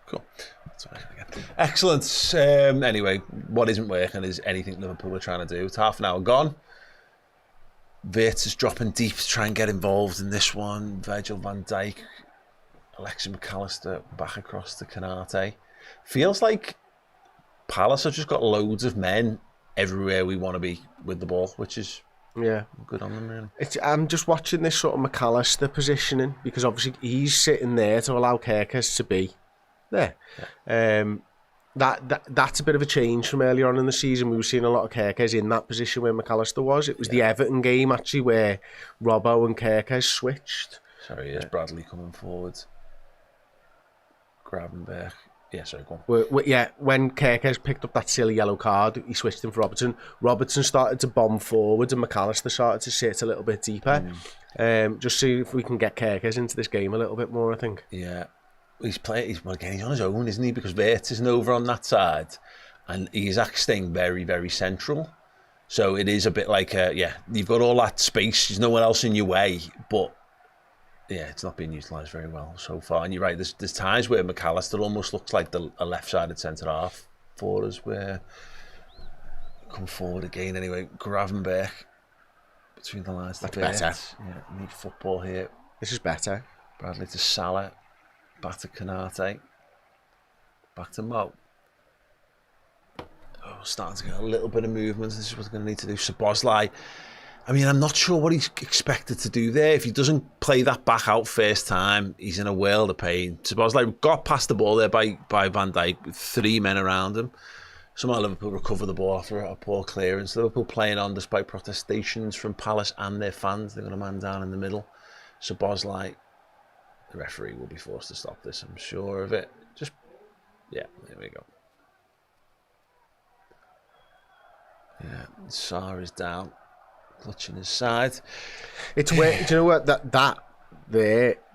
S1: Cool. Excellent. Anyway, what isn't working is anything Liverpool are trying to do. It's half an hour gone. Wirtz is dropping deep to try and get involved in this one. Virgil van Dijk, Alexis McAllister back across to Canate. Feels like Palace have just got loads of men everywhere we want to be with the ball, which is good on them, really.
S2: I'm just watching this sort of McAllister positioning because obviously he's sitting there to allow Kerkez to be there. Yeah. That's a bit of a change from earlier on in the season. We were seeing a lot of Kerkez in that position where McAllister was. It was the Everton game actually where Robbo and Kerkez switched.
S1: Sorry, here's Bradley coming forward. Gravenberch. Yeah, sorry, go
S2: on. When Kerkez picked up that silly yellow card, he switched him for Robertson. Robertson started to bomb forward and McAllister started to sit a little bit deeper. Just see if we can get Kerkez into this game a little bit more, I think.
S1: Yeah. He's on his own, isn't he? Because Wirtz isn't over on that side, and he's actually staying very, very central. So it is a bit like, you've got all that space. There's no one else in your way, but it's not being utilised very well so far. And you're right. There's times where McAllister almost looks like a left-sided centre half for us, where come forward again. Anyway, Gravenberch between the lines.
S2: That's better.
S1: Yeah, need football here.
S2: This is better.
S1: Bradley to Salah. Back to Canate. Back to Mo. Starting to get a little bit of movement. This is what they're going to need to do. Szoboszlai I mean, I'm not sure what he's expected to do there. If he doesn't play that back out first time, he's in a world of pain. Szoboszlai got past the ball there by Van Dijk with 3 men around him. Somehow Liverpool recover the ball after a poor clearance. Liverpool playing on despite protestations from Palace and their fans. They've got a man down in the middle. Szoboszlai, the referee will be forced to stop this, I'm sure of it. Yeah, there we go. Yeah, Sarr is down, clutching his side.
S2: It's where, do you know what,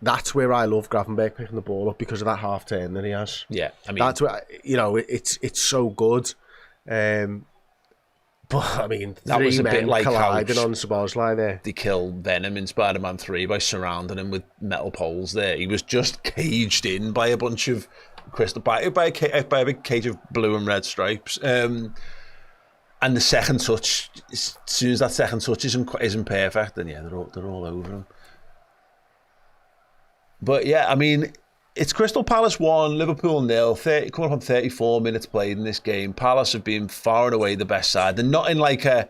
S2: that's where I love Gravenberch picking the ball up, because of that half turn that he has.
S1: Yeah, I mean,
S2: that's where, you know, it's so good. But I mean,
S1: that was a bit like
S2: colliding on Szoboszlai there.
S1: They killed Venom in Spider-Man 3 by surrounding him with metal poles there. He was just caged in by a bunch of by a big cage of blue and red stripes. And the second touch, as soon as that second touch isn't perfect, then yeah, they're all over him. But yeah, I mean, it's Crystal Palace 1, Liverpool 0, coming up on 34 minutes played in this game. Palace have been far and away the best side. They're not in they're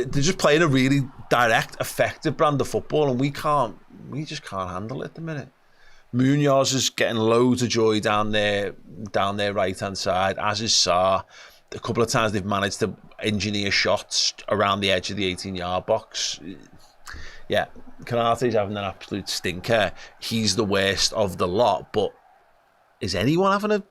S1: just playing a really direct, effective brand of football, and we just can't handle it at the minute. Munoz is getting loads of joy down their right hand side, as is Sarr. A couple of times they've managed to engineer shots around the edge of the 18-yard box. Yeah, Konaté's having an absolute stinker. He's the worst of the lot, but is anyone having a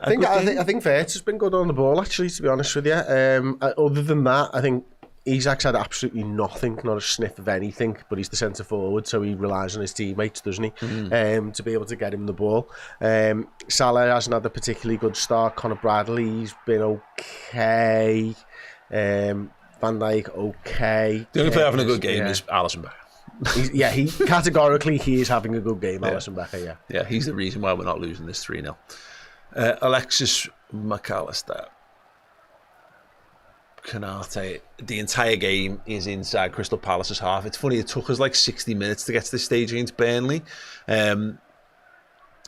S2: I think Verts has been good on the ball, actually, to be honest with you. Other than that, I think Isak's had absolutely nothing, not a sniff of anything, but he's the centre forward, so he relies on his teammates, doesn't he, to be able to get him the ball. Salah hasn't had a particularly good start. Conor Bradley's been okay. Van Dijk, okay.
S1: The only player having a good game is Alisson Becker.
S2: He categorically he is having a good game, Alisson Becker,
S1: Yeah, he's the reason why we're not losing this 3-0. Alexis McAllister. Konaté, the entire game is inside Crystal Palace's half. It's funny, it took us like 60 minutes to get to this stage against Burnley. Here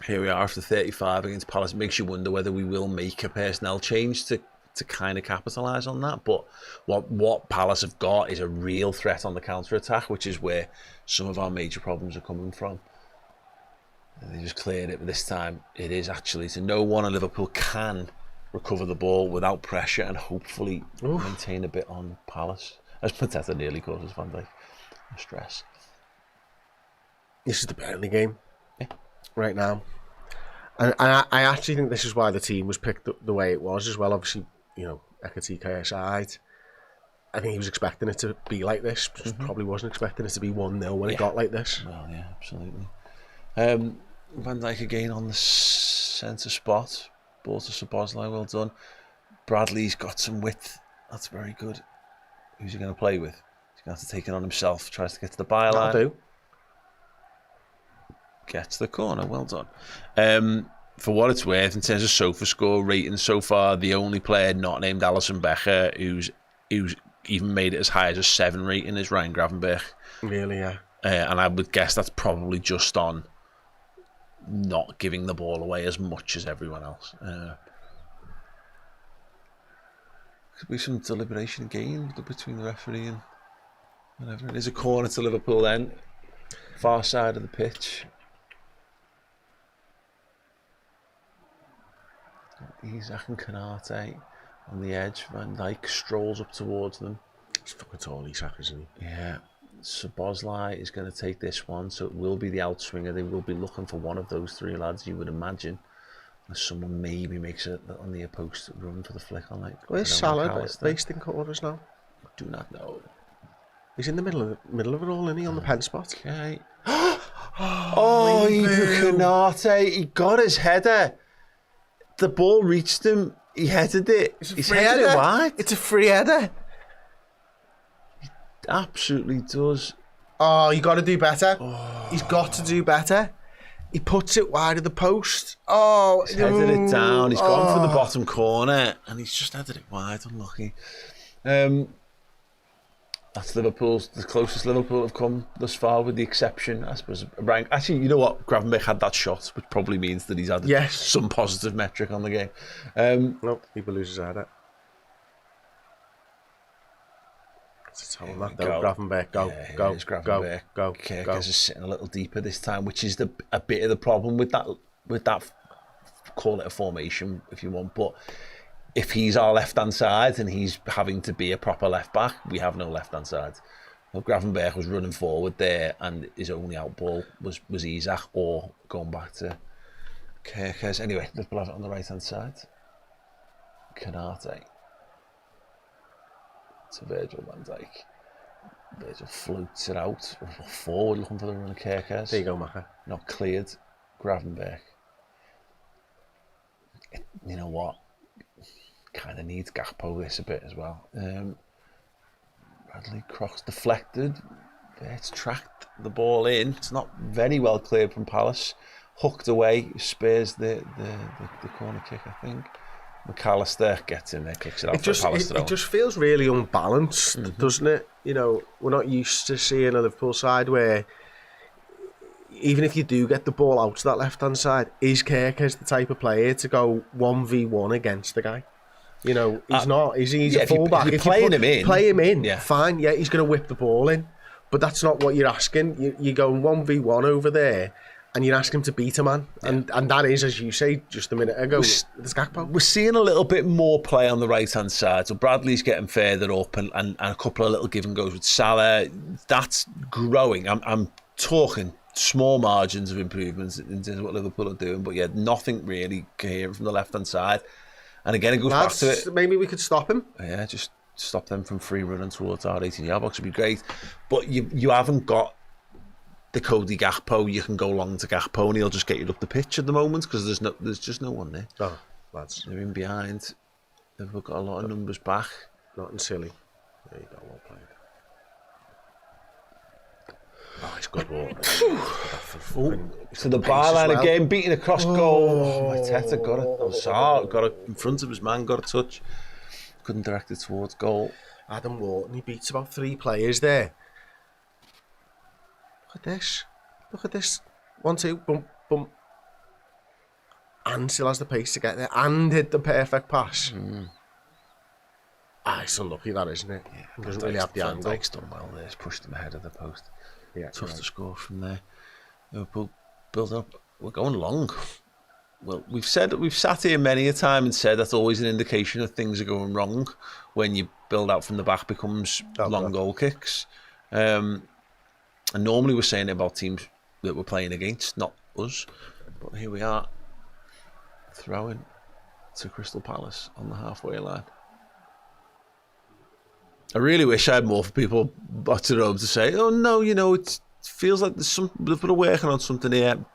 S1: we are after 35 against Palace. It makes you wonder whether we will make a personnel change to kind of capitalise on that. But what Palace have got is a real threat on the counter-attack, which is where some of our major problems are coming from. And they just cleared it, but this time it is actually to no one, and Liverpool can recover the ball without pressure and hopefully maintain a bit on Palace. As Mateta nearly causes Van Dijk stress.
S2: This is the Burnley game right now. And I actually think this is why the team was picked the way it was as well. Obviously, you know, Ekitike aside, I think he was expecting it to be like this. Just probably wasn't expecting it to be 1-0 when it got like this.
S1: Well, yeah, absolutely. Van Dijk again on the centre spot. Ball to Szoboszlai, well done. Bradley's got some width. That's very good. Who's he going to play with? He's going to have to take it on himself. Tries to get to the byline.
S2: That'll do.
S1: Gets the corner. Well done. For what it's worth, in terms of sofa score rating so far, the only player not named Alisson Becker who's even made it as high as a 7 rating is Ryan Gravenberch.
S2: Really, yeah.
S1: And I would guess that's probably just on not giving the ball away as much as everyone else. Could be some deliberation again between the referee and whatever. It is a corner to Liverpool then. Far side of the pitch. Isak and Konaté on the edge. Van Dijk strolls up towards them.
S2: He's fucking tall, Isak, isn't he?
S1: Yeah. Szoboszlai is going to take this one, so it will be the outswinger. They will be looking for one of those 3 lads, you would imagine. As someone maybe makes it on the post run for the flick on like.
S2: Where's Salah based in corners now?
S1: I do not know.
S2: He's in the middle of it all, isn't he, on the pen spot?
S1: Okay. Oh, Konaté, he got his header. The ball reached him. He headed it.
S2: He's headed it wide. It's a free header.
S1: Absolutely does.
S2: Oh, you got to do better. He's got to do better. He puts it wide of the post. Oh,
S1: he's headed it down. He's gone for the bottom corner, and he's just headed it wide. Unlucky. That's Liverpool's the closest Liverpool have come thus far, with the exception, I suppose. Actually, you know what? Gravenberch had that shot, which probably means that he's had some positive metric on the game.
S2: Nope, he loses at it. It's all that though. Gravenberch, go.
S1: Kirkers is sitting a little deeper this time, which is a bit of the problem with that. Call it a formation if you want, but if he's our left-hand side and he's having to be a proper left-back, we have no left-hand side. Well, Gravenberch was running forward there, and his only out ball was Isak or going back to Kirkers. Anyway, let's have it on the right-hand side. Canate to Virgil van Dijk. Virgil floats it out forward, looking for the run of Kirkers.
S2: There you go, Maka.
S1: Not cleared. Gravenberch. You know what? Kind of needs Gakpo this a bit as well. Bradley cross deflected. It's tracked the ball in. It's not very well cleared from Palace. Hooked away. Spares the corner kick, I think. McAllister gets in there, kicks it out for Palace.
S2: It just feels really unbalanced, doesn't it? You know, we're not used to seeing a Liverpool side where even if you do get the ball out to that left-hand side, is Kirkers the type of player to go 1v1 against the guy? You know, he's not. He's a fullback.
S1: If you
S2: play him in, fine. Yeah, he's going to whip the ball in. But that's not what you're asking. You're going 1v1 over there, and you're asking him to beat a man. And that is, as you say just a minute ago, there's Gakpo.
S1: We're seeing a little bit more play on the right-hand side. So Bradley's getting further up and a couple of little give and goes with Salah. That's growing. I'm talking small margins of improvements in terms of what Liverpool are doing. But yeah, nothing really coherent from the left-hand side. And again, it goes back to it.
S2: Maybe we could stop him.
S1: Yeah, just stop them from free running towards our 18-yard box would be great. But you haven't got the Cody Gakpo. You can go long to Gakpo and he'll just get you up the pitch at the moment because there's just no one there.
S2: Oh, lads.
S1: They're in behind. They've got a lot of numbers back.
S2: Not in silly. There you go, well played. Oh, it's good ball.
S1: So the byline again, beating across goal. Mateta got it in front of his man, got a touch. Couldn't direct it towards goal.
S2: Adam Wharton, he beats about 3 players there. Look at this. 1, 2, bump, bump. And still has the pace to get there and hit the perfect pass. It's unlucky that, isn't it?
S1: Yeah,
S2: he doesn't really have the angle.
S1: Dyke's done well there. He's pushed him ahead of the post.
S2: Yeah,
S1: tough to score from there. Liverpool build up. We're going long. Well, we've sat here many a time and said that's always an indication that things are going wrong when you build out from the back becomes long goal kicks. And normally we're saying it about teams that we're playing against, not us. But here we are, throwing to Crystal Palace on the halfway line. I really wish I had more people butted up to say, oh no, you know, it feels like they've been working on something here.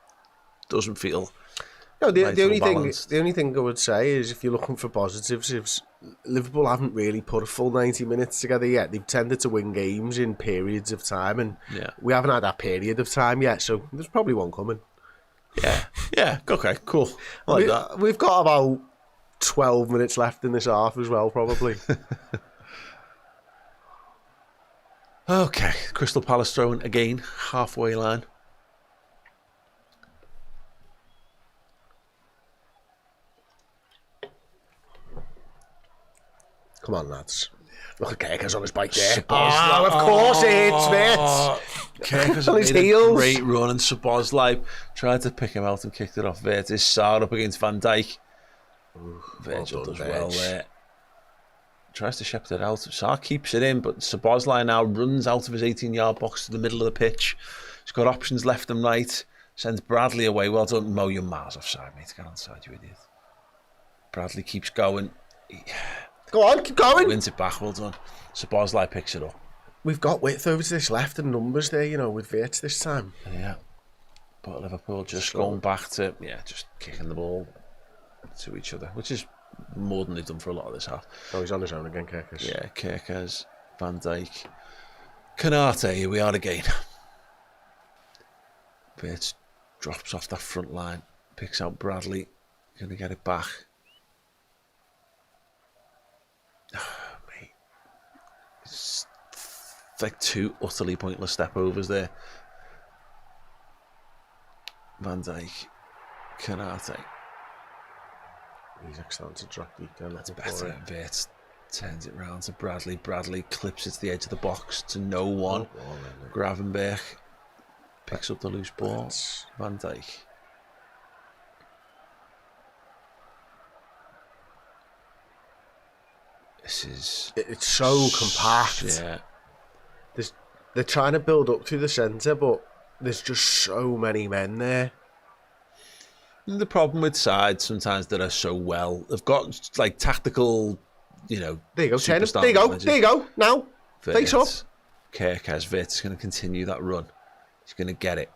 S1: Doesn't feel.
S2: No, the only thing I would say is if you're looking for positives, is Liverpool haven't really put a full 90 minutes together yet. They've tended to win games in periods of time, and we haven't had that period of time yet. So there's probably one coming.
S1: Yeah. Okay, cool. I like that.
S2: We've got about 12 minutes left in this half as well, probably.
S1: Okay, Crystal Palace throwing again, halfway line.
S2: Come on, lads. Look at Kirkers on his bike there. Of course it's
S1: Kirkers
S2: on his
S1: made
S2: heels.
S1: A great run and Szoboszlai tried to pick him out and kicked it off Virtus. Sarr up against Van Dijk. Virgil does well there. Tries to shepherd it out. Sarr keeps it in, but Szoboszlai now runs out of his 18-yard box to the middle of the pitch. He's got options left and right. Sends Bradley away. Well done. Mo, you're miles offside, mate. Get onside, you idiot. Bradley keeps going.
S2: Go on, keep going.
S1: Wins it back. Well done. Szoboszlai picks it up.
S2: We've got width over to this left and numbers there, you know, with Virtus this time.
S1: Yeah. But Liverpool just going back to, just kicking the ball to each other, which is more than they've done for a lot of this half.
S2: Oh, he's on his own again, Kirkers.
S1: Yeah, Kirkers, Van Dijk, Canate, here we are again. Bates drops off that front line, picks out Bradley, going to get it back. Oh, mate. It's like 2 utterly pointless step overs there. Van Dijk, Canate.
S2: He's excellent to drop deep down.
S1: That's better than Bates. Turns it round to Bradley. Bradley clips it to the edge of the box to no one. Gravenberch picks up the loose ball. Van Dijk.
S2: It's so compact.
S1: Yeah.
S2: They're trying to build up to the centre, but there's just so many men there.
S1: The problem with sides sometimes that are so well, they've got like tactical,
S2: There you go,
S1: superstar
S2: there you go,
S1: managers.
S2: there you go. Now, face up.
S1: Kerkez, Wirtz is going to continue that run. He's going to get it.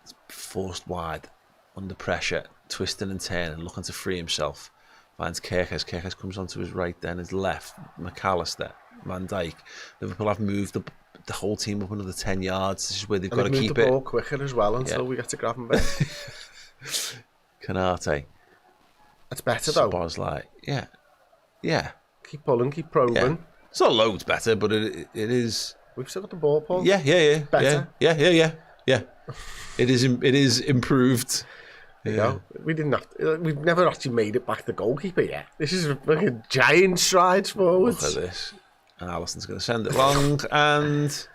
S1: It's forced wide, under pressure, twisting and turning, looking to free himself. Finds Kerkez. Kerkez comes onto his right, then his left. McAllister, Van Dijk. Liverpool have moved the whole team up another 10 yards. This is where they've got to keep
S2: the
S1: it.
S2: ball quicker as well until we get to Gravenberch.
S1: Kanate.
S2: That's better though.
S1: Szoboszlai. Yeah.
S2: Keep pulling, keep probing.
S1: Yeah. It's not loads better, but it is.
S2: We've still got the ball, Paul.
S1: Yeah.
S2: Better.
S1: Yeah. It is improved.
S2: There you go. We've never actually made it back to goalkeeper yet. This is like a giant strides forwards.
S1: Look at this. And Alisson's going to send it long, and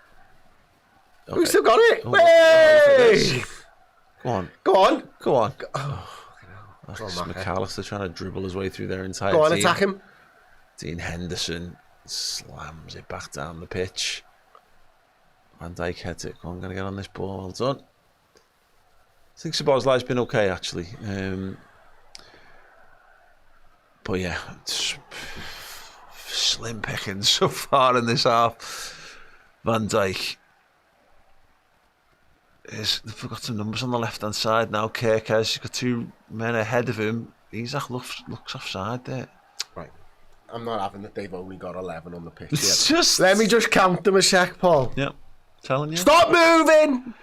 S2: We've still got it.
S1: Hey! Go on.
S2: That's
S1: McAllister trying to dribble his way through their entire
S2: Go on,
S1: team.
S2: attack him.
S1: Dean Henderson slams it back down the pitch. Van Dijk heads it. Go on, I'm going to get on this ball. Well done. I think Szoboszlai's been okay, actually. But yeah, it's slim pickings so far in this half. Van Dijk. They've got some numbers on the left-hand side now. Kerkez, he's got two men ahead of him. Isak looks offside there.
S2: Right. I'm not having that they've only got 11 on the pitch
S1: It's
S2: yet.
S1: just...
S2: Let me just count them a sec, Paul.
S1: Yeah, telling you.
S2: Stop moving!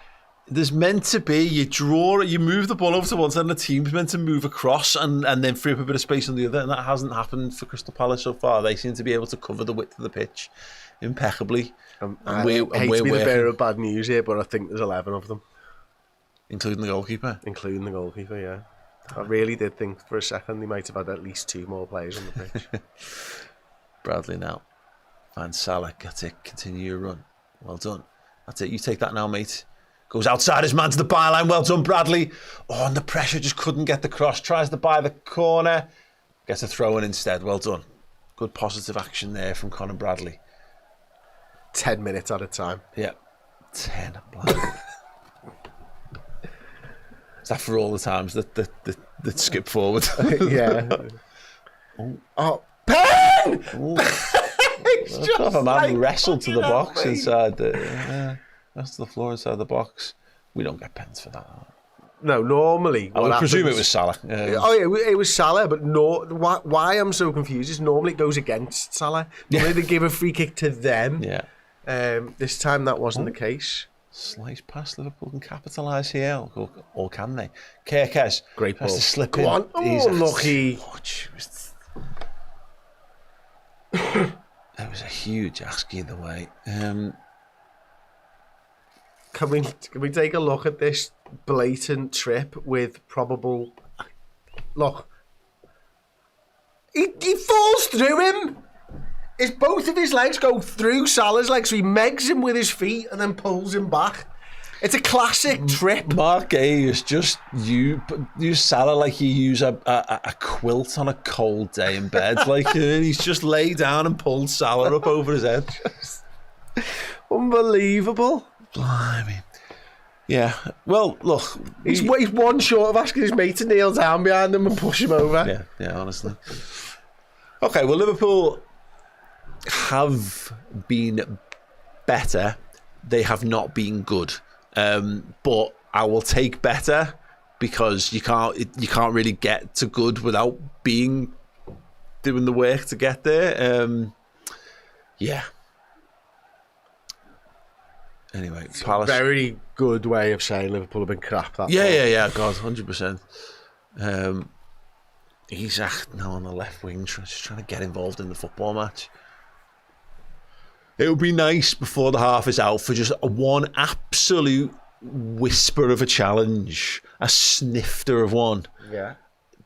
S1: There's meant to be, you move the ball over to one side and the team's meant to move across and then free up a bit of space on the other, and that hasn't happened for Crystal Palace so far. They seem to be able to cover the width of the pitch impeccably.
S2: I hate to be the bearer of bad news here, but I think there's 11 of them.
S1: Including the goalkeeper?
S2: Including the goalkeeper, yeah. I really did think for a second they might have had at least 2 more players on the pitch.
S1: Bradley now. Van Salah, got it. Continue your run. Well done. That's it. You take that now, mate. Goes outside his man to the byline. Well done, Bradley. Oh, and the pressure just couldn't get the cross. Tries to buy the corner. Gets a throw in instead. Well done. Good positive action there from Conor Bradley.
S2: 10 minutes at a time.
S1: Yeah. 10. Is that for all the times that skip forward?
S2: Yeah. Oh, pen!
S1: It's just a man wrestled to the box inside the... That's the floor inside the box. We don't get pens for that.
S2: No, normally...
S1: I would presume it was Salah.
S2: It was Salah, but no. Why I'm so confused is normally it goes against Salah. Normally they give a free kick to them.
S1: Yeah.
S2: This time that wasn't the case.
S1: Slice past Liverpool can capitalise here, or can they? Kerkez.
S2: Great ball.
S1: Has to slip
S2: Go
S1: in.
S2: on. Oh, lucky.
S1: That was a huge ask either way.
S2: Can we take a look at this blatant trip with probable... Look. He falls through him. Both of his legs go through Salah's legs, so he megs him with his feet and then pulls him back. It's a classic trip.
S1: Mark A is just use Salah like you use a quilt on a cold day in bed. Like he's just laid down and pulled Salah up over his head.
S2: Unbelievable.
S1: Blimey. Yeah. Well, look.
S2: He's one short of asking his mate to kneel down behind him and push him over.
S1: Yeah, honestly. Okay, well, Liverpool have been better. They have not been good. But I will take better because you can't really get to good without doing the work to get there. Yeah. Anyway, Palace.
S2: Very good way of saying Liverpool have been crap.
S1: Yeah. God, 100%. Isak now on the left wing, just trying to get involved in the football match. It would be nice before the half is out for just one absolute whisper of a challenge, a snifter of one.
S2: Yeah.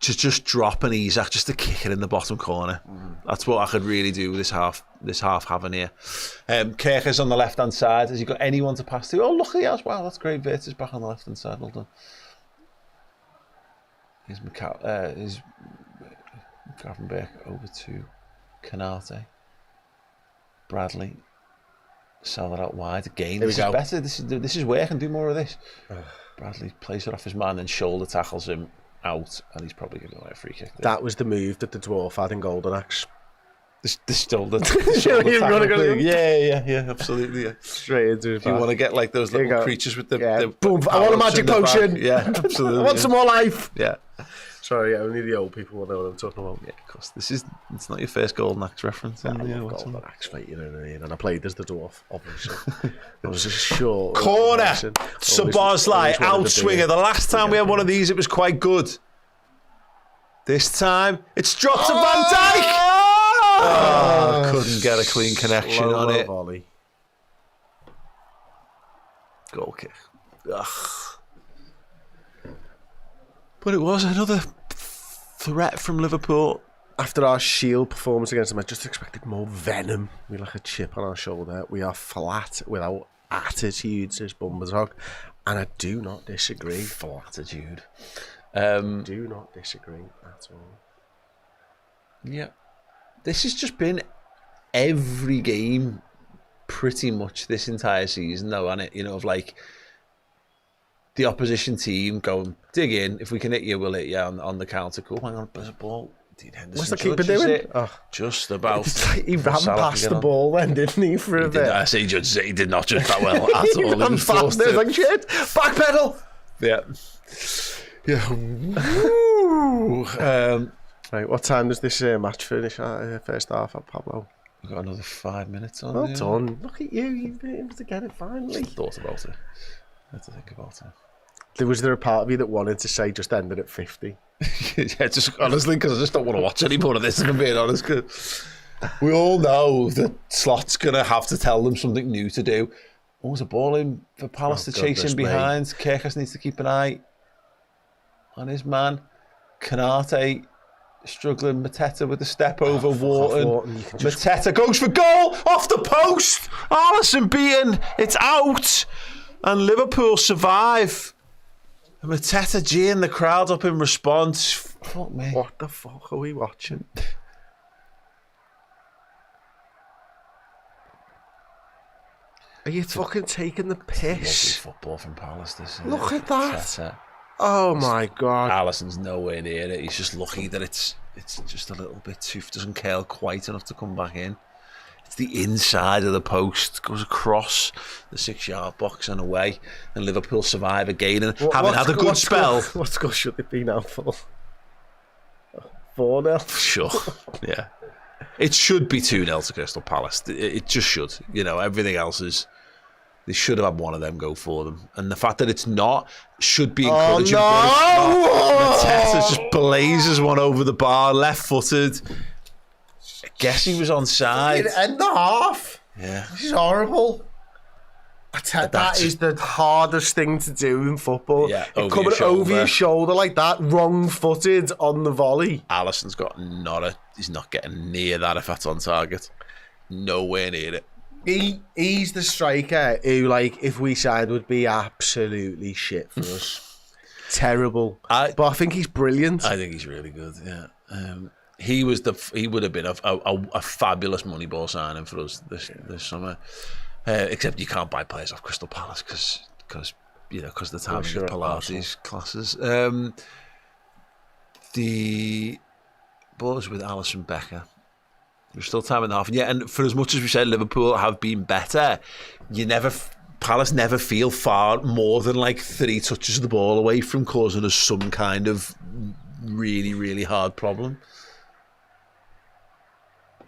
S1: to just drop an Isak, just to kick it in the bottom corner. That's what I could really do with this half having here. Kirkers on the left hand side. Has he got anyone to pass to? Oh, look, he has. Wow, that's great. Virtus back on the left hand side. Well done. Here's Gravenberg over to Canate. Bradley. Sell that out wide again. This is better. This is working. Do more of this. Bradley plays it off his man and shoulder tackles him out, and he's probably going to go a free kick.
S2: That was the move that the dwarf had in Golden Axe.
S1: The shoulder tackle thing. Yeah, absolutely. Yeah.
S2: Straight into his
S1: If you want to get like those little creatures with the
S2: boom! I want a magic potion.
S1: Yeah, absolutely.
S2: I want some more life.
S1: Yeah.
S2: Sorry, only the old people will know what I'm talking about.
S1: Yeah, of course. It's not your first Golden Axe reference.
S2: I love Golden Axe, mate, you know what I mean? And I played as the dwarf, obviously. I was just sure.
S1: Corner! Szoboszlai, outswinger. The last time we had one of these, it was quite good. This time, it's dropped to Van Dijk! Couldn't get a clean connection on it.
S2: Volley.
S1: Goal kick. Ugh. But it was another threat from Liverpool.
S2: After our Shield performance against them, I just expected more venom. We like a chip on our shoulder. We are flat without attitude, says Bumbersog. And I do not disagree.
S1: Flatitude.
S2: Do not disagree at all.
S1: Yeah. This has just been every game pretty much this entire season, though, hasn't it? You know, of like the opposition team going, dig in. If we can hit you, we'll hit you on the counter. Cool, hang on, there's a ball.
S2: What's the keeper doing?
S1: Just about.
S2: He ran past the ball then, didn't he, for a bit?
S1: I say he did not judge that well at all.
S2: He ran fast. It was like, shit, back pedal.
S1: Yeah. Yeah.
S2: Right, what time does this match finish at first half at Pablo?
S1: We've got another 5 minutes on.
S2: Well done. Look at you. You've been able to get it finally.
S1: Thought about it. I had to think about it.
S2: Was there a part of you that wanted to say just ended at 50?
S1: Yeah, just honestly, because I just don't want to watch any more of this, if I'm being honest. Cause we all know that Slot's going to have to tell them something new to do. Oh, there's a ball in for Palace to chase him behind. Kirkus needs to keep an eye on his man. Canate struggling. Mateta with the step over Wharton. Mateta goes for goal off the post. Alisson beaten. It's out. And Liverpool survive. And Mateta G'ing the crowd up in response. Fuck me.
S2: What the fuck are we watching? Are you fucking taking the piss?
S1: Football from Palace. This
S2: Look at that.
S1: Mateta.
S2: Oh my God.
S1: Alisson's nowhere near it. He's just lucky that it's just a little bit too, doesn't curl quite enough to come back in. It's the inside of the post, goes across the 6-yard box and away, and Liverpool survive again. And having had a good spell.
S2: What score should it be now for? 4-0?
S1: Sure, yeah. It should be 2-0 to Crystal Palace. It just should. You know, everything else is. They should have had one of them go for them. And the fact that it's not should be encouraging. Oh, no! Mateta just blazes one over the bar, left-footed. I guess he was onside.
S2: End the half.
S1: Yeah.
S2: This is horrible. That is the hardest thing to do in football.
S1: Yeah,
S2: coming over your shoulder like that, wrong-footed on the volley.
S1: Alisson's got he's not getting near that if that's on target. Nowhere near it.
S2: He's the striker who, like, if we signed, would be absolutely shit for us. Terrible. But I think he's brilliant.
S1: I think he's really good. Yeah. He would have been a fabulous Moneyball signing for us this summer. Except you can't buy players off Crystal Palace because the timing of Pilates classes. The ball is with Alisson Becker. There's still time in the half. And yeah, and for as much as we said Liverpool have been better, Palace never feel far more than like 3 touches of the ball away from causing us some kind of really, really hard problem.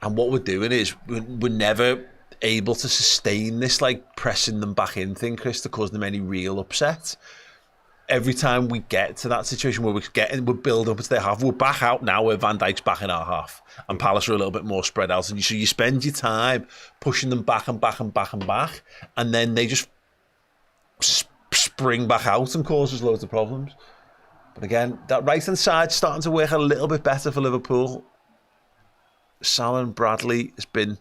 S1: And what we're doing is we're never able to sustain this like pressing them back in thing, Chris, to cause them any real upset. Every time we get to that situation where we're building up into their half, we're back out now where Van Dijk's back in our half and Palace are a little bit more spread out. And so you spend your time pushing them back and back and back and back, and then they just spring back out and cause us loads of problems. But again, that right-hand side's starting to work a little bit better for Liverpool. Salah and Bradley has been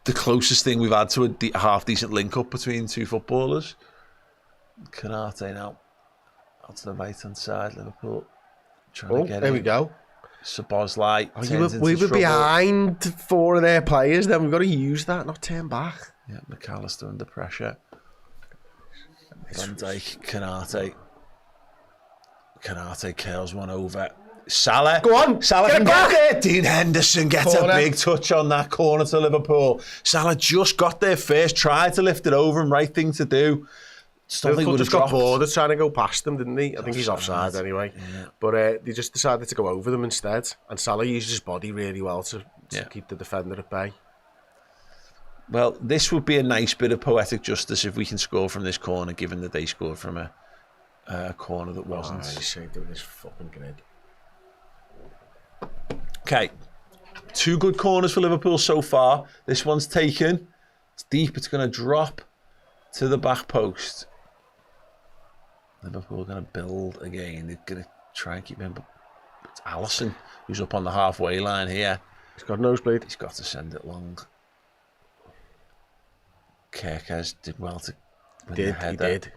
S1: the closest thing we've had to a half-decent link-up between two footballers. Kanate now out to the right-hand side, Liverpool. Trying to get
S2: there
S1: in.
S2: we go.
S1: Szoboszlai
S2: we were behind 4 of their players, then we've got to use that, not turn back.
S1: Yeah, McAllister under pressure. Van Dijk, Kanate curls one over. Salah.
S2: Go on,
S1: Salah
S2: get it
S1: can get
S2: back.
S1: there. Dean Henderson gets
S2: Corner.
S1: a big touch on that corner to Liverpool. Salah just got there first, tried to lift it over, and right thing to do.
S2: Liverpool just got bored of trying to go past them, didn't he? I think he's offside anyway.
S1: Yeah.
S2: But they just decided to go over them instead. And Salah used his body really well to keep the defender at bay.
S1: Well, this would be a nice bit of poetic justice if we can score from this corner, given that they scored from a corner that wasn't.
S2: Oh, you saved it with this fucking grid.
S1: Okay, 2 good corners for Liverpool so far. This one's taken. It's deep. It's going to drop to the back post. Liverpool are going to build again. They're going to try and keep him. But it's Alisson who's up on the halfway line here.
S2: He's got a nosebleed.
S1: He's got to send it long. Kerkez did well to win the header.
S2: He did.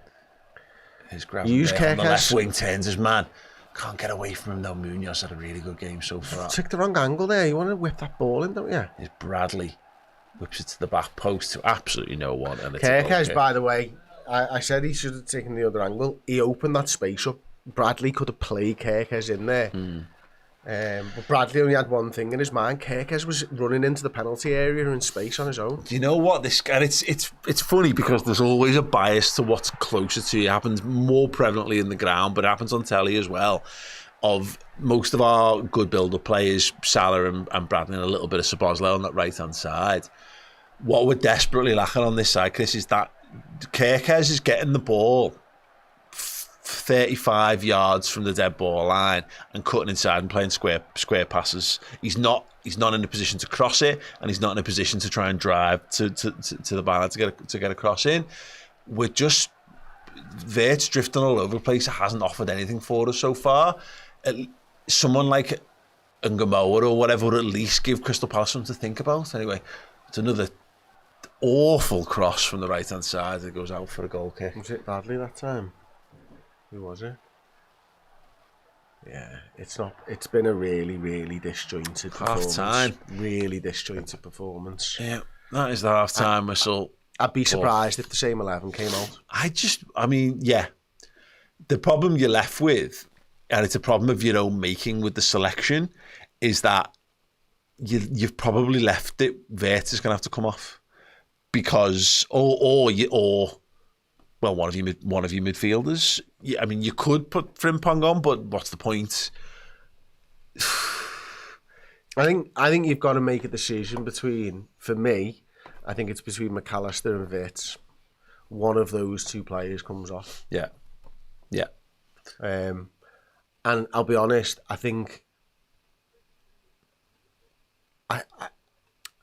S1: His grab
S2: Use
S1: on the left
S2: Kerkez.
S1: wing turns his man. Can't get away from him though. Munoz had a really good game so far.
S2: Took the wrong angle there. You want to whip that ball in, don't you?
S1: Here's Bradley. Whips it to the back post to absolutely no one. And it's a goal
S2: Kerkez,
S1: kick.
S2: by the way, I said he should have taken the other angle. He opened that space up. Bradley could have played Kerkez in there. But Bradley only had one thing in his mind. Kerkez was running into the penalty area in space on his own.
S1: Do you know what? This guy, it's funny because there's always a bias to what's closer to you. It happens more prevalently in the ground, but it happens on telly as well. Of most of our good build-up players, Salah and Bradley, and a little bit of Szoboszlai on that right-hand side. What we're desperately lacking on this side, Chris, is that Kerkez is getting the ball 35 yards from the dead ball line and cutting inside and playing square passes. He's not in a position to cross it, and he's not in a position to try and drive to the byline to get a cross in. We're just Vert's drifting all over the place. It hasn't offered anything for us so far. Someone like Ngamoa or whatever would at least give Crystal Palace something to think about. Anyway, it's another awful cross from the right hand side that goes out for a goal kick.
S2: Was it Bradley that time? Who was it? Yeah, it's not. It's been a really, really disjointed performance.
S1: Half-time.
S2: Really disjointed performance.
S1: Yeah, that is the half-time whistle.
S2: I'd be surprised if the same 11 came out.
S1: I mean, yeah. The problem you're left with, and it's a problem of your own making with the selection, is that you've probably left it. Vert is going to have to come off because, or one of you midfielders. I mean, you could put Frimpong on, but what's the point?
S2: I think you've got to make a decision between. For me, I think it's between McAllister and Wirtz. One of those two players comes off.
S1: Yeah.
S2: And I'll be honest, I think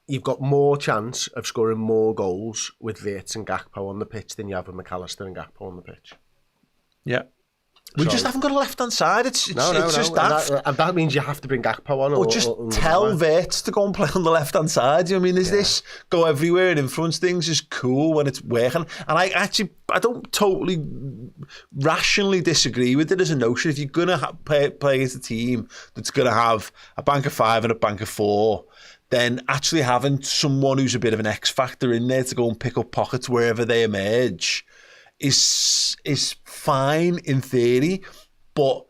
S2: you've got more chance of scoring more goals with Wirtz and Gakpo on the pitch than you have with McAllister and Gakpo on the pitch.
S1: Yeah. We just haven't got a left-hand side. It's just that.
S2: And that means you have to bring Gakpo on.
S1: Or just tell Wirtz to go and play on the left-hand side. You know what I mean? This go everywhere and influence things is cool when it's working. And I don't totally rationally disagree with it as a notion. If you're going to play against a team that's going to have a bank of 5 and a bank of 4, then actually having someone who's a bit of an X factor in there to go and pick up pockets wherever they emerge is fine in theory, but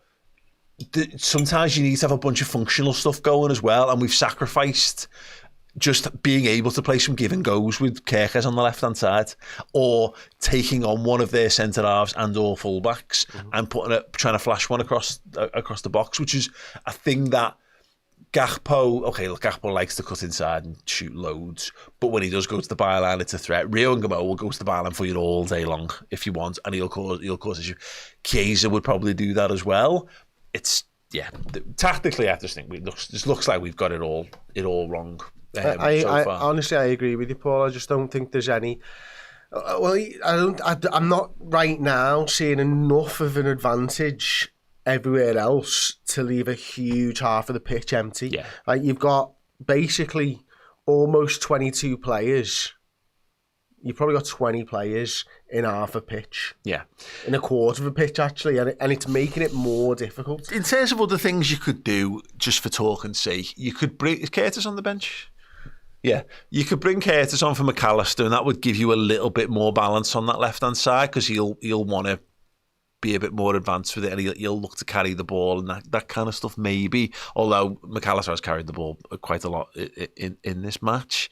S1: sometimes you need to have a bunch of functional stuff going as well, and we've sacrificed just being able to play some give and goes with Kerkez on the left hand side, or taking on one of their centre halves and or fullbacks and trying to flash one across the box, which is a thing that Gakpo likes to cut inside and shoot loads, but when he does go to the byline, it's a threat. Rio Ngamoa will go to the byline for you all day long if you want, and he'll cause issue. Chiesa would probably do that as well. Tactically, I just think it looks like we've got it all wrong. So far.
S2: Honestly, I agree with you, Paul. I just don't think there's any. I'm not right now seeing enough of an advantage everywhere else to leave a huge half of the pitch empty.
S1: Yeah.
S2: Like, you've got basically almost 22 players. You've probably got 20 players in half a pitch.
S1: Yeah.
S2: In a quarter of a pitch, actually, and it's making it more difficult.
S1: In terms of other things you could do, just for talk's sake, you could bring... Is Curtis on the bench? Yeah. You could bring Curtis on for McAllister, and that would give you a little bit more balance on that left-hand side, because he'll want to be a bit more advanced with it, and he'll look to carry the ball and that kind of stuff, maybe. Although McAllister has carried the ball quite a lot in this match.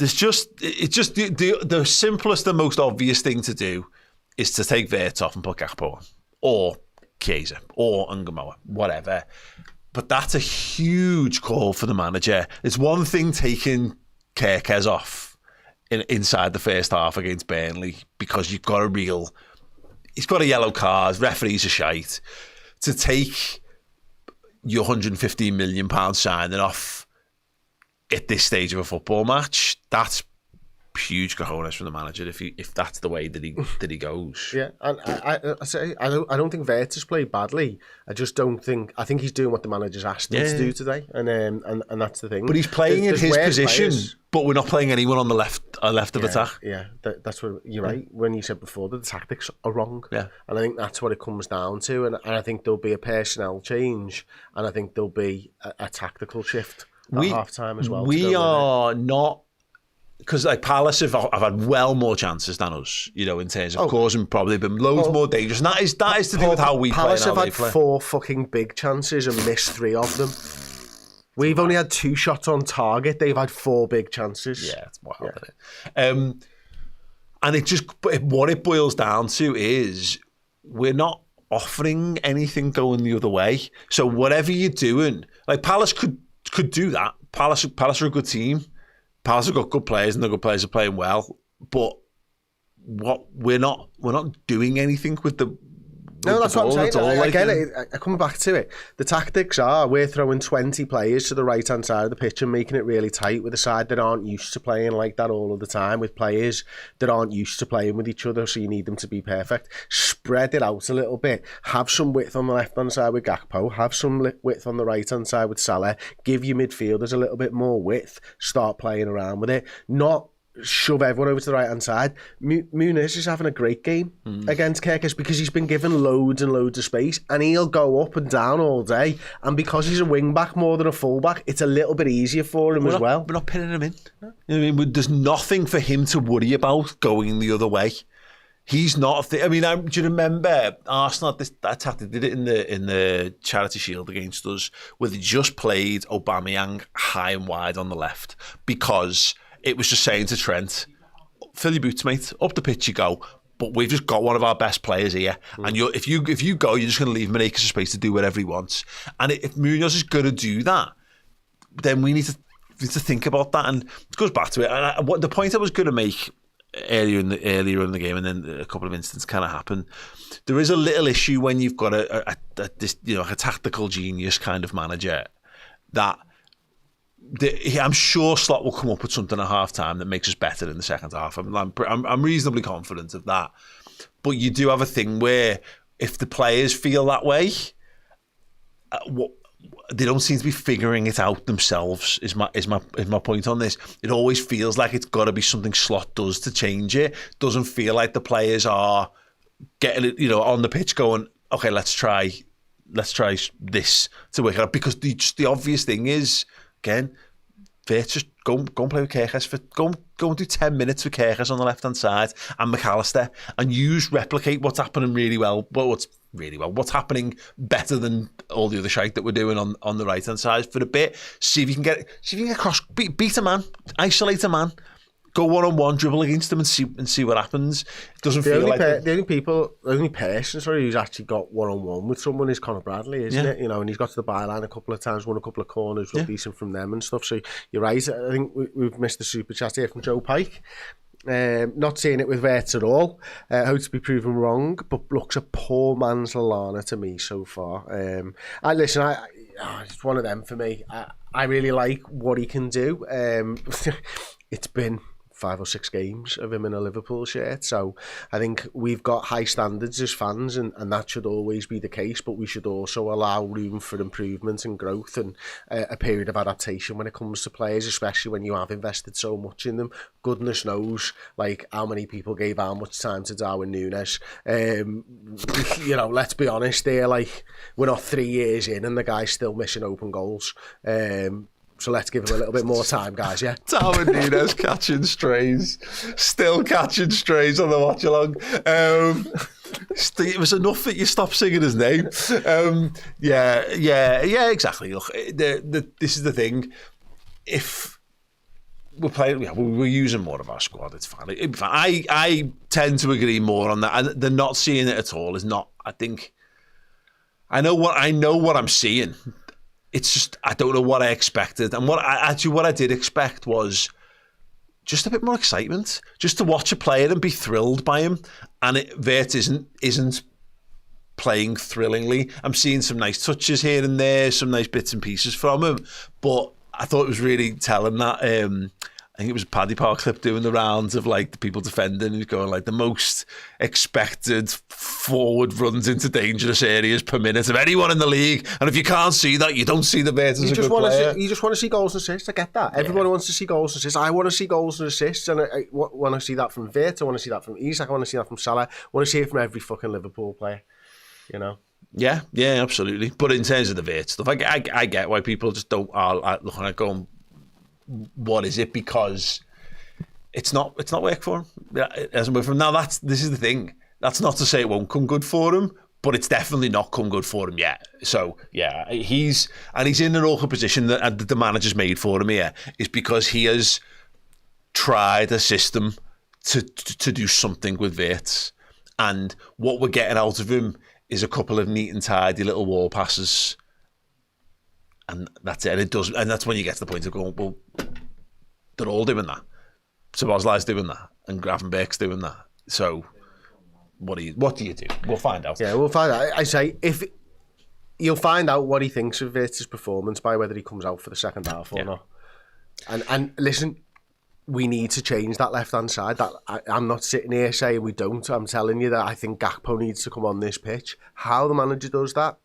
S1: It's just the simplest and most obvious thing to do is to take Wirtz off and put Gakpo on, or Chiesa, or Ngumoa, whatever. But that's a huge call for the manager. It's one thing taking Kerkez off inside the first half against Burnley because he's got a yellow card, referees are shite. To take your £115 million signing off at this stage of a football match, that's huge cojones from the manager if that's the way that he goes.
S2: Yeah, and I don't think Wirtz has played badly. I think he's doing what the manager's asked him to do today, and that's the thing.
S1: But he's playing in his position,
S2: players.
S1: But we're not playing anyone on the left of attack.
S2: Yeah, that's what you're right. When you said before that the tactics are wrong, and I think that's what it comes down to. And I think there'll be a personnel change, and I think there'll be a tactical shift at half time as well.
S1: We are not. Because like Palace have had well more chances than us, in terms of causing probably been loads more dangerous. And that is to do with how we play.
S2: Palace have had 4 fucking big chances and missed 3 of them. We've only had 2 shots on target. They've had 4 big chances.
S1: Yeah, it's wild, isn't it? And what it boils down to is we're not offering anything going the other way. So whatever you're doing, like Palace could do that. Palace are a good team. Palace have got good players, and the good players are playing well. But we're not doing anything with the.
S2: No, that's what I'm saying.
S1: Again,
S2: coming back to it, the tactics are we're throwing 20 players to the right-hand side of the pitch and making it really tight with a side that aren't used to playing like that all of the time, with players that aren't used to playing with each other, so you need them to be perfect. Spread it out a little bit. Have some width on the left-hand side with Gakpo. Have some width on the right-hand side with Salah. Give your midfielders a little bit more width. Start playing around with it. Not shove everyone over to the right-hand side. Muniz is having a great game against Kerkez because he's been given loads and loads of space, and he'll go up and down all day, and because he's a wing-back more than a full-back, it's a little bit easier for him as well.
S1: We're not pinning him in. No. There's nothing for him to worry about going the other way. He's not. Do you remember Arsenal? That tactic did it in the Charity Shield against us, where they just played Aubameyang high and wide on the left because it was just saying to Trent, fill your boots, mate. Up the pitch you go. But we've just got one of our best players here. And if you go, you're just going to leave him an acre of space to do whatever he wants. And if Munoz is going to do that, then we need to think about that. And it goes back to it. And the point I was going to make earlier in the game, and then a couple of incidents kind of happened. There is a little issue when you've got a tactical genius kind of manager that. I'm sure Slot will come up with something at half time that makes us better in the second half. I'm reasonably confident of that. But you do have a thing where if the players feel that way, they don't seem to be figuring it out themselves. Is my point on this? It always feels like it's got to be something Slot does to change it. Doesn't feel like the players are getting it, on the pitch going, okay, let's try this to work it out, because the obvious thing is. Again, just go and play with Kerkez go and do 10 minutes with Kerkez on the left hand side and McAllister, and replicate what's happening really well. What's happening better than all the other shite that we're doing on the right hand side for a bit. See if you can get across, beat a man, isolate a man. Go one-on-one, dribble against them and see what happens. It doesn't feel like
S2: the only person who's actually got one-on-one with someone is Conor Bradley, isn't it? And he's got to the byline a couple of times, won a couple of corners, looked decent from them and stuff. So you're right. I think we've missed the super chat here from Joe Pike. Not seeing it with Wirtz at all. Hope to be proven wrong, but looks a poor man's Lallana to me so far. It's one of them for me. I really like what he can do. It's been 5 or 6 games of him in a Liverpool shirt. So I think we've got high standards as fans, and that should always be the case, but we should also allow room for improvement and growth and a period of adaptation when it comes to players, especially when you have invested so much in them. Goodness knows, like, how many people gave how much time to Darwin Núñez. You know, let's be honest here, like, we're not 3 years in and the guy's still missing open goals. So let's give him a little bit more time, guys, yeah?
S1: Darwin Núñez catching strays. Still catching strays on the watch-along. It was enough that you stopped singing his name. Yeah, exactly. Look, this is the thing. If we're playing, we're using more of our squad, it's fine. It'd be fine. I tend to agree more on that. And the not seeing it at all is not, I think, I know what I'm seeing. It's just, I don't know what I expected. And what I did expect was just a bit more excitement. Just to watch a player and be thrilled by him. And Vert isn't playing thrillingly. I'm seeing some nice touches here and there, some nice bits and pieces from him. But I thought it was really telling that, I think it was a Paddy Power clip doing the rounds of like the people defending, who's going like the most expected forward runs into dangerous areas per minute of anyone in the league. And if you can't see that, you don't see the Vert as a good player.
S2: You just want to see goals and assists. I get that. Everybody wants to see goals and assists. I want to see goals and assists, and I want to see that from Vert. I want to see that from Isak. I want to see that from Salah. I want to see it from every fucking Liverpool player. You know.
S1: Yeah, absolutely. But in terms of the Vert stuff, I get why people just don't are looking at going, what is it? Because it's not work for him. It hasn't worked for him. Now this is the thing. That's not to say it won't come good for him, but it's definitely not come good for him yet. So yeah, he's in an awkward position that the manager's made for him here is because he has tried a system to do something with Wirtz, and what we're getting out of him is a couple of neat and tidy little wall passes. And that's it. And it does, and that's when you get to the point of going, well, they're all doing that. Szoboszlai's doing that, and Gravenberch's doing that. So, what do you do? We'll find out.
S2: Yeah, we'll find out. I say if you'll find out what he thinks of Wirtz's performance by whether he comes out for the second half or not. And listen, we need to change that left hand side. That I'm not sitting here saying we don't. I'm telling you that I think Gakpo needs to come on this pitch. How the manager does that,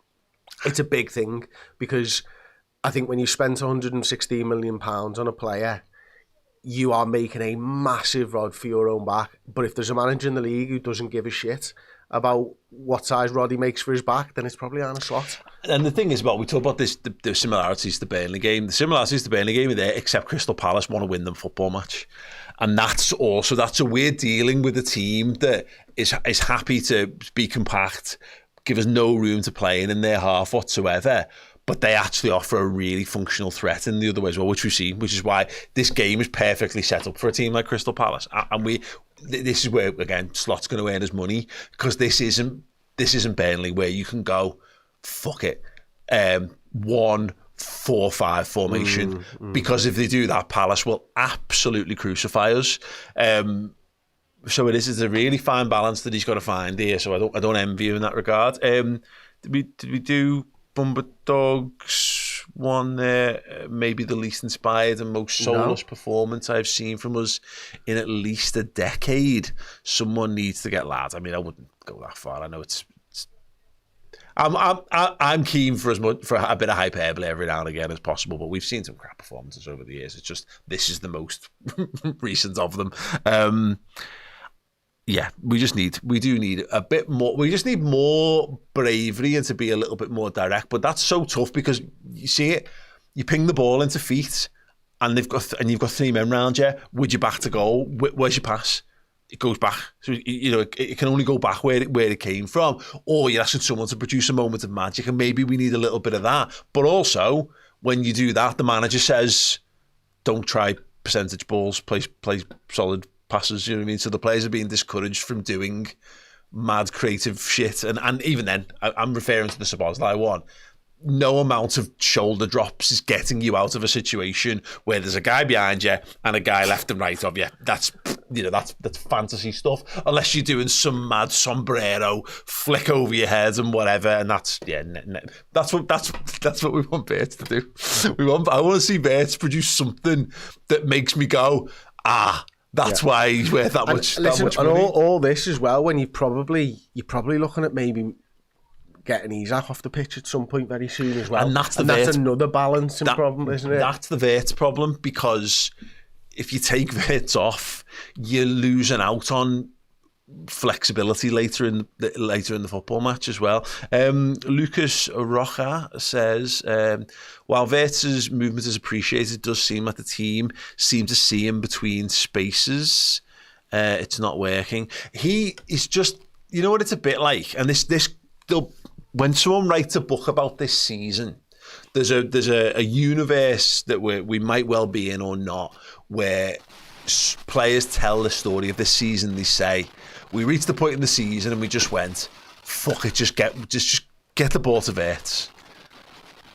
S2: it's a big thing, because I think when you spend £116 million on a player, you are making a massive rod for your own back. But if there's a manager in the league who doesn't give a shit about what size rod he makes for his back, then it's probably Arne Slot.
S1: And the thing is, we talk about this, the similarities to the Burnley game. The similarities to the Burnley game are there, except Crystal Palace want to win them football match. And that's a weird dealing with a team that is happy to be compact, give us no room to play in their half whatsoever. But they actually offer a really functional threat in the other way as well, which we've seen, which is why this game is perfectly set up for a team like Crystal Palace. And this is where, again, Slot's going to earn his money, because this isn't Burnley where you can go, fuck it, 1-4-5 formation, because if they do that, Palace will absolutely crucify us. So it's a really fine balance that he's got to find here. So I don't envy you in that regard. Did we do Bumba Dog's one there? Maybe the least inspired and most soulless performance I've seen from us in at least a decade. Someone needs to get lads. I mean, I wouldn't go that far. I know it's I'm keen for a bit of hyperbole every now and again as possible, but we've seen some crap performances over the years. It's just, this is the most recent of them. Yeah, we do need a bit more. We just need more bravery and to be a little bit more direct. But that's so tough, because you see it, you ping the ball into feet, and you've got 3 men round you. Would you back to goal? Where's your pass? It goes back. So it can only go back where it came from. Or you're asking someone to produce a moment of magic, and maybe we need a little bit of that. But also, when you do that, the manager says, "Don't try percentage balls. Play solid passes." You know what I mean? So the players are being discouraged from doing mad creative shit. And even then, I'm referring to the Szoboszlai one. No amount of shoulder drops is getting you out of a situation where there's a guy behind you and a guy left and right of you. That's fantasy stuff. Unless you're doing some mad sombrero flick over your head and whatever, and that's what we want Bates to do. I want to see Bates produce something that makes me go, That's why he's worth that much.
S2: And listen,
S1: that much
S2: and
S1: money.
S2: all this as well. When you're probably looking at maybe getting Isaac off the pitch at some point very soon as well.
S1: And that's
S2: another balancing problem, isn't it?
S1: That's the Wirtz problem, because if you take Wirtz off, you're losing out on flexibility later in the football match as well. Lucas Rocha says, while Wirtz's movement is appreciated, it does seem like the team seem to see him between spaces. It's not working. He is just, you know what it's a bit like, and this when someone writes a book about this season, there's a universe that we might well be in or not, where players tell the story of this season. They say, we reached the point in the season and we just went, fuck it, just get the ball to Wirtz.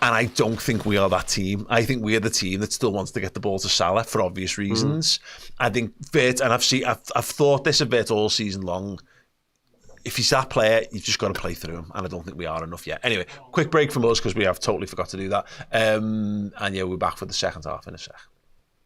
S1: And I don't think we are that team. I think we are the team that still wants to get the ball to Salah for obvious reasons. I think Wirtz, and I've thought this of Wirtz all season long, if he's that player, you've just got to play through him, and I don't think we are enough yet. Anyway, quick break from us because we have totally forgot to do that. And yeah, we're back for the second half in a sec.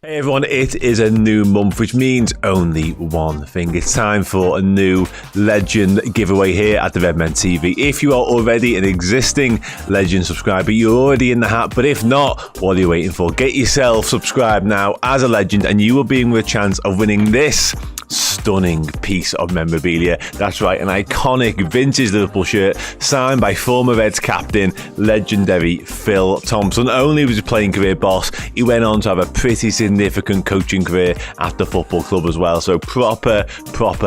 S9: Hey everyone, it is a new month, which means only one thing. It's time for a new Legend giveaway here at the Redmen TV. If you are already an existing Legend subscriber, you're already in the hat. But if not, what are you waiting for? Get yourself subscribed now as a Legend, and you will be in with a chance of winning this stunning piece of memorabilia. That's right, an iconic vintage Liverpool shirt signed by former Reds captain, legendary Phil Thompson. Not only was he playing career boss, he went on to have a pretty significant coaching career at the football club as well. So proper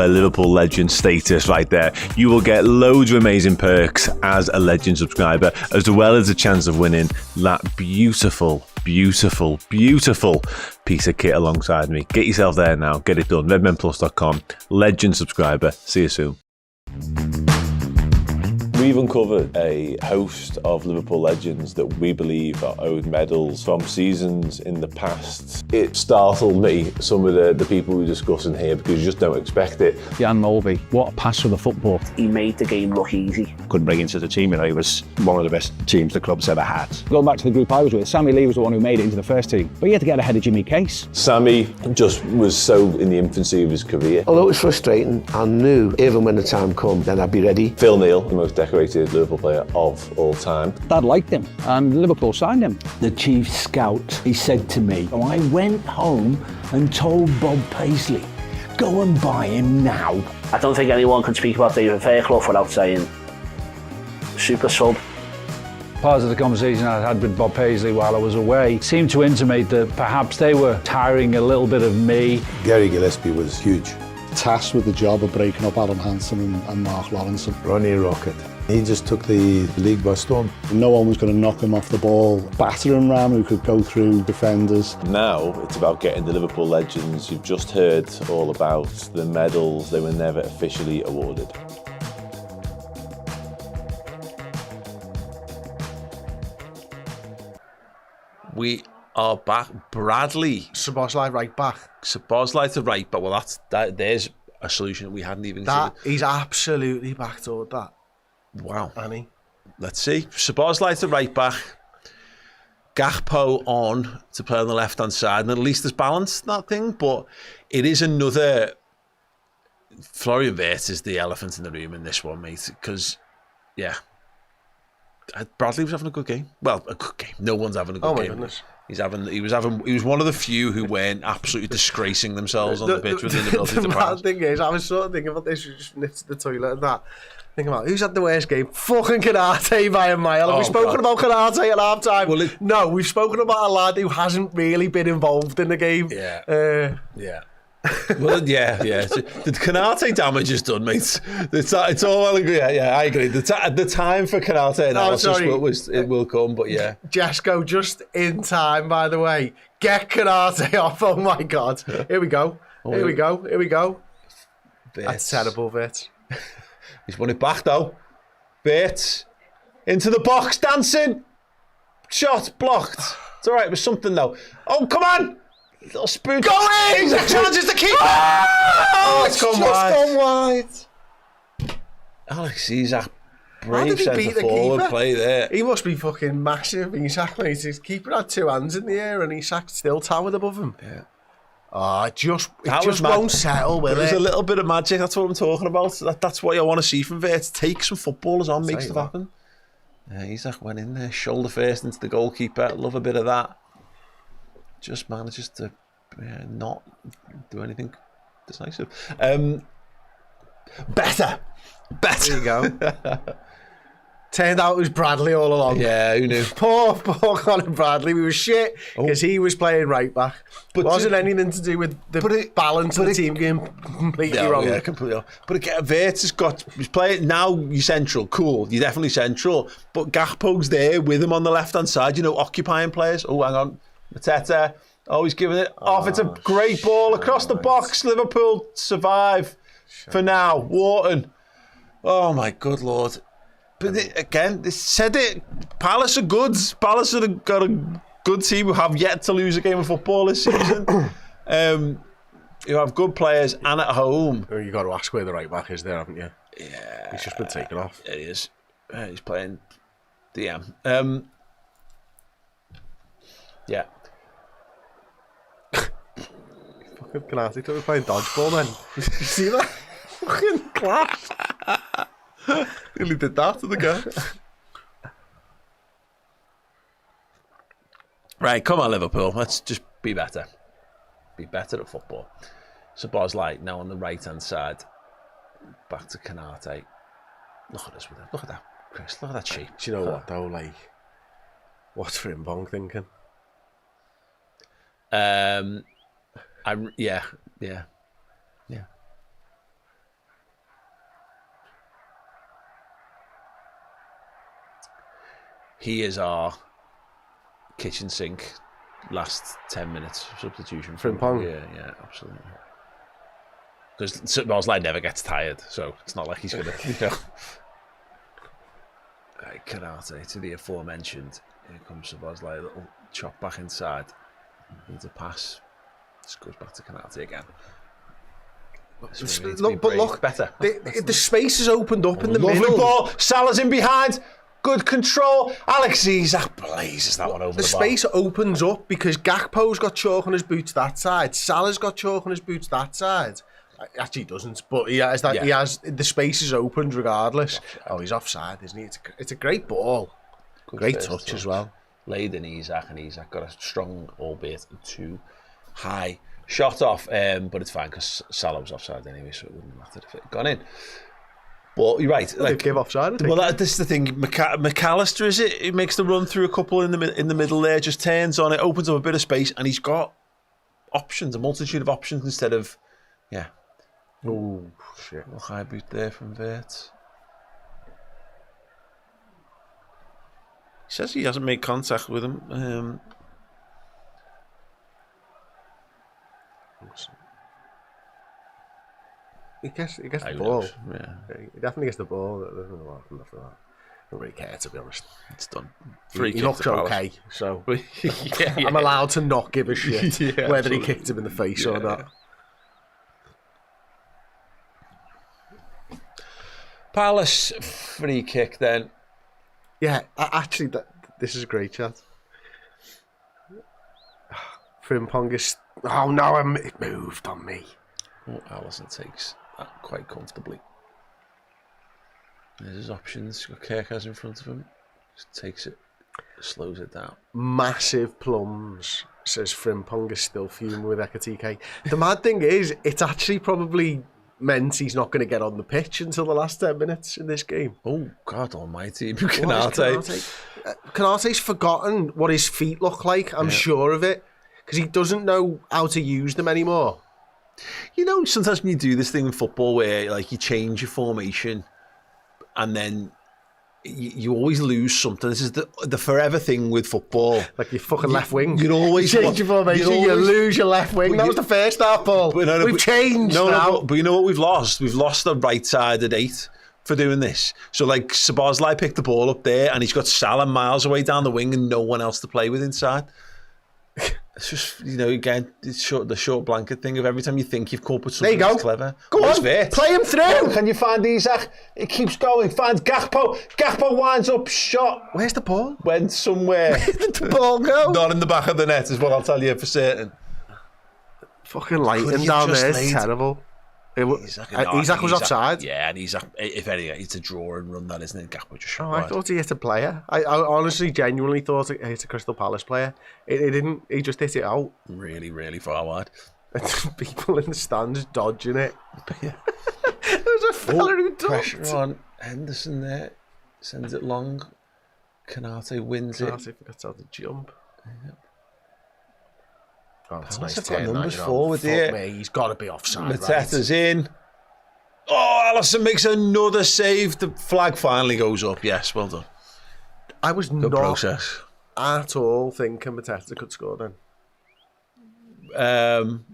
S9: Liverpool legend status right there. You will get loads of amazing perks as a Legend subscriber, as well as a chance of winning that beautiful piece of kit alongside me. Get yourself there now. Get it done. redmenplus.com. Legend subscriber. See you soon. We've uncovered a host of Liverpool legends that we believe are owed medals from seasons in the past. It startled me, some of the people we're discussing here, because you just don't expect it.
S10: Jan Mulvey, what a pass for the football.
S11: He made the game look easy.
S10: Couldn't bring into the team, he was one of the best teams the club's ever had. Going back to the group I was with, Sammy Lee was the one who made it into the first team, but he had to get ahead of Jimmy Case.
S9: Sammy just was so in the infancy of his career.
S11: Although it was frustrating, I knew even when the time come, then I'd be ready.
S9: Phil Neal, the most decorated Liverpool player of all time.
S10: Dad liked him, and Liverpool signed him.
S12: The chief scout, he said to me, oh, I went home and told Bob Paisley, go and buy him now.
S11: I don't think anyone can speak about David Fairclough without saying super sub.
S10: Part of the conversation I had with Bob Paisley while I was away seemed to intimate that perhaps they were tiring a little bit of me.
S5: Gary Gillespie was huge.
S13: Tasked with the job of breaking up Adam Hansen and Mark Lawrence.
S5: Ronnie Rocket. He just took the league by storm.
S13: No one was going to knock him off the ball. Battering ram who could go through defenders.
S9: Now it's about getting the Liverpool legends. You've just heard all about the medals they were never officially awarded.
S1: We are back. Bradley.
S2: Szoboszlai right back.
S1: Szoboszlai to right back. Well, there's a solution that we hadn't even seen.
S2: He's absolutely backdoored that.
S1: Wow.
S2: Annie.
S1: Let's see. Szoboszlai to right back. Gakpo on to play on the left-hand side. And at least there's balance in that thing. But it is another... Florian Wirtz is the elephant in the room in this one, mate. Because, yeah... Bradley was having a good game. Well, a good game. No one's having a good game.
S2: Goodness.
S1: He was one of the few who weren't absolutely disgracing themselves on the pitch with inability to pass.
S2: The thing is, I was sort of thinking about this, just nipped to the toilet and that. Thinking about who's had the worst game? Fucking Kanate by a mile. Have we spoken about Kanate at half time? Well, no, we've spoken about a lad who hasn't really been involved in the game.
S1: Yeah. Yeah. Well, yeah. The Kanate damage is done, mate. It's all well and good. Yeah, I agree. The time for Kanate analysis will come, but yeah.
S2: Jesko just in time, by the way. Get Kanate off. Oh my God. Here we go. Here we go. That's terrible, Wirtz.
S1: He's won it back though. Wirtz into the box, dancing. Shot blocked. It's all right. It was something though. Oh, come on. Little spoon. Go in! Challenges the keeper! Oh, it's gone wide. Alex Isak, brave centre forward play there.
S2: He must be fucking massive, Isak, mate. His keeper had two hands in the air and Isak still towered above him.
S1: Yeah.
S2: It just won't settle, will it?
S1: There's a little bit of magic, that's what I'm talking about. That's what I want to see from Vert. Take some footballers on, make stuff happen. Isaac went in there, shoulder first into the goalkeeper. Love a bit of that. Just manages to not do anything decisive. Better.
S2: There you go. Turned out it was Bradley all along.
S1: Yeah, who knew?
S2: Poor Conor Bradley. We were shit because he was playing right back. But it wasn't anything to do with the balance of the team game completely wrong.
S1: Yeah, completely wrong. But again, Vert he's playing now. You're central, cool. You're definitely central. But Gakpo's there with him on the left hand side. Occupying players. Oh, hang on, Mateta. Oh, he's giving it off. It's a great ball across the box. Liverpool survive for now. Wharton. Oh my good lord. But they said it. Palace are good. Palace have got a good team who have yet to lose a game of football this season. You have good players and at home.
S2: You got to ask where the right back is there, haven't you?
S1: Yeah,
S2: he's just been taken off.
S1: It is. He's playing DM. Yeah.
S2: Fucking Canati thought we were playing dodgeball then. You see that? Fucking class. Nearly did that to the guy.
S1: Right, come on, Liverpool. Let's just be better. Be better at football. Szoboszlai now on the right-hand side. Back to Canate. Look at us with it. Look at that, Chris. Look at that shape.
S2: Do you know what, though? Like, what's Frimpong thinking?
S1: Yeah. He is our kitchen sink last 10 minutes substitution.
S2: Frimpong?
S1: Yeah, absolutely. Because Szoboszlai never gets tired, so it's not like he's going to, Right, Canate to the aforementioned. Here comes Szoboszlai, a little chop back inside. Needs a pass. Just goes back to Canate again.
S2: Look,
S1: better.
S2: The space is opened up in the middle.
S1: Lovely ball. Salah's in behind. Good control. Alex Isak blazes that one over the bar.
S2: The space opens up because Gakpo's got chalk on his boots that side. Salah's got chalk on his boots that side. Actually, he doesn't, but he has that. Yeah. He has the space is opened regardless. He's offside, isn't he? It's a great ball. Great touch as well.
S1: Laid in Isak, and Isak got a strong, albeit too high shot off, but it's fine because Salah was offside anyway, so it wouldn't matter if it had gone in. Well, you're right.
S2: They give offside.
S1: Well, this is the thing. McAllister, is it? He makes the run through a couple in the middle there, just turns on it, opens up a bit of space, and he's got options, a multitude of options instead of,
S2: Oh shit!
S1: A high boot there from Vert. He says he hasn't made contact with him.
S2: He gets the ball. He definitely gets the ball. I don't know what happened after that. I don't really care, to be honest.
S1: It's done.
S2: He looked okay, so I'm allowed to not give a shit whether he kicked him in the face or not.
S1: Palace free kick then.
S2: Yeah, actually, this is a great chat. Frimpong is... Oh no, it moved on me.
S1: Oh, Alisson takes that quite comfortably. There's his options. Got Kerkaz in front of him. Just takes it, slows it down.
S2: Massive plums, says Frimpong is still fuming with Ekatike. The mad thing is, it's actually probably meant he's not going to get on the pitch until the last 10 minutes in this game.
S1: Oh, God almighty. Canate.
S2: Canate's forgotten what his feet look like, I'm sure of it, because he doesn't know how to use them anymore.
S1: You know, sometimes when you do this thing in football where like you change your formation and then you always lose something. This is the forever thing with football.
S2: Like your fucking left wing.
S1: You'd always
S2: change your formation, you lose your left wing. That was the first half ball. We've changed now.
S1: But you know what we've lost? We've lost the right side at 8 for doing this. So like Szoboszlai picked the ball up there and he's got Salah miles away down the wing and no one else to play with inside. It's just, you know, again, it's the short blanket thing of every time you think you've caught with something that's clever.
S2: Go on, play him through.
S1: Can you find Isak? It keeps going. Find Gakpo. Gakpo winds up, shot.
S2: Where's the ball?
S1: Went somewhere.
S2: Where did the ball go?
S1: Not in the back of the net is what I'll tell you for certain.
S2: Fucking lighting down there is terrible. Isak was offside.
S1: Yeah, and Isak, if anything, it's a draw and run that, isn't it? Gakpo just shot
S2: I thought he hit a player. I honestly, genuinely thought it hit a Crystal Palace player. It didn't. He just hit it out.
S1: Really, really far wide.
S2: People in the stands dodging it. There's a fella who ducked.
S1: Pressure on Henderson there. Sends it long. Kanate wins it.
S2: Kanate forgets how to jump.
S1: Yep.
S2: Oh, it's
S1: Palace
S2: nice
S1: have got numbers
S2: that,
S1: forward here.
S2: Me, he's got to be offside.
S1: Mateta's in. Oh, Alisson makes another save. The flag finally goes up. Yes, well done.
S2: I was
S1: Good
S2: not
S1: process.
S2: at all thinking Mateta could score then.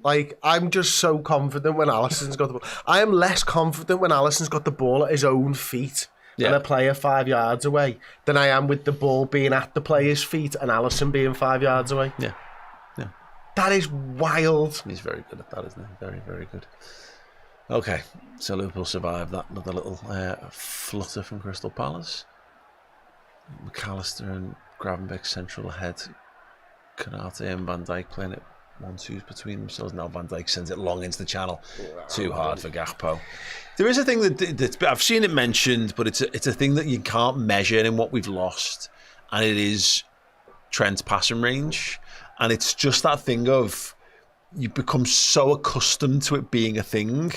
S1: Like,
S2: I'm just so confident when Alisson's got the ball. I am less confident when Alisson's got the ball at his own feet and a player 5 yards away than I am with the ball being at the player's feet and Alisson being 5 yards away.
S1: Yeah.
S2: That is wild.
S1: He's very good at that, isn't he? Very, very good. Okay, so Liverpool survived that. Another little flutter from Crystal Palace. McAllister and Gravenberch central ahead. Kanate and Van Dijk playing it 1-2s between themselves. Now Van Dijk sends it long into the channel. Too hard for Gakpo. There is a thing that I've seen it mentioned, but it's a thing that you can't measure in what we've lost, and it is Trent's passing range. And it's just that thing of you become so accustomed to it being a thing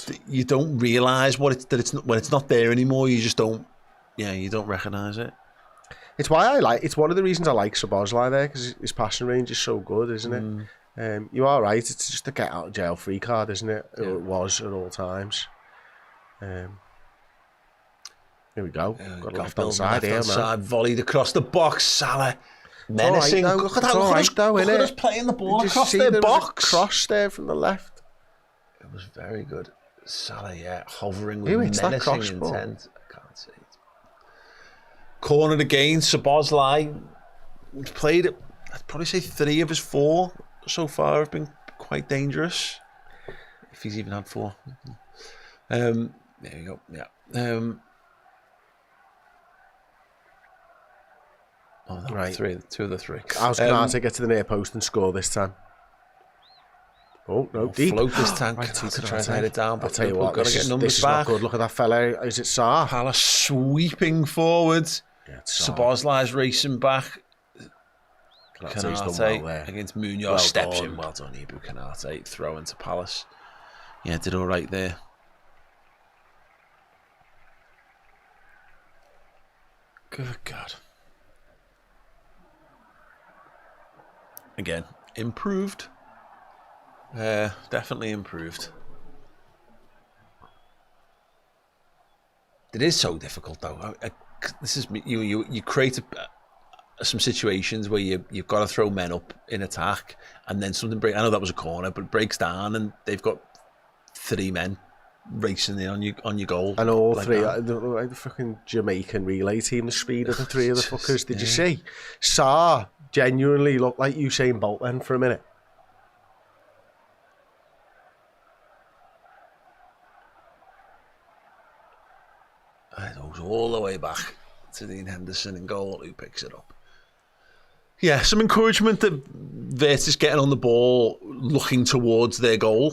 S1: that you don't realise when it's not there anymore. You just don't, you don't recognise it.
S2: It's why it's one of the reasons I like Szoboszlai there, because his passing range is so good, isn't it? You are right. It's just a get out of jail free card, isn't it? Yeah. It was at all times. Here we go. Got left hand side here, man.
S1: Side volleyed across the box. Salah. Menacing.
S2: Right,
S1: look at that. Look at us playing the ball across their box.
S2: Cross there from the left.
S1: It was very good. Salah, hovering with menacing intent. I can't see it. Cornered again. Szoboszlai played it. I'd probably say 3 of his 4 so far have been quite dangerous. If he's even had 4. There you go. Yeah. Right, 2 of the 3.
S2: I was going to get to the near post and score this time. Oh no, deep.
S1: Float this time. Kanate tries to head it down, but
S2: I'll tell you what,
S1: got to get numbers
S2: this
S1: back.
S2: Is not good. Look at that fella. Is it Sarr?
S1: Palace sweeping forward. Yeah, Szoboszlai's racing back. Kanate against Munoz steps in. Well done, Ibu Kanate. Throw into Palace. Yeah, did all right there. Good God. Again, improved. Definitely improved. It is so difficult, though. This is you create some situations where you've got to throw men up in attack, and then something breaks. I know that was a corner, but it breaks down, and they've got 3 men racing in on your goal.
S2: And all like 3, the fucking Jamaican relay team, the speed of the 3 of the fuckers. Did you see? Sarr genuinely looked like Usain Bolt then for a minute.
S1: It goes all the way back to Dean Henderson in goal, who picks it up. Yeah, some encouragement that Virtus getting on the ball, looking towards their goal,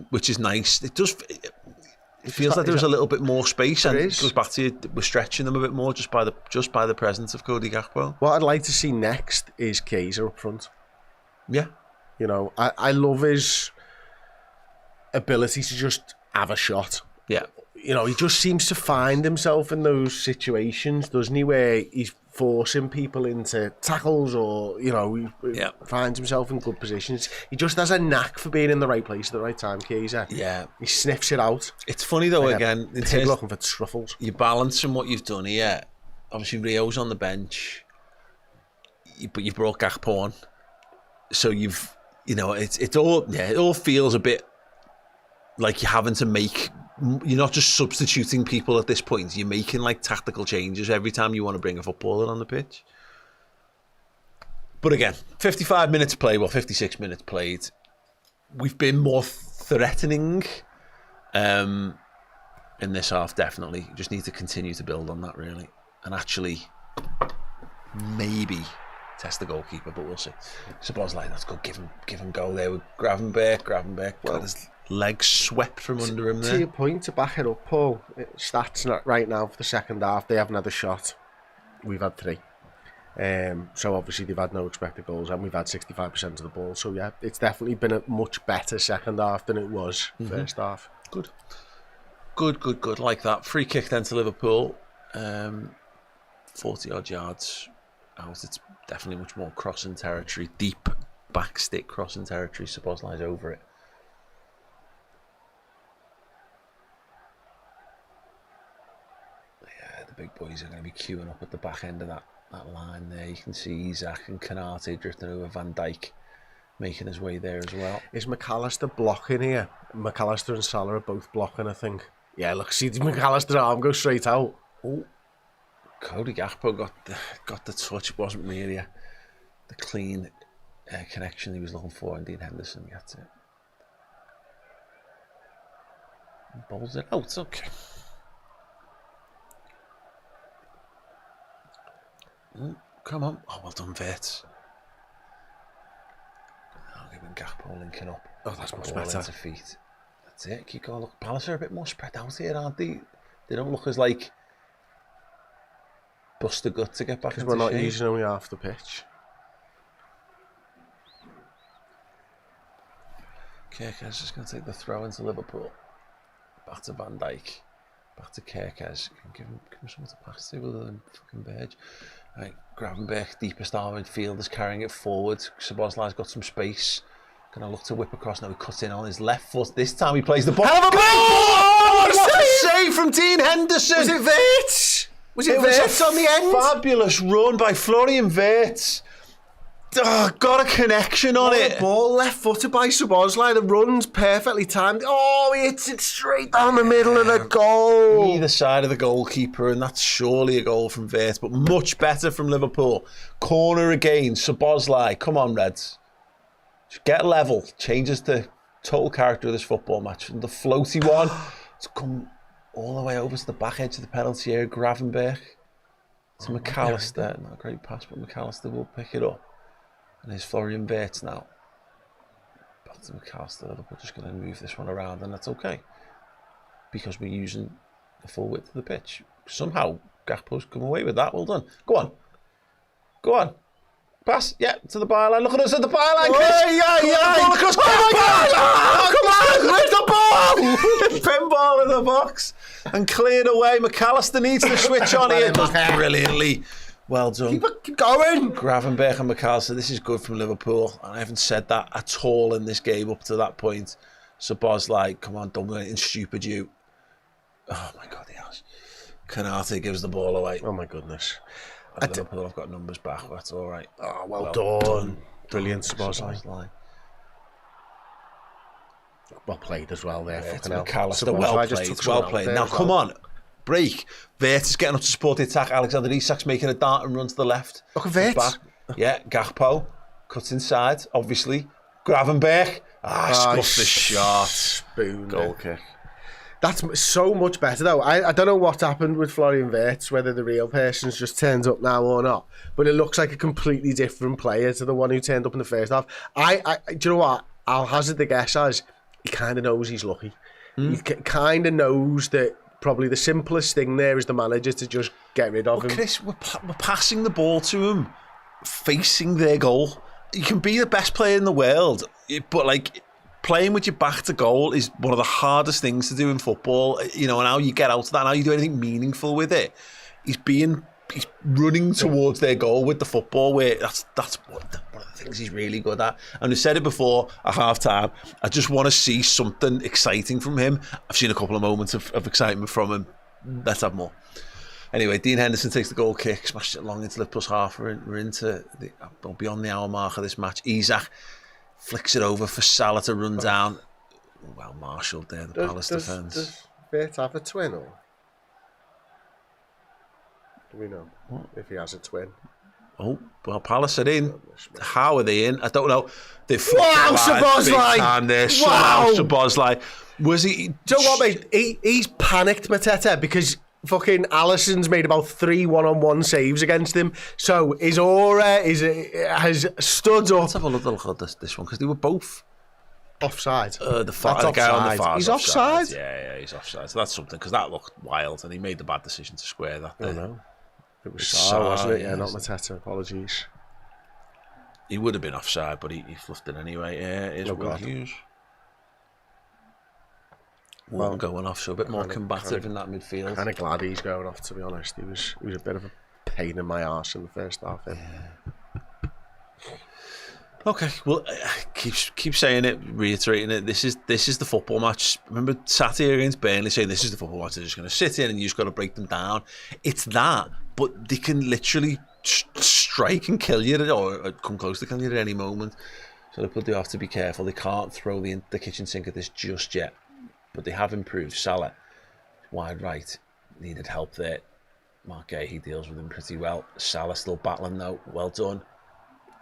S1: which is nice. It feels like there's a little bit more space, and it goes back to we're stretching them a bit more just by the presence of Cody Gakpo.
S2: What I'd like to see next is Kaiser up front.
S1: Yeah,
S2: I love his ability to just have a shot.
S1: Yeah,
S2: he just seems to find himself in those situations, doesn't he? Where he's forcing people into tackles, or he finds himself in good positions. He just has a knack for being in the right place at the right time, Kaiser.
S1: Yeah,
S2: he sniffs it out.
S1: It's funny though, again, in terms
S2: looking for truffles.
S1: You're balancing what you've done here. Obviously, Rio's on the bench, but you brought Gakpo on, so it all feels a bit like you're having to make. You're not just substituting people at this point. You're making like tactical changes every time you want to bring a footballer on the pitch. But again, 55 minutes played, 56 minutes played. We've been more threatening in this half, definitely. You just need to continue to build on that, really. And actually, maybe test the goalkeeper, but we'll see. Szoboszlai, that's good. Give him go there with Gravenberch. Got his legs swept from under him there.
S2: To your point, to back it up, Paul, stats right now for the second half, they haven't had a shot. We've had 3. So obviously they've had no expected goals, and we've had 65% of the ball. So yeah, it's definitely been a much better second half than it was first half.
S1: Good. Like that. Free kick then to Liverpool. 40 odd yards out. It's definitely much more crossing territory, deep back stick crossing territory. Szoboszlai's over it. Yeah, the big boys are going to be queuing up at the back end of that line there. You can see Isak and Konate drifting over, Van Dijk making his way there as well.
S2: Is McAllister blocking here? McAllister and Salah are both blocking, I think. Yeah, look, see McAllister's arm go straight out.
S1: Oh, Cody Gakpo got the touch. It wasn't really the clean connection he was looking for, and Dean Henderson gets it. Bowls it out. Okay. Come on. Oh, well done, Wirtz. I'll give him Gakpo linking up.
S2: Oh, that's much better.
S1: Into feet. That's it. Keep going. Look, Palace are a bit more spread out here, aren't they? They don't look as like bust a gut to get back into
S2: we're not
S1: shape.
S2: using only half the pitch.
S1: Kerkez just going to take the throw into Liverpool. Back to Van Dijk. Back to Kerkez. Give him something to pass to other than fucking Berge. Right, Gravenberch, deepest arm midfield, is carrying it forward. Szoboszlai's got some space. Going to look to whip across now. He cuts in on his left foot. This time he plays the ball.
S2: Hell of a
S1: what a save from Dean Henderson!
S2: Was it Wirtz? Was it Wirtz on the end?
S1: Fabulous run by Florian Wirtz. Oh, got a connection on it.
S2: Ball left footed by Szoboszlai. The run's perfectly timed. Oh, he hits it straight down the middle of the goal.
S1: Either side of the goalkeeper, and that's surely a goal from Wirtz, but much better from Liverpool. Corner again, Szoboszlai. Come on, Reds. Just get level. Changes the total character of this football match. From the floaty one to come all the way over to the back edge of the penalty area. Gravenberch to McAllister. Not a great pass, but McAllister will pick it up. And there's Florian Wirtz now. Back to McAllister. Liverpool just going to move this one around, and that's okay. Because we're using the full width of the pitch. Somehow, Gakpo's come away with that. Well done. Go on. Go on. Pass. Yeah, to the byline. Look at us at the byline, Chris.
S2: Yeah.
S1: Across.
S2: Oh my God. Come on.
S1: Lift the ball. Pinball in the box. And cleared away. McAllister needs to switch on here. Does brilliantly. Well done.
S2: Keep going.
S1: Gravenberch and McAllister, this is good from Liverpool. And I haven't said that at all in this game up to that point. Szoboszlai, come on, don't do anything stupid, you. Oh my God, he has. Konate gives the ball away.
S2: Oh my goodness.
S1: Liverpool have got numbers back, that's all right.
S2: Oh, well done. Brilliant, Szoboszlai. Well played as well there.
S1: McAllister, well played. Now, come on. Break. Wirtz is getting up to support the attack. Alexander Isak's making a dart and run to the left.
S2: Look at Wirtz.
S1: Yeah, Gakpo. Cuts inside, obviously. Gravenberch. Scuffed the shot.
S2: Spoon.
S1: Goal kick.
S2: That's so much better, though. I don't know what happened with Florian Wirtz, whether the real person's just turned up now or not, but it looks like a completely different player to the one who turned up in the first half. Do you know what? I'll hazard the guess as he kind of knows he's lucky. He kind of knows that probably the simplest thing there is the manager to just get rid of him.
S1: Chris, we're passing the ball to him, facing their goal. You can be the best player in the world, but like playing with your back to goal is one of the hardest things to do in football. You know, and how you get out of that, and how you do anything meaningful with it. He's running towards their goal with the football. Where that's one of the things he's really good at. And I said it before at half time. I just want to see something exciting from him. I've seen a couple of moments of excitement from him. Let's have more. Anyway, Dean Henderson takes the goal kick, smashes it long into Liverpool's half. We're into beyond the hour mark of this match. Isak flicks it over for Salah to run down. Well marshalled there, the Palace defence.
S2: Does Wirtz have a twin, or do we know if he has a twin?
S1: Oh, well, Palace are in. How are they in? I don't know. They
S2: wow, Szoboszlai!
S1: Wow, Szoboszlai. Was he?
S2: Do you know what, mate? He's panicked, Mateta, because fucking Alisson's made about 3 one-on-one saves against him. So his aura has stood up.
S1: Let's have a look at this one, because they were both
S2: offside.
S1: The guy on the far.
S2: He's offside.
S1: Yeah, he's offside. So that's something, because that looked wild, and he made the bad decision to square that.
S2: I know. It was Sarr, wasn't it? Yeah, not Mateta. Apologies.
S1: He would have been offside, but he fluffed it anyway. Yeah, it is Will Hughes. Well, going off, so a bit more combative in that midfield.
S2: Kind of glad he's going off, to be honest. He was a bit of a pain in my arse in the first half. Yeah.
S1: Okay, well, keep saying it, reiterating it. This is the football match. Remember, sat here against Burnley saying this is the football match. They're just going to sit in, and you just got to break them down. It's that, but they can literally strike and kill you, or come close to killing you at any moment. So they have to be careful. They can't throw the kitchen sink at this just yet. But they have improved. Salah, wide right, needed help there. Mark Gay, he deals with him pretty well. Salah still battling though. Well done.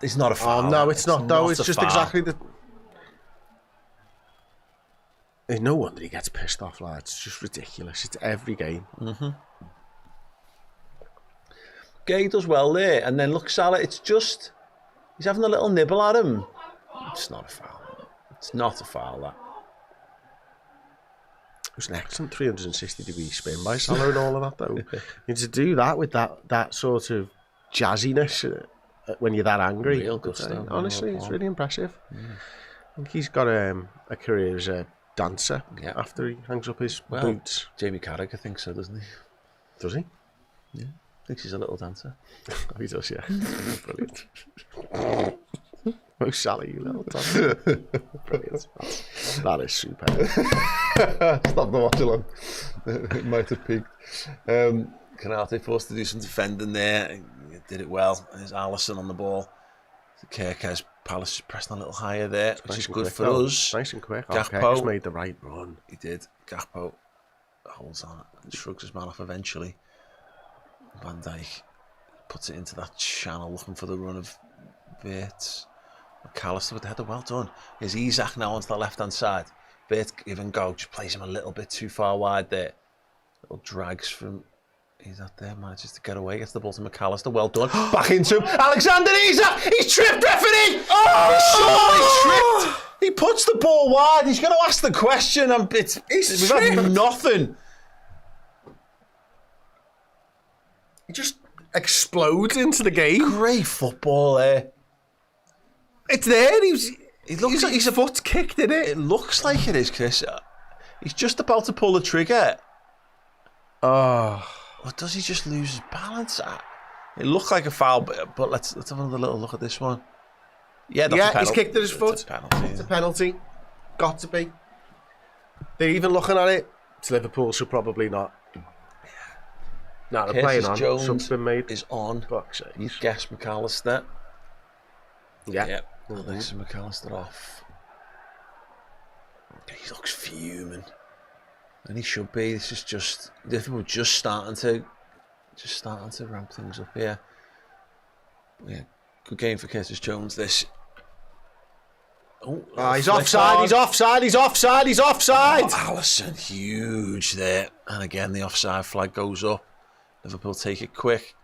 S1: It's not a foul.
S2: Oh, no, it's not though. It's just exactly the... There's no wonder he gets pissed off, lads. It's just ridiculous. It's every game.
S1: Mm-hmm. Gay does well there. And then look, Salah, it's just... He's having a little nibble at him. It's not a foul. It's not a foul, that.
S2: It was an excellent 360-degree spin by Salah and all of that, though. And to do that with that sort of jazziness when you're that angry,
S1: real gusto.
S2: Honestly, it's really impressive. I think he's got a career as a dancer after he hangs up his boots.
S1: Jamie Carragher thinks so, doesn't he?
S2: Does he?
S1: Yeah, thinks he's a little dancer.
S2: Oh, he does, yeah. Brilliant. Oh, Sally, you little dancer. Brilliant. That is superb.
S1: Stop the watchalong. It might have peaked. Canate forced to do some defending there. He did it well. There's Alisson on the ball. Kirkes Palace just pressed a little higher there, which is good for us.
S2: Nice and quick.
S1: Gakpo
S2: made the right run.
S1: He did. Gakpo holds on and shrugs his man off eventually. Van Dijk puts it into that channel looking for the run of Wirtz. McAllister with the header, well done. Here's Isak now onto the left-hand side. Wirtz giving go, just plays him a little bit too far wide there. Little drags from Isak there, manages to get away, gets the ball to McAllister, well done. Back into him, Alexander Isak! He's tripped, referee! Oh! He's surely tripped! He puts the ball wide, he's going to ask the question, and we've had nothing.
S2: He just explodes into the game.
S1: Great football there.
S2: It's there. He's a foot kicked in it.
S1: It looks like it is, Chris. He's just about to pull the trigger.
S2: Oh.
S1: Or does he just lose his balance? It looked like a foul, but let's have another little look at this one. Yeah, that's a penalty.
S2: He's kicked at his foot. It's a penalty. Got to be. They're even looking at it. It's Liverpool, so probably not. No, they're playing on.
S1: Jones
S2: something made
S1: is on.
S2: You've
S1: guessed McAllister.
S2: Yeah.
S1: Alexis McAllister off. He looks fuming. And he should be. This is just Liverpool just starting to ramp things up here. Yeah. Good game for Curtis Jones this.
S2: He's offside, he's offside, he's offside, he's offside.
S1: Alisson, huge there. And again the offside flag goes up. Liverpool take it quick.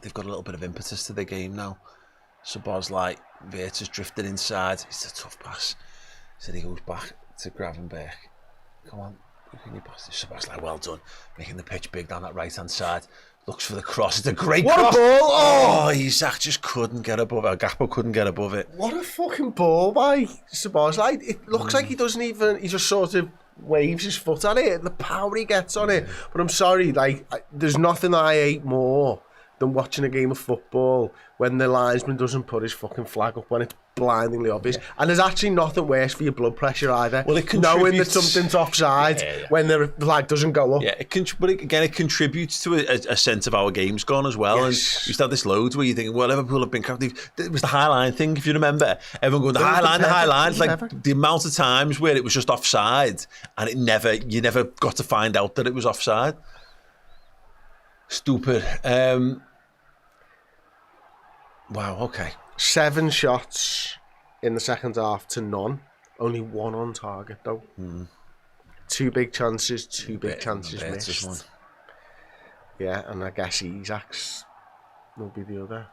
S1: They've got a little bit of impetus to their game now. Szoboszlai, Wirtz has drifted inside. It's a tough pass. So he goes back to Gravenberch. Come on, who can you pass this? Szoboszlai, well done. Making the pitch big down that right-hand side. Looks for the cross. It's a great cross.
S2: What a ball!
S1: Oh, Isak just couldn't get above it. Gakpo couldn't get above it.
S2: What a fucking ball by Szoboszlai. It looks like he doesn't even... He just sort of waves his foot at it. The power he gets on it. But I'm sorry, there's nothing I hate more than watching a game of football when the linesman doesn't put his fucking flag up when it's blindingly obvious. Yeah. And there's actually nothing worse for your blood pressure either.
S1: Well, it
S2: knowing that something's offside when the flag doesn't go up.
S1: Yeah, but again, it contributes to a sense of our game's gone as well. Yes. And you used to have this loads where you think, well, Liverpool have been crafty. It was the high line thing, if you remember. Everyone going, the high line. Like the amount of times where it was just offside and you never got to find out that it was offside. Stupid. Wow, okay.
S2: 7 shots in the second half to none. Only 1 on target, though. Two big chances missed.
S1: This one.
S2: Yeah, and I guess Isak's will be the other.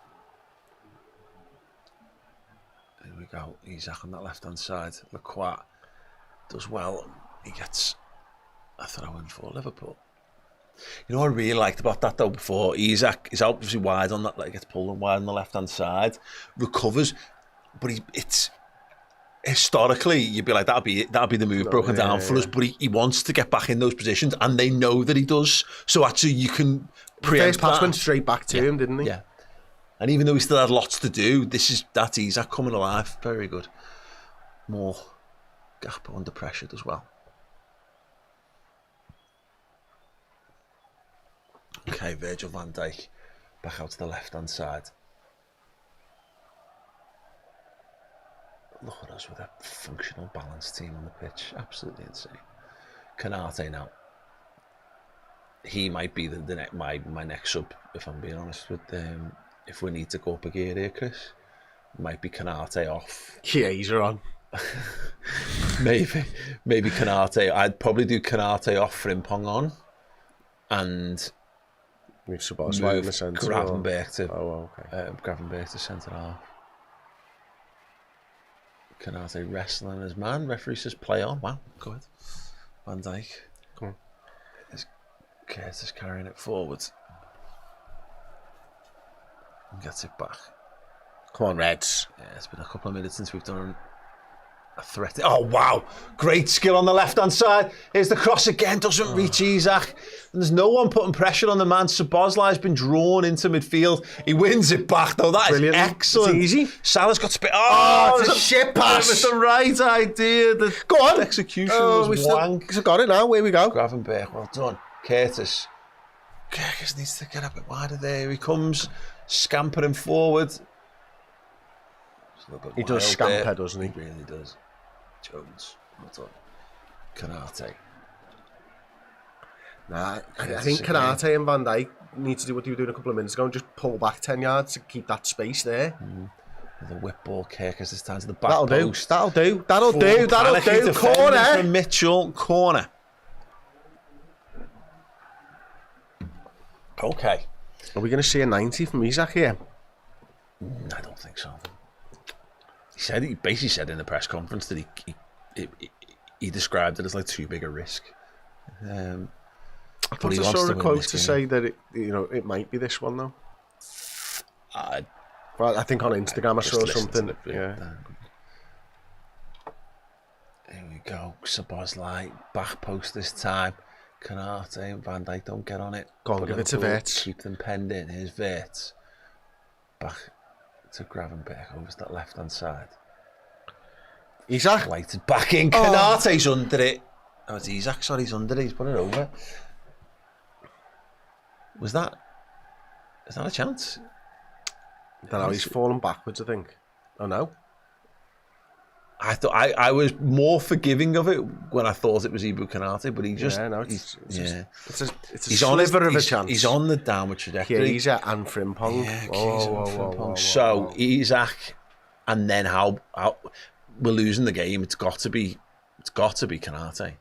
S1: There we go. Isak on that left-hand side. Lacroix does well. He gets a throw-in for Liverpool. You know what I really liked about that though before? Isak is obviously wide on that, like gets pulled in wide on the left-hand side, recovers, but it's historically you'd be like that'll be the move broken down for us, but he wants to get back in those positions and they know that he does. So actually you can
S2: preempt that. Pass went straight back to him, didn't he?
S1: Yeah. And even though he still had lots to do, that's Isak coming alive. Very good. More Gakpo under pressure as well. Okay, Virgil van Dijk back out to the left-hand side. Look at us with a functional, balanced team on the pitch. Absolutely insane. Canate now. He might be my next sub, if I'm being honest with them. If we need to go up a gear here, Chris, it might be Canate off.
S2: Yeah, he's on.
S1: maybe Canate. I'd probably do Canate off, Frimpong on, and
S2: move Szoboszlai in the centre.
S1: Gravenberch to
S2: Gravenberch
S1: to centre half. Canate wrestling his man. Referee says play on. Wow, go ahead. Van Dijk.
S2: Come on.
S1: Curtis carrying it forward. And gets it back.
S2: Come on, Reds.
S1: Yeah, it's been a couple of minutes since we've done a threat. Oh, wow. Great skill on the left-hand side. Here's the cross again. Doesn't reach Isak. And there's no one putting pressure on the man. Szoboszlai's been drawn into midfield. He wins it back, though. That is excellent.
S2: It's easy.
S1: Salah's got spit. Oh,
S2: it's a shit pass.
S1: It was the right idea. Go on. The execution was wank.
S2: He's got it now. Where we go.
S1: Gravenberch, well done. Curtis needs to get a bit wider there. Here he comes, scampering forward.
S2: He does scamper, doesn't he?
S1: He really does. Jones, well done. Canate.
S2: Nah, I think Canate and Van Dijk need to do what they were doing a couple of minutes ago and just pull back 10 yards to keep that space there.
S1: The whip ball Kirkus this time to the back
S2: That'll
S1: post.
S2: do. That'll do. Corner.
S1: From Mitchell. Corner. Okay.
S2: Are we going to see a 90 from Isak here?
S1: I don't think so. He basically said in the press conference that he described it as like too big a risk.
S2: I thought I saw a quote to say that it might be this one though. Well, I think on Instagram I saw something. Yeah.
S1: Here we go. Szoboszlai back post this time. Canate and Van Dijk don't get on it.
S2: Go on, give it to Wirtz.
S1: Keep them penned in. Here's Wirtz. Back to Gravenberch over to that left-hand side.
S2: Isak?
S1: Lighted back in. Canate's under it. Oh, it's Isak. Sorry, he's under it. He's put it over. Is that a chance?
S2: I don't know. He's fallen backwards, I think. Oh, no.
S1: I thought I was more forgiving of it when I thought it was Ibu Canate, but he just
S2: it's a sliver of a chance.
S1: He's on the downward trajectory.
S2: Yeah, Isak and Frimpong.
S1: Frimpong. So Isak, and then how we're losing the game. It's got to be Canate.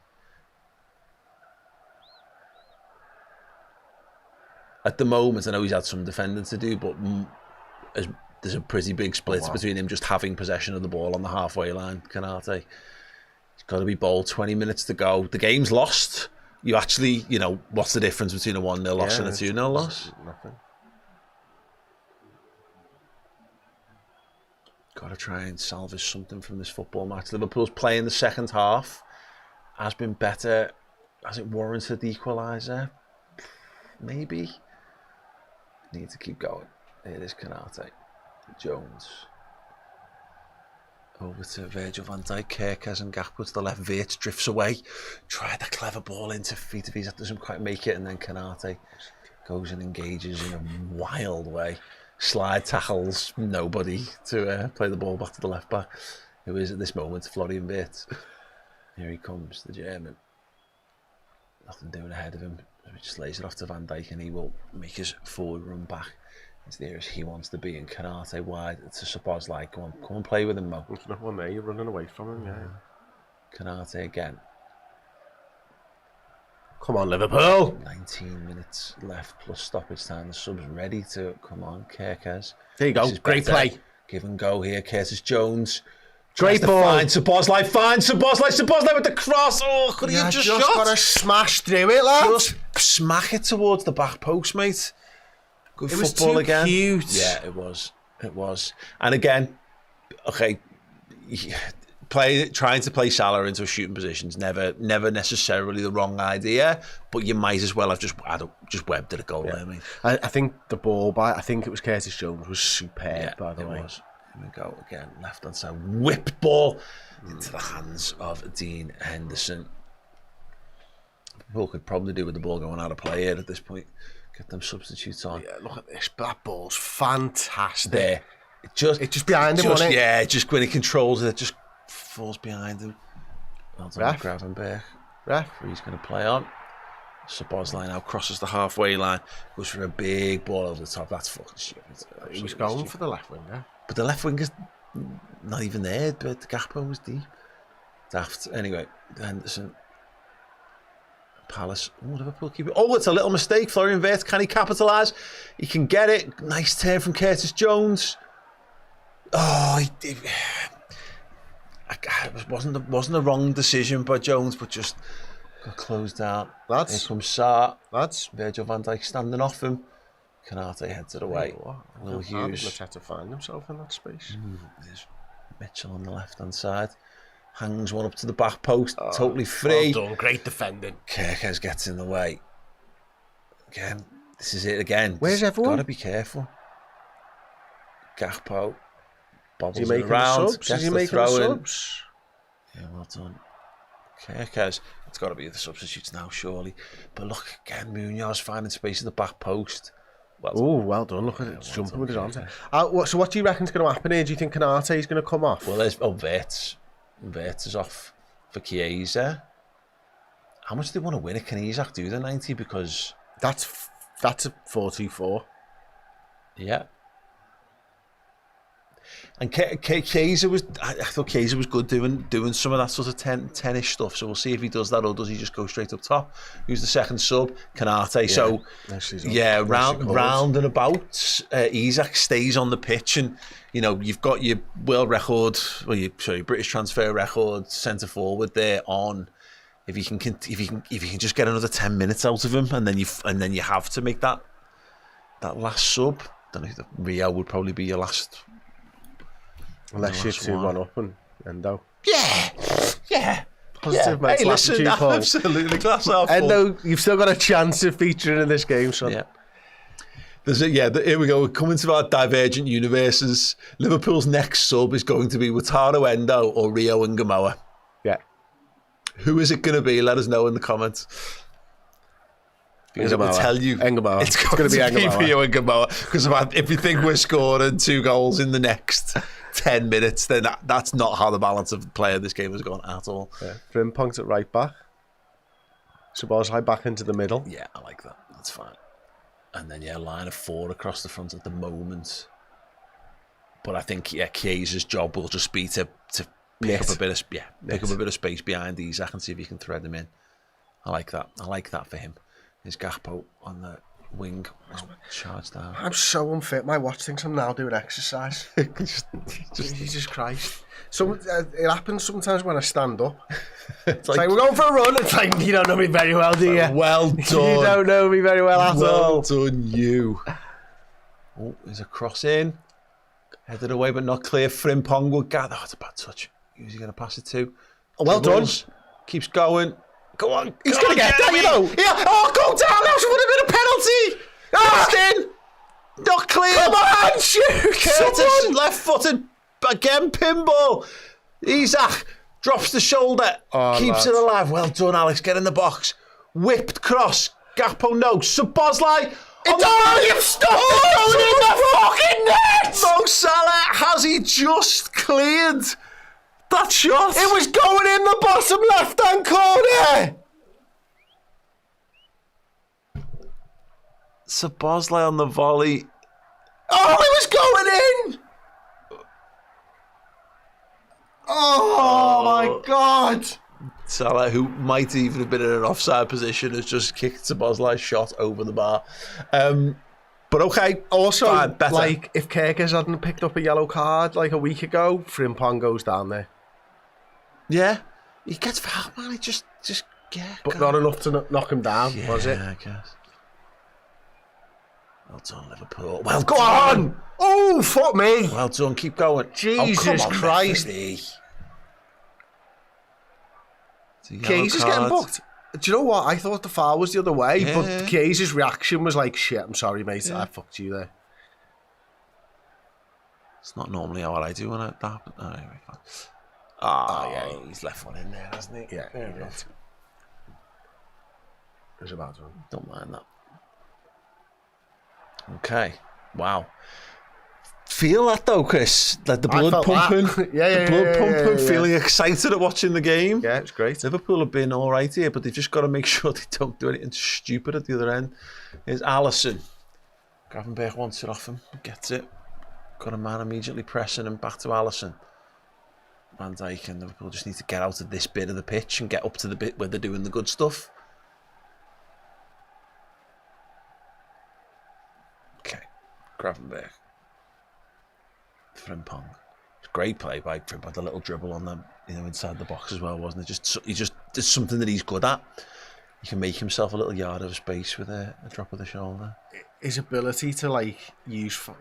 S1: At the moment, I know he's had some defending to do, but there's a pretty big split between him just having possession of the ball on the halfway line. Canate, he's got to be bold. 20 minutes to go. The game's lost. You actually, what's the difference between a 1-0 loss and a 2-0 loss?
S2: Nothing.
S1: Got to try and salvage something from this football match. Liverpool's playing the second half. Has been better. Has it warranted the equaliser? Maybe. Need to keep going. It is Canate. Jones. Over to Virgil van Dijk. Kirkes and Gakpo to the left. Wirtz drifts away. Tried a clever ball into feet of his. That doesn't quite make it. And then Canate goes and engages in a wild way. Slide tackles nobody to play the ball back to the left back, who is at this moment Florian Wirtz. Here he comes, the German. Nothing doing ahead of him. He just lays it off to Van Dijk and he will make his forward run back. It's the areas he wants to be, and Canate wide to Szoboszlai. Come on play with him, Mo.
S2: There's no one there, you're running away from him, yeah.
S1: Canate again.
S2: Come on, Liverpool.
S1: 19 minutes left plus stoppage time. The sub's ready to come on. Kerkez.
S2: There you go. Great play.
S1: Give and go here. Curtis Jones.
S2: Great ball.
S1: Find Szoboszlai. Szoboszlai with the cross. Oh, could he have just shot?
S2: Got to smash through it, lad.
S1: Just smack it towards the back post, mate. Good
S2: it
S1: football
S2: was too
S1: again.
S2: Cute.
S1: Yeah, it was. It was. And again, okay, trying to play Salah into a shooting position is never necessarily the wrong idea, but you might as well have just webbed at a goal there, mate.
S2: I think the ball I think it was Curtis Jones, was superb, by the way.
S1: Was. Here we go again, left hand side, whipped ball into the hands of Dean Henderson. Liverpool could probably do with the ball going out of play here at this point. Get them substitutes on.
S2: Yeah, look at this. That ball's fantastic.
S1: There. It's just
S2: behind him, wasn't it?
S1: Yeah, just when he controls it, just falls behind him. Well done,
S2: Ref.
S1: Gravenberch.
S2: Ref.
S1: He's going to play on. Szoboszlai now crosses the halfway line. Goes for a big ball over the top. That's fucking stupid.
S2: He was going for the left winger.
S1: But the left winger's not even there. But the Gakpo was deep. Daft. Anyway, Henderson. Palace. Oh, Liverpool keep it. Oh, it's a little mistake. Florian Wirtz, can he capitalise? He can get it. Nice turn from Curtis Jones. Oh, it wasn't the wrong decision by Jones, but just got closed out.
S2: Lads.
S1: Here comes Sarr.
S2: Lads.
S1: Virgil van Dijk standing off him. Canate heads it away. Will Hughes.
S2: Mateta find himself in that space.
S1: There's Mitchell on the left-hand side. Hangs one up to the back post. Totally free.
S2: Well done. Great defending.
S1: Kerkez gets in the way. Again, this is it again.
S2: Where's everyone?
S1: Got to be careful. Gakpo. Bobbles
S2: Is he making
S1: around.
S2: the subs? Is he making the subs?
S1: Yeah, well done. Kerkez. It's got to be the substitutes now, surely. But look, again, Munoz finding space at the back post.
S2: Well done. Look at it. It's jumping with his arms. So what do you reckon is going to happen here? Do you think Canate is going to come off?
S1: Well, there's Wirtz. Wirtz is off for Chiesa. How much do they want to win at Chiesa? Do the 90? Because
S2: that's a 4-2-4.
S1: Yeah. And Chiesa was, I thought Chiesa was good doing some of that sort of 10-ish stuff. So we'll see if he does that, or does he just go straight up top? Who's the second sub? Canate.
S2: Yeah.
S1: So round and about, Isak stays on the pitch, and you know you've got your world record, British transfer record centre forward there on. If you can just get another 10 minutes out of him, and then you have to make that last sub. Don't know. Rio would probably be your last.
S2: Unless you're 2-1 up and Endo.
S1: Yeah.
S2: Positive mental
S1: Hey, listen,
S2: attitude, Paul.
S1: absolutely. Glass half full.
S2: Endo, you've still got a chance of featuring in this game, son.
S1: Yeah. Here we go. We're coming to our divergent universes. Liverpool's next sub is going to be Wataru Endo or Rio Ngamoa.
S2: Yeah.
S1: Who is it going to be? Let us know in the comments. Because I'm going to tell you,
S2: Ngamoa.
S1: It's going to be Rio Ngamoa. Because if you think we're scoring 2 goals in the next 10 minutes, then that's not how the balance of play of this game has gone at all.
S2: Yeah. Frimpong's at right back. Szoboszlai back into the middle.
S1: Yeah, I like that. That's fine. And then, line of 4 across the front at the moment. But I think, Chiesa's job will just be to pick up a bit of space behind Isak and see if he can thread them in. I like that. I like that for him. There's Gakpo on the wing. Charge down.
S2: I'm so unfit. My watch thinks I'm now doing exercise. Jesus Christ. So it happens sometimes when I stand up. It's like we're going for a run. It's like, you don't know me very well, do you?
S1: Well done.
S2: You don't know me very well at all.
S1: Well done, you. Oh, there's a cross in. Headed away, but not clear. Frimpong will gather. Oh, it's a bad touch. Who's he going to pass it to?
S2: Oh, well done.
S1: Keeps going. Go on.
S2: He's going to get that, you know.
S1: Yeah. Oh, go down. That would have been a penalty. Not clear.
S2: Come on, shoot.
S1: Curtis, left-footed. Again, pinball. Isak drops the shoulder. Keeps it alive. Well done, Alex. Get in the box. Whipped cross. Gakpo, no. Szoboszlai.
S2: You've stopped it going in the fucking net.
S1: Mo Salah, has he just cleared that shot?
S2: It was going in the bottom left-hand corner.
S1: Szoboszlai on the volley.
S2: Oh, it was going in. Oh my God.
S1: Salah, who might even have been in an offside position, has just kicked Szoboszlai's shot over the bar. But okay,
S2: also,
S1: fine, better.
S2: like, if Kerkez hadn't picked up a yellow card like a week ago, Frimpong goes down there.
S1: Yeah, he gets fouled, man. He just yeah.
S2: But not enough to knock him down, was it?
S1: Yeah, I guess. Well done, Liverpool. Well, go on!
S2: Oh, fuck me!
S1: Well done, keep going.
S2: Jesus Christ. Keyes is getting booked. Do you know what? I thought the foul was the other way, but Keyes' reaction was like, shit, I'm sorry, mate, I fucked you there.
S1: It's not normally how I do when that happens. Oh, anyway, fine. Yeah, he's left one in there, hasn't he?
S2: Yeah, he did. It was a bad one.
S1: Don't mind that. Okay, wow. Feel that though, Chris? Like the blood pumping, the blood pumping. Feeling excited at watching the game.
S2: Yeah, it's great.
S1: Liverpool have been all right here, but they've just got to make sure they don't do anything stupid at the other end. Here's Alisson. Gravenberch wants it off him, gets it. Got a man immediately pressing him back to Alisson. Van Dijk and Liverpool just need to get out of this bit of the pitch and get up to the bit where they're doing the good stuff. Okay, Gravenberch. Frimpong. Great play by Frimpong. The little dribble on the inside the box as well, wasn't it? He just did something that he's good at. He can make himself a little yard of space with a drop of the shoulder.
S2: His ability to use 5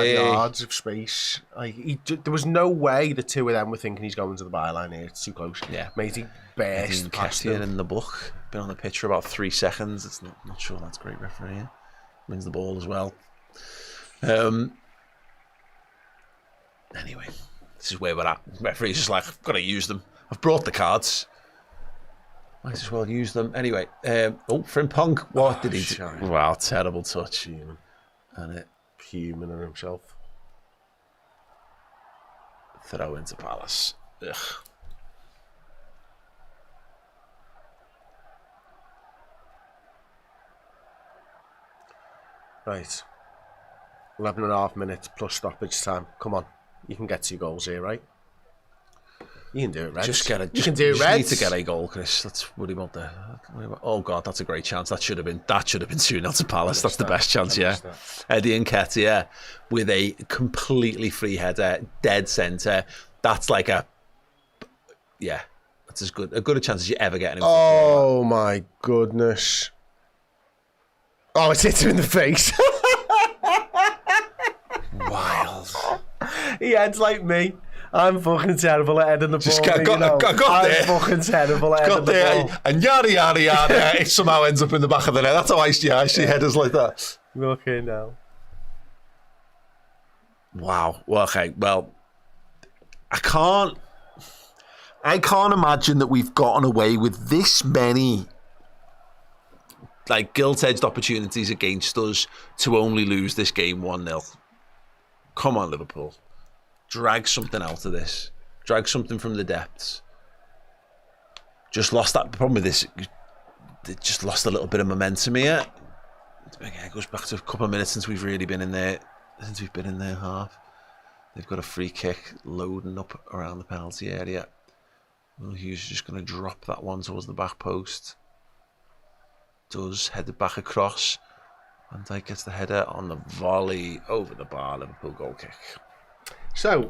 S2: yards of space. Like there was no way the two of them were thinking he's going to the byline here. It's too close.
S1: Yeah,
S2: mate, he burst past
S1: him in the book. Been on the pitch for about 3 seconds. It's not sure that's great refereeing. Wins the ball as well. Anyway, this is where we're at. Referee's just like, I've got to use them. I've brought the cards. Might as well use them. Anyway, Frimpong, what did he do? Wow, terrible touch.
S2: Human.
S1: And it.
S2: Human in himself.
S1: Throw into Palace. Ugh.
S2: Right. 11.5 minutes plus stoppage time. Come on. You can get 2 goals here, right? You can do it, Reds. You can do it, Reds.
S1: Need to get a goal, Chris. Let's worry about the. Oh God, that's a great chance. That should have been 2-0 to Palace. That's the best chance, yeah. Eddie Nketiah with a completely free header, dead centre. That's like that's as good a chance as you ever get.
S2: Oh my goodness! Oh, it's hit him in the face.
S1: Wild.
S2: He heads like me. I'm fucking terrible at heading the ball.
S1: I got there.
S2: I'm fucking terrible at heading the ball.
S1: And yada, it somehow ends up in the back of the net. That's how I see headers like that.
S2: Okay, now.
S1: Wow. Well, okay. Well, I can't imagine that we've gotten away with this many gilt-edged opportunities against us to only lose this game 1-0. Come on, Liverpool. Drag something out of this. Drag something from the depths. Just lost that. The problem with this, they just lost a little bit of momentum here. It goes back to a couple of minutes since we've really been in there. Since we've been in their half. They've got a free kick loading up around the penalty area. Will Hughes is just going to drop that one towards the back post. Does head it back across. Van Dijk gets the header on the volley over the bar. Liverpool goal kick.
S2: So,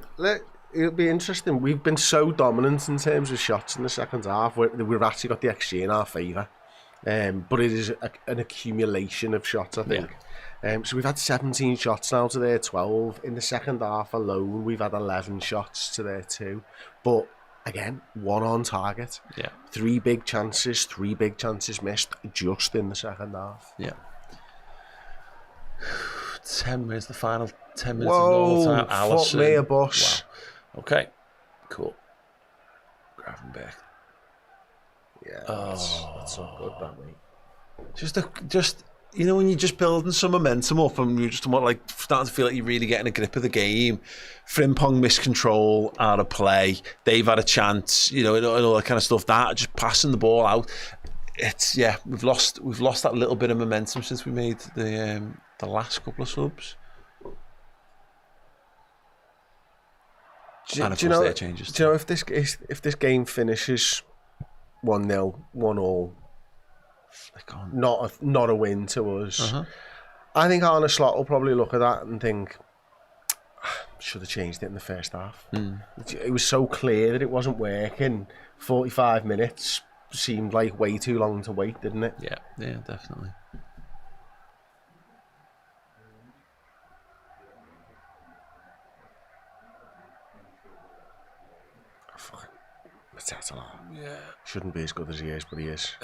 S2: it'll be interesting. We've been so dominant in terms of shots in the second half. We've actually got the XG in our favour. But it is an accumulation of shots, I think. Yeah. So we've had 17 shots now to their 12. In the second half alone, we've had 11 shots to their 2. But, again, 1 on target.
S1: Yeah.
S2: 3 big chances missed just in the second half.
S1: Yeah. 10 minutes, the final 10 minutes of normal time.
S2: Alisson. Fuck me a bus.
S1: Wow. Okay, cool. Gravenberch.
S2: Yeah, that's not good, that mate.
S1: Just when you're just building some momentum up and you're just starting to feel like you're really getting a grip of the game. Frimpong missed control out of play. They've had a chance, and all that kind of stuff. That just passing the ball out. We've lost that little bit of momentum since we made the last couple of subs. And of course their changes.
S2: Do you know if this game finishes 1-0, 1-1, not a win to us, I think Arne Slot will probably look at that and think, should have changed it in the first half. It was so clear that it wasn't working. 45 minutes seemed like way too long to wait, didn't it?
S1: Yeah, definitely.
S2: Yeah. Shouldn't be as good as he is, but he is.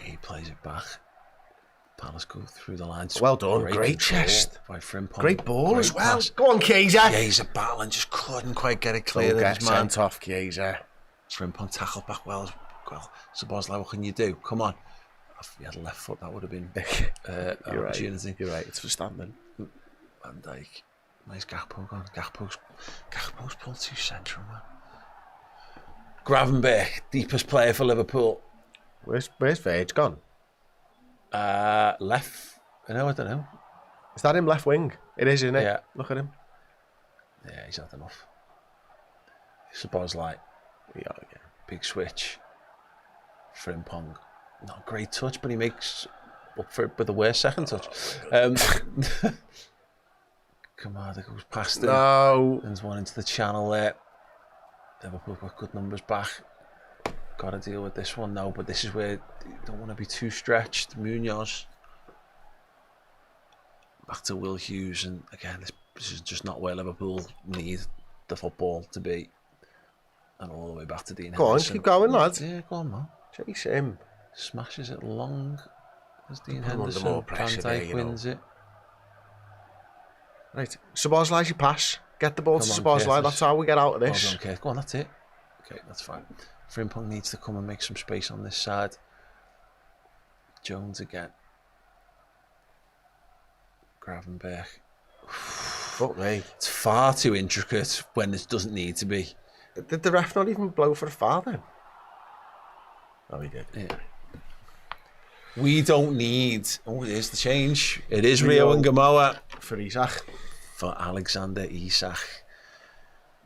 S1: He plays it back. Palace go through the lines.
S2: Well done. Great chest.
S1: By Frimpong.
S2: Great ball as well.
S1: Pass.
S2: Go on, Chiesa.
S1: Chiesa battling, just couldn't quite get it clear.
S2: Get sent off, Chiesa.
S1: Frimpong tackled back well. Szoboszlai, what can you do? Come on. If he had a left foot, that would have been
S2: You're
S1: opportunity.
S2: Right. You're right. It's for standing.
S1: Van Dijk. Nice Gakpo gone. Gakpo's pulled too central, man. Gravenberch, deepest player for Liverpool.
S2: Where's Verge gone?
S1: Left. I don't know.
S2: Is that him left wing? It is, isn't it?
S1: Yeah.
S2: Look at him.
S1: Yeah, he's had enough. Szoboszlai. Yeah. Big switch. Frimpong. Not a great touch, but he makes up for it with the worst second touch. Kamada goes past him.
S2: No.
S1: Sends one into the channel there. Liverpool got good numbers back. Got to deal with this one now, but this is where you don't want to be too stretched. Munoz. Back to Will Hughes, and again, this is just not where Liverpool need the football to be. And all the way back to Dean
S2: Henderson. Go on, keep going, lads.
S1: Yeah, go on, man.
S2: Chase him.
S1: Smashes it long as Dean Henderson.
S2: More pressure
S1: Van Dijk wins it.
S2: Right, Szoboszlai, you pass. Get the ball to Szoboszlai. That's how we get out of this.
S1: Well done, Keith. Go on, that's it. Okay, that's fine. Frimpong needs to come and make some space on this side. Jones again. Gravenberch.
S2: Fuck me.
S1: It's far too intricate when it doesn't need to be.
S2: Did the ref not even blow for a foul then? Oh, he did.
S1: Yeah. We don't need... Oh, it is the change. It is Rio and Gamoa.
S2: For Isak.
S1: For Alexander Isak.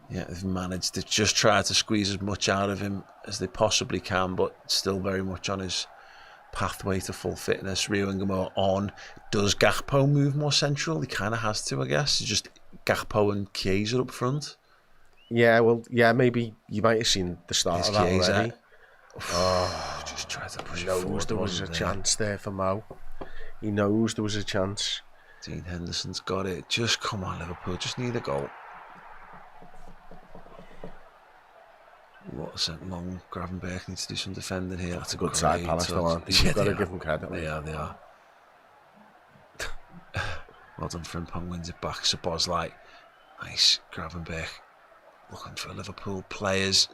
S1: Yeah, they've managed to just try to squeeze as much out of him as they possibly can, but still very much on his pathway to full fitness. Rio and Gamoa on. Does Gakpo move more central? He kind of has to, I guess. It's just Gakpo and Chiesa up front.
S2: Yeah, well, yeah, maybe you might have seen the start of that already.
S1: Oh, just tried to push it forward.
S2: There was a chance there for Mo. He knows there was a chance.
S1: Dean Henderson's got it. Just come on, Liverpool. Just need a goal. What a sent long. Gravenberch needs to do some defending here.
S2: That's a good side, Palace, though, aren't they? You've got to give them credit.
S1: They are. Well done, Frimpong wins it back. Szoboszlai. Nice. Gravenberch looking for Liverpool players.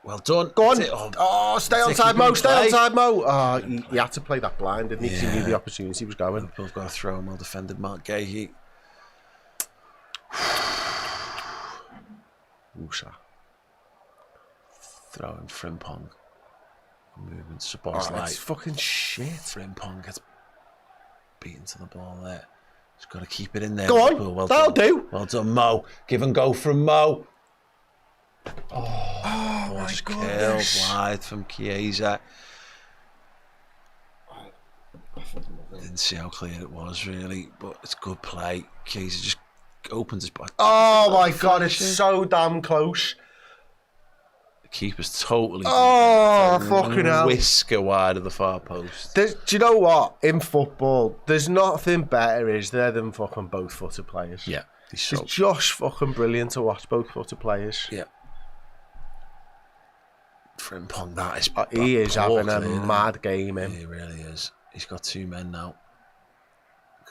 S1: Well done.
S2: Go on. Oh, stay on side, Mo. Stay on side, Mo. Oh, he had to play that blind, didn't he? Because he knew the opportunity was going.
S1: Liverpool's got to throw him. Well defended, Mark Gahey.
S2: Musa.
S1: Throwing Frimpong. Moving Szoboszlai.
S2: Oh, it's fucking shit.
S1: Frimpong gets beaten to the ball there. He's got to keep it in there.
S2: Go on.
S1: Liverpool. Well
S2: That'll
S1: done.
S2: do.
S1: Well done, Mo. Give and go from Mo.
S2: Oh my
S1: just
S2: goodness.
S1: killed wide from Chiesa. Didn't see how clear it was really, but it's good play. Chiesa just opens his back.
S2: Oh my god, it's so damn close.
S1: The keeper's totally
S2: fucking hell.
S1: Whisker wide of the far post.
S2: Do you know what? In football, there's nothing better, is there, than fucking both-footed players?
S1: Yeah.
S2: It's just fucking brilliant to watch both-footed players.
S1: Yeah. Frimpong, that is...
S2: He is having a mad game, him.
S1: He really is. He's got two men now.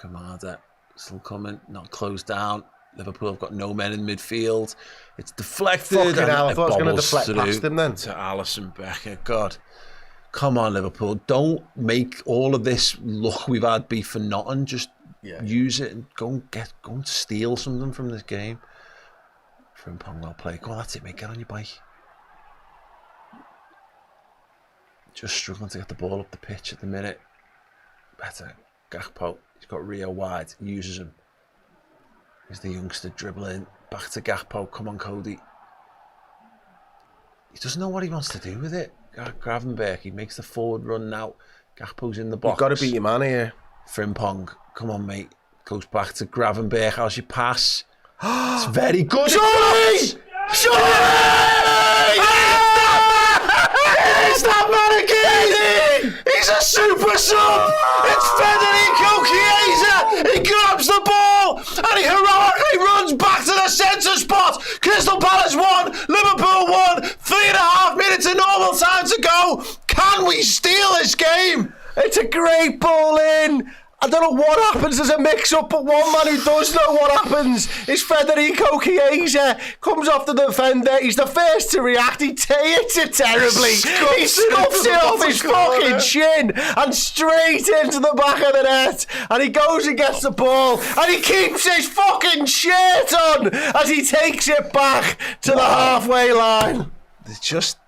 S1: Kamada still coming, not closed down. Liverpool have got no men in midfield. It's deflected.
S2: Fucking hell, I thought it was going to
S1: bobbles
S2: deflect past him then.
S1: To Alisson Becker. God. Come on, Liverpool. Don't make all of this look we've had be for nothing. Just use it and go and steal something from this game. Frimpong, well played. Go on, that's it, mate. Get on your bike. Just struggling to get the ball up the pitch at the minute. Better. Gakpo. He's got Rio wide. Uses him. Here's the youngster dribbling back to Gakpo. Come on, Cody. He doesn't know what he wants to do with it. Gravenberch, he makes the forward run now. Gakpo's in the box.
S2: You've got to beat your man here.
S1: Frimpong, come on, mate. Goes back to Gravenberch. How's your pass? It's very good.
S2: Surely!
S1: It's that man again! He's a super sub! It's Federico Chiesa! He grabs the ball and he heroically runs back to the centre spot! Crystal Palace 1, Liverpool 1, 3.5 minutes of normal time to go! Can we steal this game?
S2: It's a great ball in! I don't know what happens, there's a mix-up, but one man who does know what happens is Federico Chiesa. Comes off the defender, he's the first to react, he hits it terribly. He scuffs it off his fucking shin and straight into the back of the net. And he goes and gets the ball and he keeps his fucking shirt on as he takes it back to the halfway line.
S1: It's just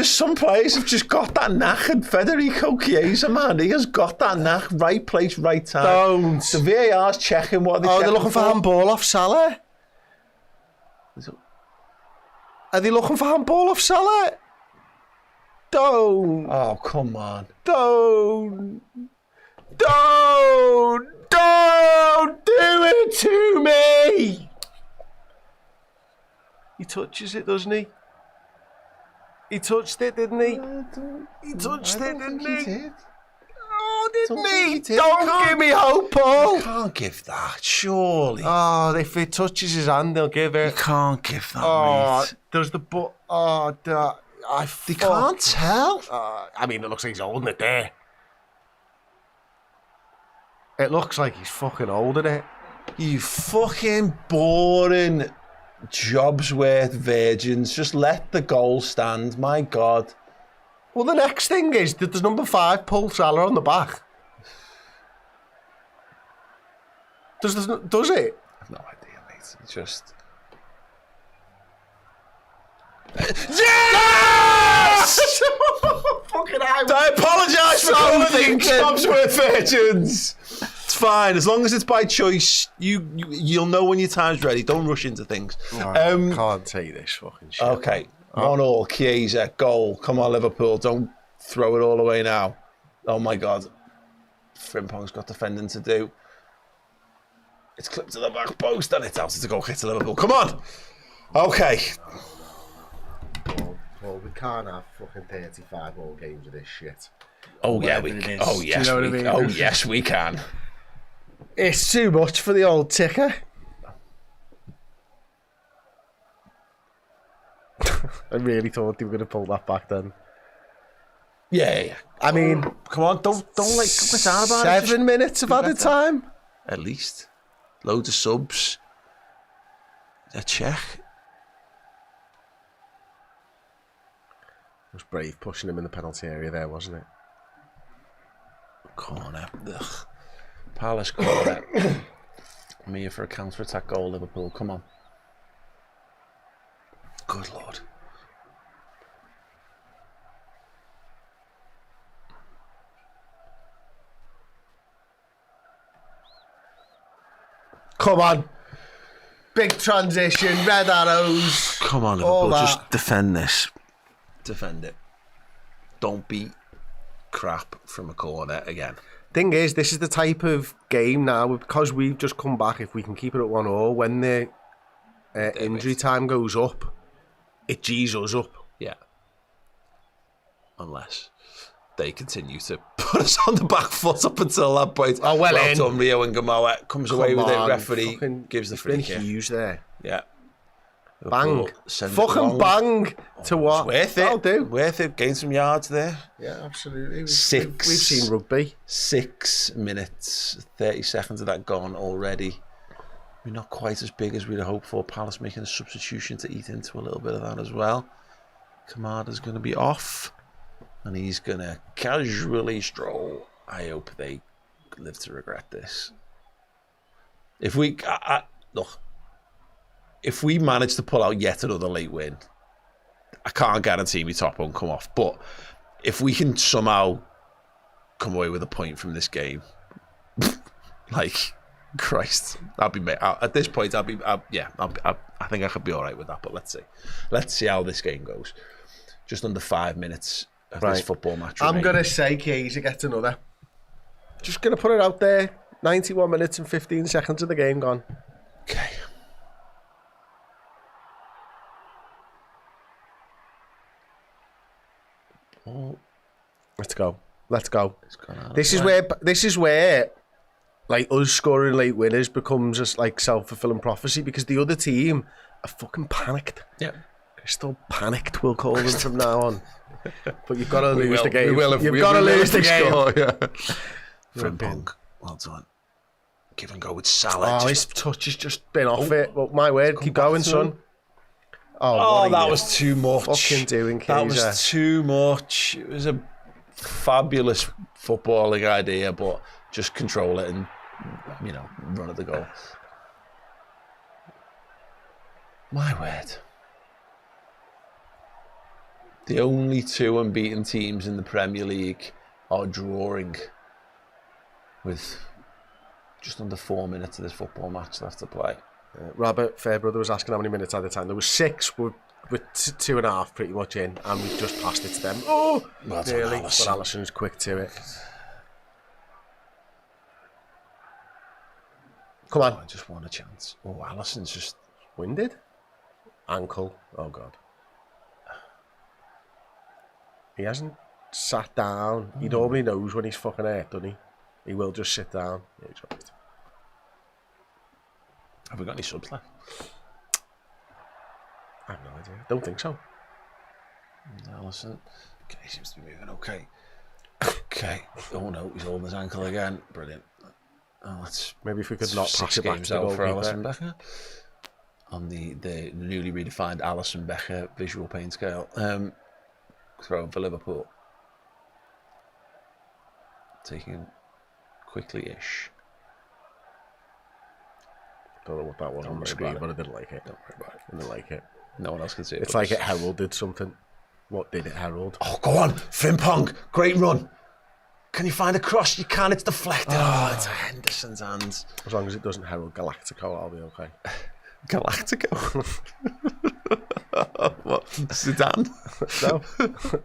S1: some players have just got that knack, and Federico Chiesa, man, he has got that knack. Right place, right time.
S2: Don't.
S1: The VAR's checking what they're
S2: they're looking for handball off Salah. Are they looking for handball off Salah? Don't.
S1: Oh, come on.
S2: Don't do it to me. He touches it, doesn't he? He touched it, didn't he? He touched it, didn't he?
S1: Did.
S2: Oh, didn't he?
S1: Did.
S2: Don't give me hope, Paul.
S1: You can't give that, surely.
S2: Oh, if it touches his hand, they'll give it.
S1: You can't give that, mate.
S2: There's the butt. Oh,
S1: They can't tell.
S2: I mean, it looks like he's holding it there. It looks like he's fucking holding it.
S1: You fucking boring jobs worth virgins. Just let the goal stand. My God.
S2: Well, the next thing is that there's number 5 pull Salah on the back. Does it?
S1: I've no idea, mate. It's just.
S2: Yes! Fucking
S1: I apologise for calling jobs worth virgins. It's fine, as long as it's by choice. You'll know when your time's ready. Don't rush into things.
S2: Can't take this fucking shit.
S1: Okay, 1-1, Chiesa, goal. Come on, Liverpool. Don't throw it all away now. Oh my God. Frimpong's got defending to do. It's clipped to the back post and it's out to go hit to Liverpool. Come on. Okay.
S2: Well, we can't have fucking 35 all games of this shit.
S1: Oh yeah, we can. Oh yes,
S2: you know what I mean?
S1: Oh yes, we can.
S2: It's too much for the old ticker. I really thought they were going to pull that back then.
S1: Yeah.
S2: I mean,
S1: come on, don't like what's that about?
S2: 7 minutes of added time,
S1: at least. Loads of subs. A check.
S2: It was brave pushing him in the penalty area there, wasn't it?
S1: Corner. Ugh. Palace corner. I'm here for a counter-attack goal, Liverpool. Come on. Good Lord.
S2: Come on. Big transition, red arrows.
S1: Come on, Liverpool. Just defend this. Defend it. Don't beat crap from a corner again.
S2: Thing is, this is the type of game now, because we've just come back, if we can keep it at 1-1, when the injury time goes up, it G's us up.
S1: Yeah. Unless they continue to put us on the back foot up until that point.
S2: Oh, well
S1: done, Rio and Gamoa comes away with it. Referee gives the free kick.
S2: Huge there.
S1: Yeah.
S2: Bang. Fucking bang. To what?
S1: It's worth it.
S2: I'll do.
S1: Worth it. Gain some yards there.
S2: Yeah, absolutely. We've
S1: 6.
S2: We've seen rugby.
S1: 6 minutes, 30 seconds of that gone already. We're not quite as big as we'd have hoped for. Palace making a substitution to eat into a little bit of that as well. Kamada's going to be off. And he's going to casually stroll. I hope they live to regret this. If we... look... If we manage to pull out yet another late win, I can't guarantee me top won't come off. But if we can somehow come away with a point from this game, like, Christ, at this point, I think I could be all right with that. But let's see how this game goes. Just under 5 minutes of this football match.
S2: I'm gonna say Chiesa gets another. Just gonna put it out there. 91 minutes and 15 seconds of the game gone.
S1: Okay.
S2: Oh. Let's go. This is where like us scoring late winners becomes just like self-fulfilling prophecy, because the other team are fucking panicked.
S1: Yeah.
S2: They're still panicked, we'll call them from now on. But you've got to lose the game.
S1: You've
S2: got to lose the game.
S1: Score, yeah. Frimpong, well done. Give and go with Salah.
S2: Oh, his touch has just been off it. Well, my word, keep going, son.
S1: Oh, that was too much.
S2: Fucking doing, Chiesa.
S1: That was too much. It was a fabulous footballing idea, but just control it and, run at the goal. My word. The only 2 unbeaten teams in the Premier League are drawing with just under 4 minutes of this football match left to play.
S2: Robert Fairbrother was asking how many minutes at the time. There was 6 with 2.5 pretty much in, and we've just passed it to them. Oh,
S1: well done,
S2: nearly.
S1: Alisson.
S2: But Alisson's quick to it. Come on.
S1: I just want a chance. Oh, Alisson's just
S2: winded. Ankle. Oh, God. He hasn't sat down. He normally knows when he's fucking hurt, doesn't he? He will just sit down. Yeah, he's right.
S1: Have we got any subs left?
S2: I have no idea. Don't think so.
S1: Alisson. Okay, he seems to be moving okay. Okay. Oh no, he's holding his ankle again. Brilliant. Oh, let's
S2: maybe if we could not pass it back to the
S1: out for
S2: goalkeeper.
S1: Alisson Becker on the newly redefined Alisson Becker visual pain scale. Throw for Liverpool. Taking him quickly-ish.
S2: Don't know what that was on the screen, but I didn't like it.
S1: Don't worry about it.
S2: I didn't like it.
S1: No one else can see it.
S2: It's like it heralded something. What did it herald?
S1: Oh, go on, Frimpong. Great run. Can you find a cross? You can. It's deflected. Oh, it's Henderson's hands.
S2: As long as it doesn't herald Galactico, I'll be okay.
S1: Galactico? What? Zidane?
S2: No.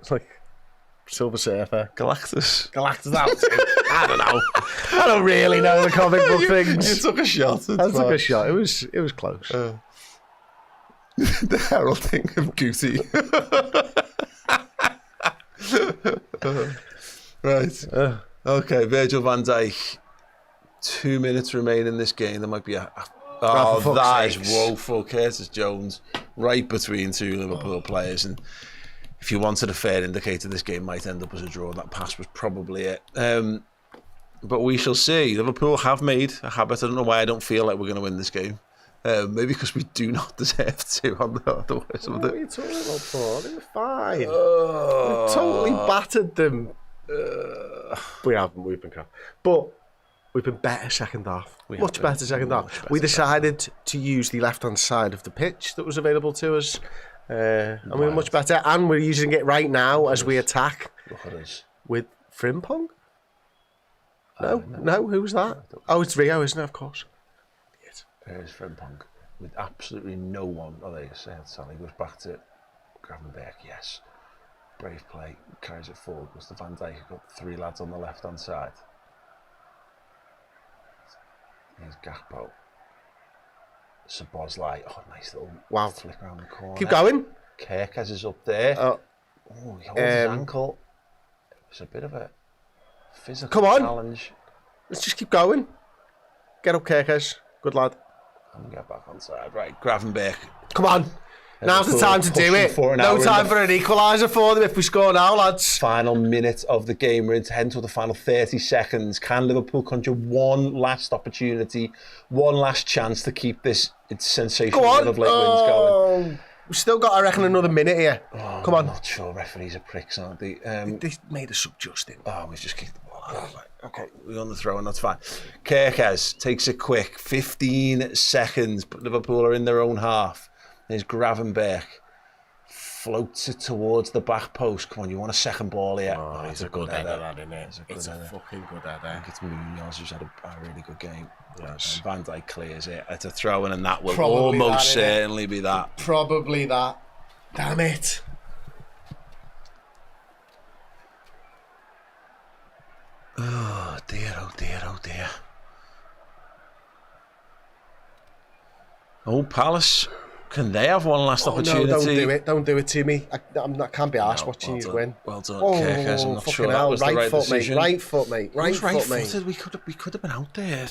S2: It's like Silver Surfer.
S1: Galactus.
S2: Out. I don't know. I don't really know the comic book things.
S1: You took a shot.
S2: I took a shot. It was close.
S1: The heralding of Goody. Right. Okay, Virgil van Dijk. 2 minutes remain in this game. There might be that is woeful. Curtis Jones right between 2 Liverpool players, and if you wanted a fair indicator, this game might end up as a draw. That pass was probably it. But we shall see. Liverpool have made a habit. I don't know why I don't feel like we're going to win this game. Maybe because we do not deserve to on the worst of it.
S2: What are you talking about, Paul? They were fine. We totally battered them. We haven't. We've been crap. But we've been better second half. Much better second half. We decided to use the left-hand side of the pitch that was available to us. And we were much better. And we're using it right now as we attack.
S1: Look at us.
S2: With Frimpong? No, who's that? Oh, it's Rio, isn't it? Of course.
S1: There's Frimpong with absolutely no one. Oh, there you go. Sally goes back to Gravenberg. Yes. Brave play. Carries it forward. Was the Van Dijk who got 3 lads on the left-hand side. Here's Gakpo. Szoboszlai. Oh, nice little flick around the corner.
S2: Keep going.
S1: Kerkez is up there. Oh, he holds his ankle. It's a bit of a physical challenge.
S2: Let's just keep going. Get up, Kerkez. Good lad.
S1: And get back on side. Right, Gravenberg.
S2: Come on. Now's the time to do it. No time for an equaliser for them if we score now, lads.
S1: Final minute of the game. We're heading to the final 30 seconds. Can Liverpool conjure one last opportunity, one last chance to keep this sensational run of late wins going?
S2: We've still got, I reckon, another minute here. Come on.
S1: I'm not sure. Referees are pricks, aren't they?
S2: They made us up, Justin.
S1: Oh, we've just kicked the ball out. Okay, we're on the throw and that's fine. Kerkez takes it quick. 15 seconds, but Liverpool are in their own half. There's Gravenberg. floats it towards the back post. Come on, you want a second ball here?
S2: Oh,
S1: It's
S2: he's a good header, that, isn't it? It's a fucking good
S1: I
S2: header.
S1: think it's Munoz who's had a really good game.
S2: Yes.
S1: And Van Dijk clears it. It's a throw in, and that will
S2: Probably
S1: almost
S2: that, innit?
S1: certainly be that.
S2: Probably that. Damn it.
S1: Oh dear, oh dear, oh dear. Oh, Palace. Can they have one last opportunity?
S2: No, don't do it. Don't do it to me. I can't be arsed watching you win.
S1: Well done,
S2: Oh,
S1: Kirkers. I'm not
S2: fucking
S1: sure that
S2: hell.
S1: was the right
S2: foot,
S1: decision.
S2: mate. Right foot, mate. Right foot, mate.
S1: Right-footed. We could have been out there.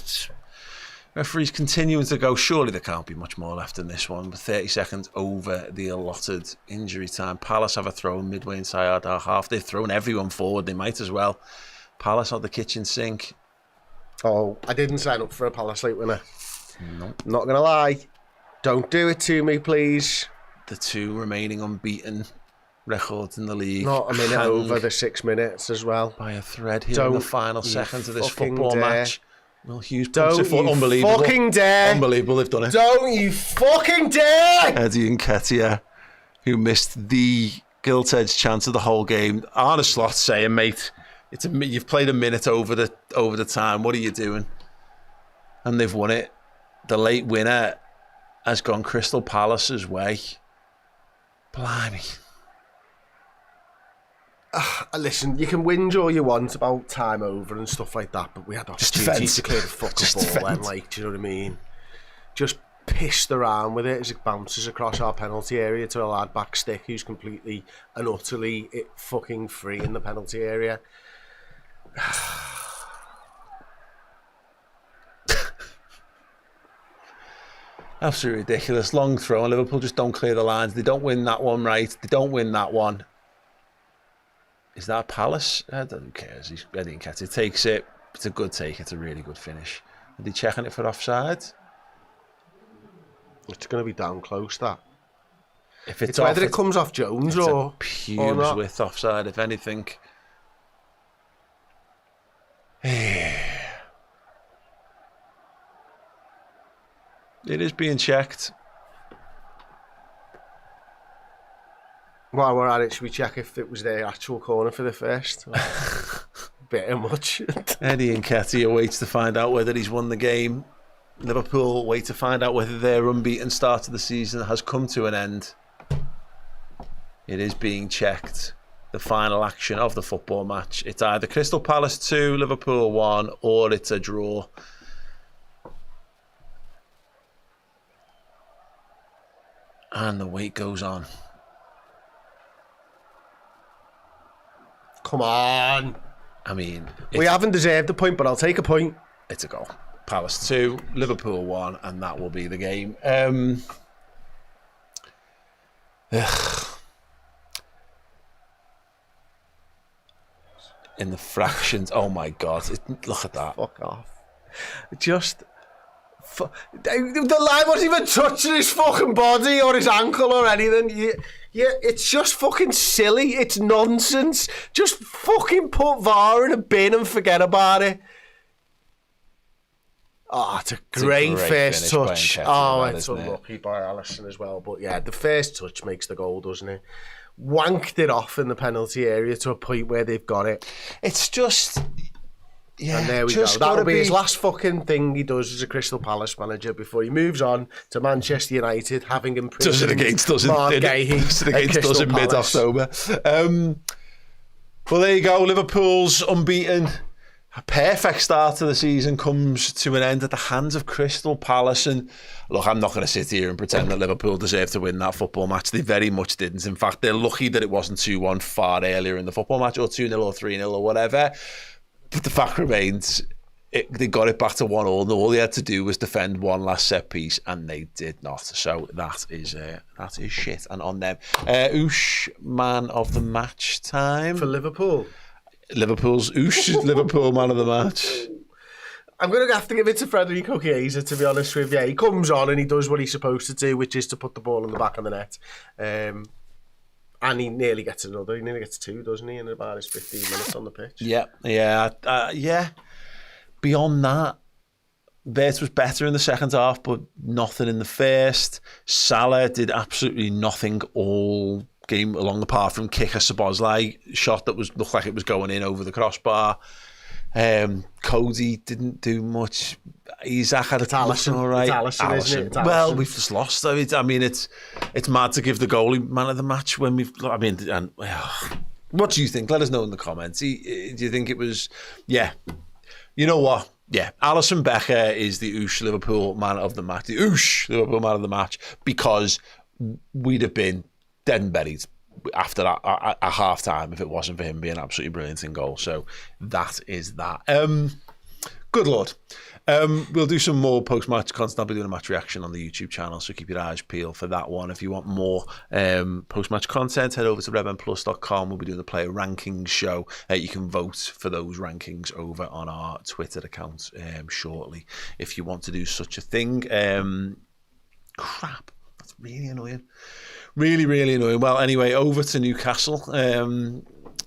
S1: Referee's continuing to go. Surely there can't be much more left in this one. But 30 seconds over the allotted injury time. Palace have a throw midway inside our half. They've thrown everyone forward. They might as well. Palace on the kitchen sink.
S2: Oh, I didn't sign up for a Palace late winner.
S1: Nope.
S2: Not going to lie. Don't do it to me, please.
S1: The two remaining unbeaten records in the league.
S2: Not a minute
S1: hang
S2: over the 6 minutes as well.
S1: by a thread here in the final seconds of this
S2: fucking
S1: football
S2: dare.
S1: match. Well, Hughes
S2: Don't
S1: pumps it forward.
S2: you
S1: Unbelievable.
S2: fucking dare.
S1: Unbelievable, they've done it.
S2: Don't you fucking dare!
S1: Eddie Nketiah, who missed the gilt-edged chance of the whole game. Arne Slot saying, mate, you've played a minute over the time. What are you doing? And they've won it. The late winner has gone Crystal Palace's way. Blimey.
S2: Listen, you can whinge all you want about time over and stuff like that, but we had opportunities to clear the fucking ball then, like, do you know what I mean? Just pissed around with it as it bounces across our penalty area to a lad back stick who's completely and utterly fucking free in the penalty area.
S1: Absolutely ridiculous. Long throw, and Liverpool just don't clear the lines. They don't win that one right. They don't win that one. Is that Palace? Who cares? Eddie Nketiah takes it. It's a good take. It's a really good finish. Are they checking it for offside?
S2: It's going to be down close, that.
S1: If
S2: it's whether it comes off Jones
S1: it's
S2: or...
S1: a pubes width offside, if anything. It is being checked.
S2: While we're at it, should we check if it was their actual corner for the first? Bit much.
S1: Eddie Nketiah waits to find out whether he's won the game. Liverpool wait to find out whether their unbeaten start of the season has come to an end. It is being checked. The final action of the football match. It's either Crystal Palace 2, Liverpool 1, or it's a draw. And the wait goes on.
S2: Come on.
S1: I mean...
S2: We haven't deserved a point, but I'll take a point.
S1: It's a goal. Palace 2, Liverpool 1, and that will be the game. In the fractions. Oh my God. Look at that.
S2: Fuck off. Just... the line wasn't even touching his fucking body or his ankle or anything. Yeah, it's just fucking silly. It's nonsense. Just fucking put VAR in a bin and forget about it. Oh, it's a great first touch. Oh, it's unlucky by Alisson as well. But yeah, the first touch makes the goal, doesn't it? Wanked it off in the penalty area to a point where they've got it.
S1: It's just... Yeah,
S2: and there we go. That'll be his last fucking thing he does as a Crystal Palace manager before he moves on to Manchester United, having imprisoned
S1: Does it against us in mid-October. Well, there you go. Liverpool's unbeaten. A perfect start to the season comes to an end at the hands of Crystal Palace. And look, I'm not going to sit here and pretend that Liverpool deserved to win that football match. They very much didn't. In fact, they're lucky that it wasn't 2-1 far earlier in the football match, or 2-0 or 3-0 or whatever. But the fact remains, they got it back to 1-1, and all they had to do was defend one last set piece, and they did not. So that is shit, and on them. Oosh, man of the match time
S2: for Liverpool.
S1: Liverpool's Oosh, Liverpool man of the match.
S2: I'm going to have to give it to Federico Chiesa, to be honest with you. He comes on and he does what he's supposed to do, which is to put the ball in the back of the net. And he nearly gets another. He nearly gets 2, doesn't he, in about his 15 minutes on the pitch?
S1: Yeah. Beyond that, Bates was better in the second half, but nothing in the first. Salah did absolutely nothing all game along, apart from kick a Szoboszlai shot that looked like it was going in over the crossbar. Cody didn't do much. Isaac had a
S2: Alisson,
S1: all right.
S2: Alisson, isn't it? It's
S1: Well,
S2: Alisson.
S1: we've just lost. I mean, it's mad to give the goalie man of the match when we've. I mean, and what do you think? Let us know in the comments. Do you think it was? Yeah. You know what? Yeah, Alisson Becker is the Oosh Liverpool man of the match. The Oosh Liverpool man of the match, because we'd have been dead and buried after that at half time if it wasn't for him being absolutely brilliant in goal. So that is that. Good Lord. We'll do some more post-match content. I'll be doing a match reaction on the YouTube channel, so keep your eyes peeled for that one. If you want more post-match content, head over to redmenplus.com. We'll be doing the player rankings show. You can vote for those rankings over on our Twitter account shortly if you want to do such a thing. Crap. That's really annoying. Really, really annoying. Well, anyway, over to Newcastle.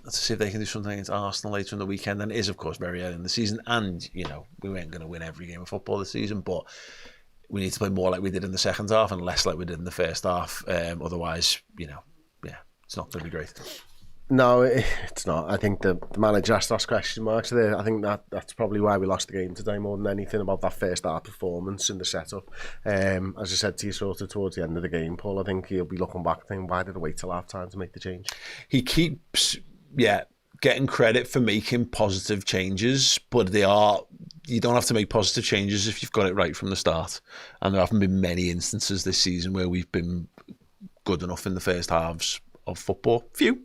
S1: Let's see if they can do something against Arsenal later in the weekend. And it is, of course, very early in the season. And, you know, we weren't going to win every game of football this season, but we need to play more like we did in the second half and less like we did in the first half. Otherwise, you know, yeah, it's not going to be great.
S2: No, it's not. I think the manager has to ask question marks there. I think that's probably why we lost the game today more than anything, about that first half performance and the setup. As I said to you sort of towards the end of the game, Paul, I think he'll be looking back thinking, why did I wait till half time to make the change?
S1: He keeps, getting credit for making positive changes, but you don't have to make positive changes if you've got it right from the start. And there haven't been many instances this season where we've been good enough in the first halves of football. Few.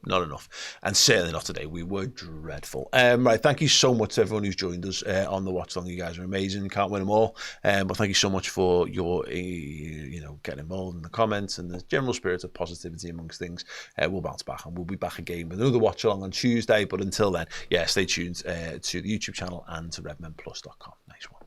S1: Not enough. And certainly not today. We were dreadful. Right, thank you so much to everyone who's joined us on the Watchalong. You guys are amazing. Can't win them all. But thank you so much for your, getting involved in the comments and the general spirit of positivity amongst things. We'll bounce back and we'll be back again with another Watchalong on Tuesday. But until then, stay tuned to the YouTube channel and to redmenplus.com. Nice one.